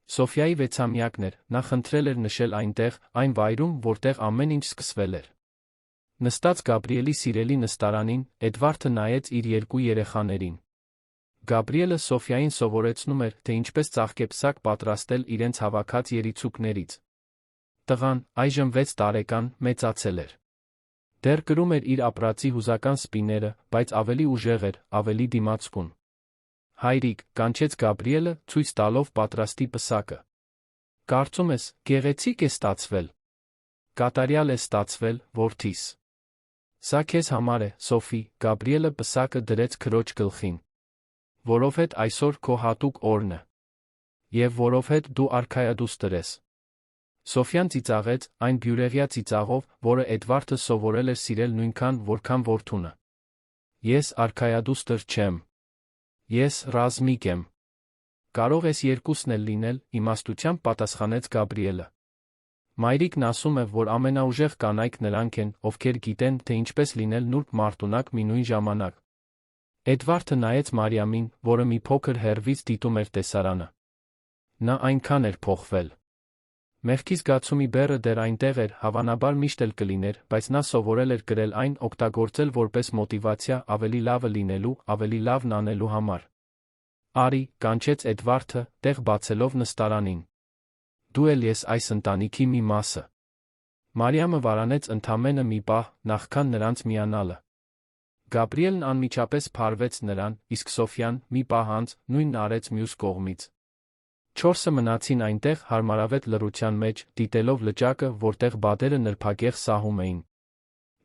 Սոֆյայի 6-ամյակն էր, նա խնդրել էր նշել այնտեղ, այն վայրում, որտեղ ամեն ինչ սկսվել էր։ Նստած Գաբրիելի սիրելի նստարանին, Էդվարդը նայեց իր 2 երեխաներին։ Գաբրիելը Սոֆյային սովորեցնում էր, թե ինչպես ծաղկեպսակ պատրաստել իրենց հավաքած երիցուկներից։ Տղան, այժմ 6 տարեկան, մեծացել էր։ Դեռ կրում էր իր ապրածի հուզական սպիները, բայց ավելի ուժեղ էր, ավելի դիմացկուն։ Հայրիկ, կանչեց Գաբրիելը, ցույց տալով պատրաստի պսակը։ Կարծում ես, գեղեցիկ է ստացվել։ Կատարյալ է ստացվել, որդիս։ Սա քեզ համար է, Սոֆի, Գաբրիելը պսակը դրեց քրոջ գլխին։ Որովհետ այսօր քո հատուկ օրն է։ Եվ որովհետ դու արքայադուստր ես։ Սոֆյան ծիծաղեց, այն բյուրեղյա ծիծաղով, որը Էդվարդը սովորել էր սիրել նույնքան, որքան որդունը։ Ես արքայադուստր չեմ։ Ես ռազմիկ եմ։ Կարող ես երկուսն էլ լինել, իմաստությամբ պատասխանեց Գաբրիելը։ Մայրիկն ասում է, որ ամենաուժեղ կանայք նրանք են, ովքեր գիտեն, թե ինչպես լինել նուրբ մարտունակ մի նույն ժամանակ։ Էդվարդը նայեց Մարիամին, որը մի փոքր հեռվից դիտում էր տեսարանը։ Նա այնքան էր փոխվել։ Մեղքի զգացումի բեռը դեռ այնտեղ էր, հավանաբար միշտ էլ կլիներ, բայց նա սովորել էր գրել այն, օգտագործել որպես մոտիվացիա ավելի լավը լինելու, ավելի լավն անելու համար։ Արի, կանչեց Էդվարդը, տեղ բացելով նստարանին։ Դու էլ ես այս ընտանիքի մի մասը։ Մարիամը վարանեց ընդամենը մի պահ, նախքան նրանց միանալը։ Գաբրիելն անմիջապես փարվեց նրան, իսկ Սոֆյան, մի պահ անց, նույնն արեց մյուս կողմից։ Չորսը մնացին այնտեղ հարմարավետ լռության մեջ, դիտելով լճակը, որտեղ բադերը նրբագեղ սահում էին։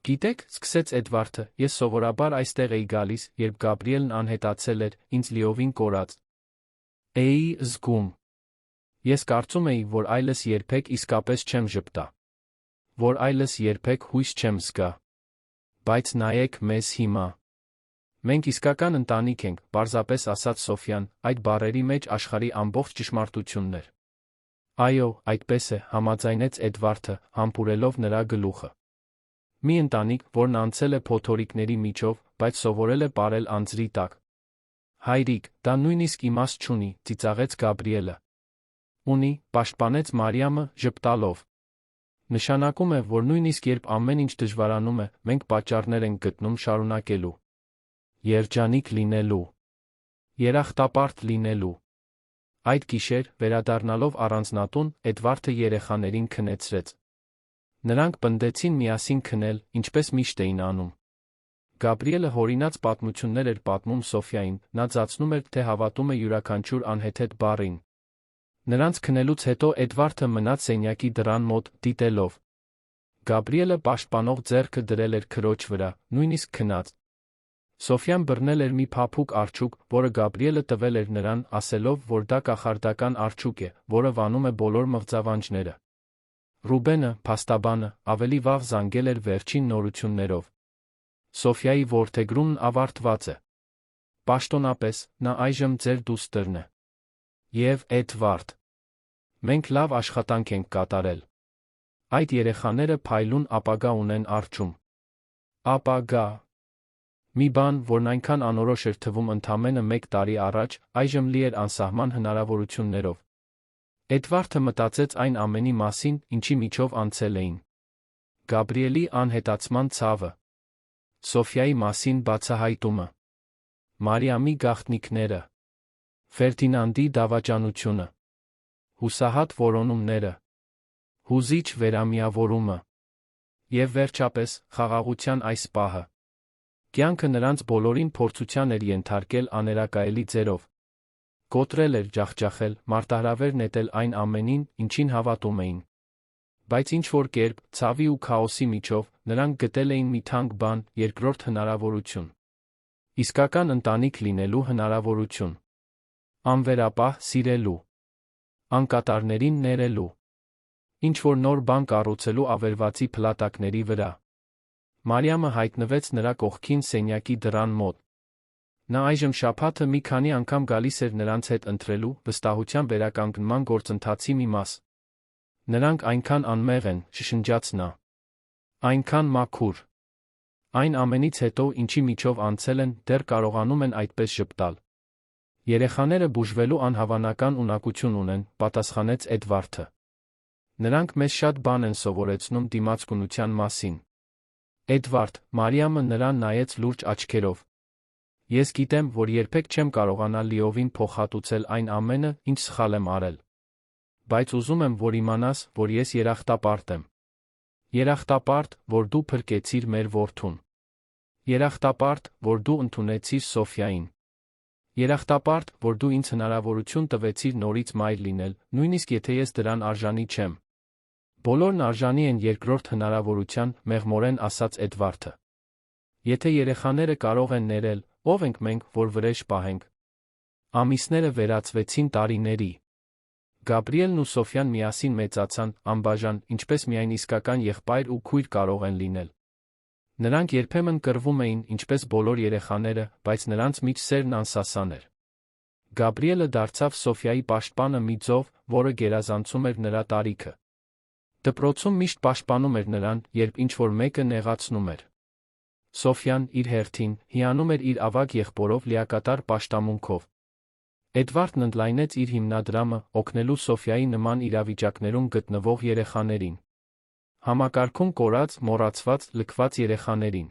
Գիտեք, սկսեց Էդվարդը, ես սովորաբար այստեղ էի գալիս, երբ Գաբրիելն անհետացել էր, ինձ լիովին կորած էի զգում։ Ես կարծում էի, որ այլս երբեք իսկապես չեմ ժպտա, որ այլս երբեք հույս չեմ զգա։ Բայց նայեք մեզ հիմա։ Մենք իսկական ընտանիք ենք, պարզապես ասաց Սոֆյան, այդ բառերի մեջ աշխարհի ամբողջ ճշմարտությունն էր։ Այո, այդպես է, համաձայնեց Էդվարդը, համբուրելով նրա գլուխը։ Մի ընտանիք, որն անցել է փոթորիկների միջով, բայց սովորել է ապրել անձրի տակ։ Հայրիկ, դա նույնիսկ իմաստ չունի, ծիծաղեց Գաբրիելը։ Ունի, պաշտպանեց Մարիամը, ժպտալով։ Նշանակում է, որ նույնիսկ երբ ամեն ինչ դժվարանում է, մենք պատճառներ ենք գտնում շարունակելու։ Երջանիկ լինելու, երախտապարտ լինելու։ Այդ գիշեր, վերադառնալով առանձնատուն, Էդվարդը երեխաներին քնեցրեց։ Նրանք պնդեցին միասին քնել, ինչպես միշտ էին անում։ Գաբրիելը հորինած պատմություններ էր պատմում Սոֆյային, նա ձացնում էր, թե հավատում է յուրաքանչյուր անհեթեթ բառին։ Նրանց քնելուց հետո Էդվարդը մնաց սենյակի դռան մոտ, դիտելով։ Գաբրիելը պաշտպանող ձեռքը դրել էր քրոջ վրա, նույնիսկ քնած։ Սոֆյան բռնել էր մի փափուկ արջուկ, որը Գաբրիելը տվել էր նրան, ասելով, որ դա կախարդական արջուկ է, որը վանում է բոլոր մղձավանջները։ Ռուբենը, փաստաբանը, ավելի վաղ զանգել էր վերջին նորություններով։ Սոֆյայի որդեգրումն ավարտված է։ Պաշտոնապես, նա այժմ ձեր դուստրն է։ Եվ Էդվարդ, մենք լավ աշխատանք ենք կատարել։ Այդ երեխաները փայլուն ապագա ունեն առջում։ Ապագա։ Մի բան, որն այնքան անորոշ էր թվում ընդամենը 1 տարի առաջ, այժմ լի էր անսահման հնարավորություններով։ Էդվարդը մտածեց այն ամենի մասին, ինչի միջով անցել էին։ Գաբրիելի անհետացման ցավը։ Սոֆյայի մասին բացահայտումը։ Մարիամի գաղտնիքները։ Ֆերդինանդի դավաճանությունը։ Հուսահատ որոնումները։ Հուզիչ վերամիավորումը։ Եվ վերջապես, խաղաղության այս պահը։ Կյանքը նրանց բոլորին փորձության էր ենթարկել աներակայելի ձերով։ Կոտրել էր, ջախջախել, մարտահրավեր նետել այն ամենին, ինչին հավատում էին։ Բայց ինչ-որ կերպ, ցավի ու քաոսի միջով, նրանք գտել էին մի թանկ բան, երկրորդ հնարավորություն։ Իսկական ընտանիք լինելու հնարավորություն։ Անվերապահ սիրելու։ Անկատարներին ներելու։ Ինչ-որ նոր բան կառուցելու ավերվածի փլատակների վրա։ Մարիամը հայտնվեց նրա կողքին սենյակի դռան մոտ։ Նա այժմ շաբաթը մի քանի անգամ գալիս էր նրանց հետ ընթրելու, վստահության վերականգնման գործընթացի մի մաս։ Նրանք այնքան անմեղ են, շշնջաց նա։ Այնքան մաքուր։ Այն ամենից հետո, ինչի միջով անցել են, դեռ կարողանում են այդպես ժպտալ։ Երեխաները բուժվելու անհավանական ունակություն ունեն, պատասխանեց Էդվարդը։ Նրանք մեզ շատ բան են սովորեցնում դիմացկունության մասին։ Էդվարդ, Մարիամը նրան նայեց լուրջ աչքերով։ Ես գիտեմ, որ երբեք չեմ կարողանա լիովին փոխհատուցել այն ամենը, ինչ սխալ եմ արել։ Բայց ուզում եմ, որ իմանաս, որ ես երախտապարտ եմ։ Երախտապարտ, որ դու փրկեցիր մեր որդուն։ Երախտապարտ, որ դու ընդունեցիր Սոֆյային։ Երախտապարտ, որ դու ինձ հնարավորություն տվեցիր նորից մայր լինել, նույնիսկ եթե ես դրան արժանի չեմ։ Բոլորն արժանի են երկրորդ հնարավորության, մեղմորեն ասաց Էդվարդը։ Եթե երեխաները կարող են ներել, ով ենք մենք, որ վրեժ պահենք։ Ամիսները վերածվեցին տարիների։ Գաբրիելն ու Սոֆյան միասին մեծացան, անբաժան, ինչպես միայն իսկական եղբայր ու քույր կարող են լինել։ Նրանք երբեմն կռվում էին, ինչպես բոլոր երեխաները, բայց նրանց միջ սերն անսասան էր։ Գաբրիելը դարձավ Սոֆյայի պաշտպանը մի ձով, որը գերազանցում էր նրա տարիքը։ Դպրոցում միշտ պաշտպանում էր նրան, երբ ինչ-որ մեկը նեղացնում էր։ Սոֆյան, իր հերթին, հիանում էր իր ավագ եղբորով լիակատար պաշտամունքով։ Էդվարդն ընդլայնեց իր հիմնադրամը՝ օգնելու Սոֆիայի նման իրավիճակներում գտնվող երեխաներին։ Համակարգում կորած, մոռացված, լքված երեխաներին։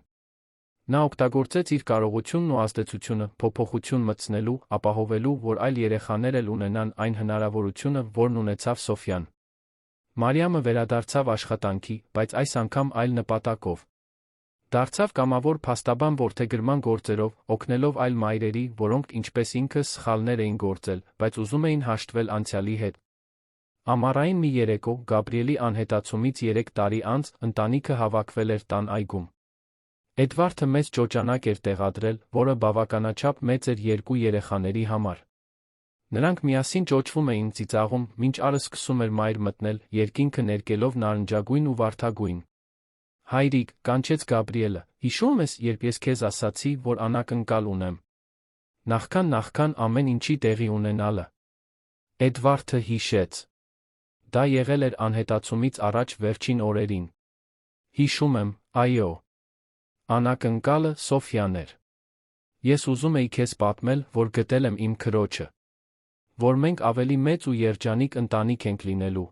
Նա օգտագործեց իր կարողությունն ու ազդեցությունը փոփոխություն մտցնելու, ապահովելու, որ այլ երեխաներ էլ ունենան այն հնարավորությունը, որն ունեցավ Սոֆյան։ Մարիամը վերադարձավ աշխատանքի, բայց այս անգամ այլ նպատակով։ Դարձավ կամավոր փաստաբան որդեգրման գործերով, օգնելով այլ մայրերի, որոնք ինչպես ինքը սխալներ էին գործել, բայց ուզում էին հաշտվել անցյալի հետ։ Ամառային մի երեկո, Գաբրիելի անհետացումից 3 տարի անց, ընտանիքը հավաքվել էր տան այգում։ Էդվարդը մեծ ճոճանակ էր տեղադրել, որը բավականաչափ մեծ էր 2 երեխաների համար։ Նրանք միասին ճոճվում էին, ծիծաղում, մինչ արը սկսում էր մայր մտնել, երկինքը ներկելով նարնջագույն ու վարդագույն։ Հայրիկ, կանչեց Գաբրիելը, հիշո՞ւմ ես, երբ ես քեզ ասացի, որ անակնկալ ունեմ։ Նախքան ամեն ինչի տեղի ունենալը։ Էդվարդը հիշեց։ Դա եղել էր անհետացումից առաջ վերջին օրերին։ Հիշում եմ, այո։ Անակնկալը Սոֆյան էր։ Ես ուզում էի քեզ պատմել, որ գտել եմ իմ քրոջը։ Որ մենք ավելի մեծ ու երջանիկ ընտանիք ենք լինելու։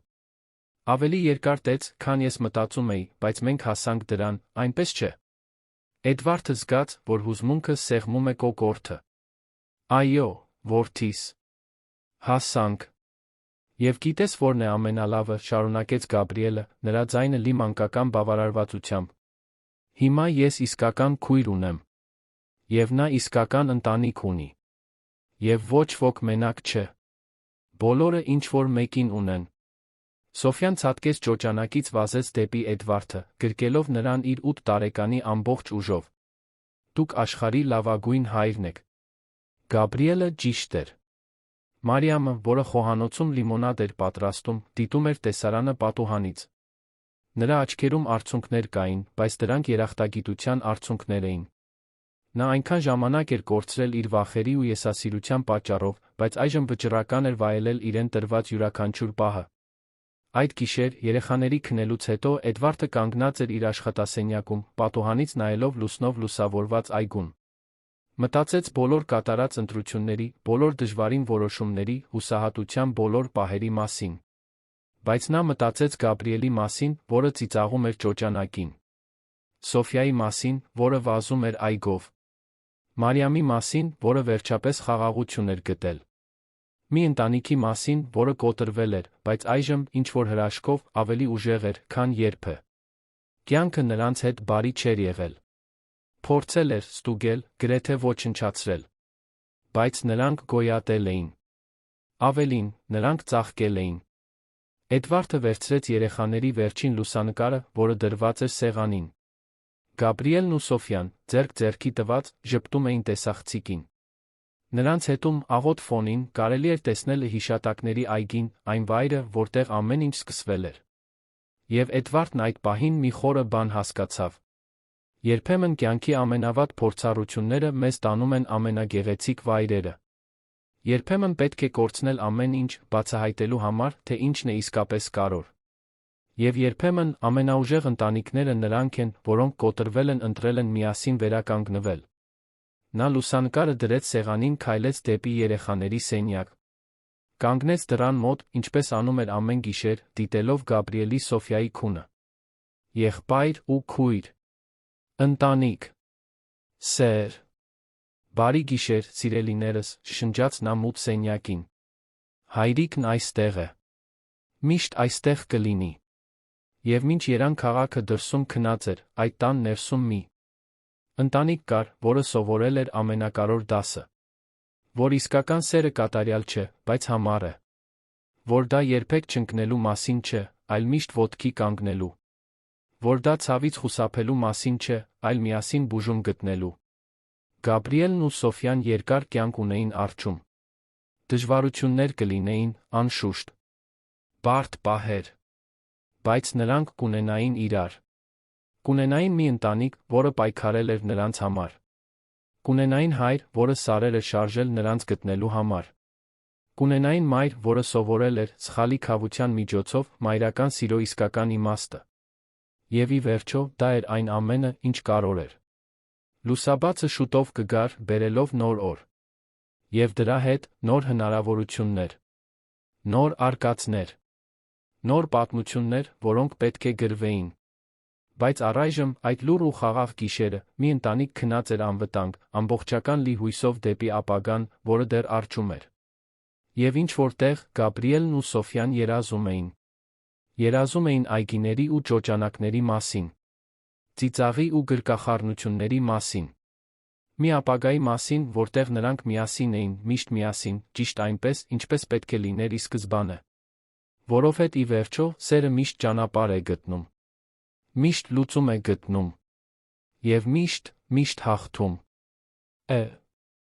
Ավելի երկար տեց, քան ես մտածում էի, բայց մենք հասանք դրան, այնպես չէ։ Էդվարդը զգաց, որ հուզմունքը սեղմում է կոկորդը։ Այո, որդիս։ Հասանք։ Եվ գիտես որն է ամենալավը, շարունակեց Գաբրիելը, նրա ձայնը լի մանկական բավարարվածությամբ։ Հիմա ես իսկական քույր ունեմ։ Եվ նա իսկական ընտանիք ունի։ Եվ ոչ ոք մենակ չէ։ Բոլորը ինչ-որ մեկին ունեն։ Սոֆյան ցատկեց ճոճանակից վազեց դեպի Էդվարդը, գրկելով նրան իր 8 տարեկանի ամբողջ ուժով։ Դուք աշխարհի լավագույն հայրն եք։ Գաբրիելը ճիշտ էր։ Մարիամը, որը խոհանոցում լիմոնադ էր պատրաստում, դիտում էր տեսարանը պատուհանից։ Նրա աչքերում արցունքներ կային, բայց դրանք երախտագիտության արցունքներ էին։ Նա այնքան ժամանակ էր կորցրել իր վախերի ու եսասիրության պատճառով, բայց այժմ վճռական էր վայելել իրեն տրված յուրաքանչյուր պահը։ Այդ գիշեր, երեխաների քնելուց հետո, Էդվարդը կանգնած էր իր աշխատասենյակում, պատուհանից նայելով լուսնով լուսավորված այգուն։ Մտածեց բոլոր կատարած ընտրությունների, բոլոր դժվարին որոշումների, հուսահատության բոլոր պահերի մասին։ Բայց նա մտածեց Գաբրիելի մասին, որը ծիծաղում էր ճոճանակին։ Սոֆիայի մասին, որը վազում էր այգով։ Մարիամի մասին, որը վերջապես խաղաղություն էր գտել։ Մի ընտանիքի մասին, որը կոտրվել էր, բայց այժմ, ինչ-որ հրաշքով, ավելի ուժեղ էր, քան երբը։ Կյանքը նրանց հետ բարի չէր եղել։ Փորձել էր ստուգել, գրեթե ոչնչացրել։ Բայց նրանք գոյատել էին։ Ավելին, նրանք ծաղկել էին։ Էդվարդը վերցրեց երեխաների վերջին լուսանկարը, որը դրված էր սեղանին։ Գաբրիելն ու Սոֆյան, ձեռք ձեռքի տված, ժպտում էին տեսախցիկին։ Նրանց հետում, աղոտ ֆոնին, կարելի էր տեսնել հիշատակների այգին, այն վայրը, որտեղ ամեն ինչ սկսվել էր։ Եվ Էդվարդն այդ պահին մի խորը բան հասկացավ։ Երբեմն կյանքի ամենավատ փորձառությունները մեզ տանում են ամենագեղեցիկ վայրերը։ Երբեմն պետք է կորցնել ամեն ինչ, բացահայտելու համար, թե ինչն է իսկապես կարևոր։ Եվ երբեմն ամենաուժեղ ընտանիքները նրանք են, որոնք կոտրվել են, ընտրել են միասին վերականգնվել։ Նա լուսանկարը դրեց սեղանին, քայլեց դեպի երեխաների սենյակ։ Կանգնեց դռան մոտ, ինչպես անում էր ամեն գիշեր, դիտելով Գաբրիելի Սոֆիայի քունը։ Եղբայր ու քույր։ Ընտանիք։ Սեր։ Բարի գիշեր, սիրելիներս, շշնջաց նա մութ սենյակին։ Հայրիկն այստեղ է։ Միշտ այստեղ կլինի։ Եվ մինչ Երան քաղաքը դրսում քնած էր, այդ տան ներսում մի ընտանիք կար, որը սովորել էր ամենակարևոր դասը։ Որ իսկական սերը կատարյալ չէ, բայց համառ է։ Որ դա երբեք չընկնելու մասին չէ, այլ միշտ ոտքի կանգնելու։ Որ դա ցավից խուսափելու մասին չէ, այլ միասին բուժում գտնելու։ Գաբրիելն ու Սոֆյան երկար կյանք ունեին առջում։ Դժվարություններ կլինեին, անշուշտ։ Բարդ պահեր։ Բայց նրանք կունենային իրար։ Կունենային մի ընտանիք, որը պայքարել էր նրանց համար։ Կունենային հայր, որը սարեր էր շարժել նրանց գտնելու համար։ Կունենային մայր, որը սովորել էր, սխալի քավության միջոցով, մայրական սիրո իսկական իմաստը։ Եվ ի վերջո, դա էր այն ամենը, ինչ կարևոր էր։ Լուսաբացը շուտով կգար, բերելով նոր օր։ Եվ դրա հետ նոր հնարավորություններ, նոր արկածներ, նոր պատմություններ, որոնք պետք է գրվեին։ Բայց առայժմ այդ լուռ ու խաղաղ գիշերը մի ընտանիք քնած էր անվտանգ, ամբողջական լի հույսով դեպի ապագան, որը դեռ առջում էր։ Եվ ինչ-որ տեղ Գաբրիելն ու Սոֆյան երազում էին։ Երազում էին այգիների ու ճոճանակների մասին, ծիծաղի ու գրկախառնությունների մասին։ Մի ապագայի մասին, որտեղ նրանք միասին էին, միշտ միասին, ճիշտ այնպես, ինչպես պետք է լիներ ի սկզբանե։ Որովհետև ի վերջո, սերը միշտ ճանապարհ է գտնում, միշտ լուծում է գտնում, և միշտ հաղթում է։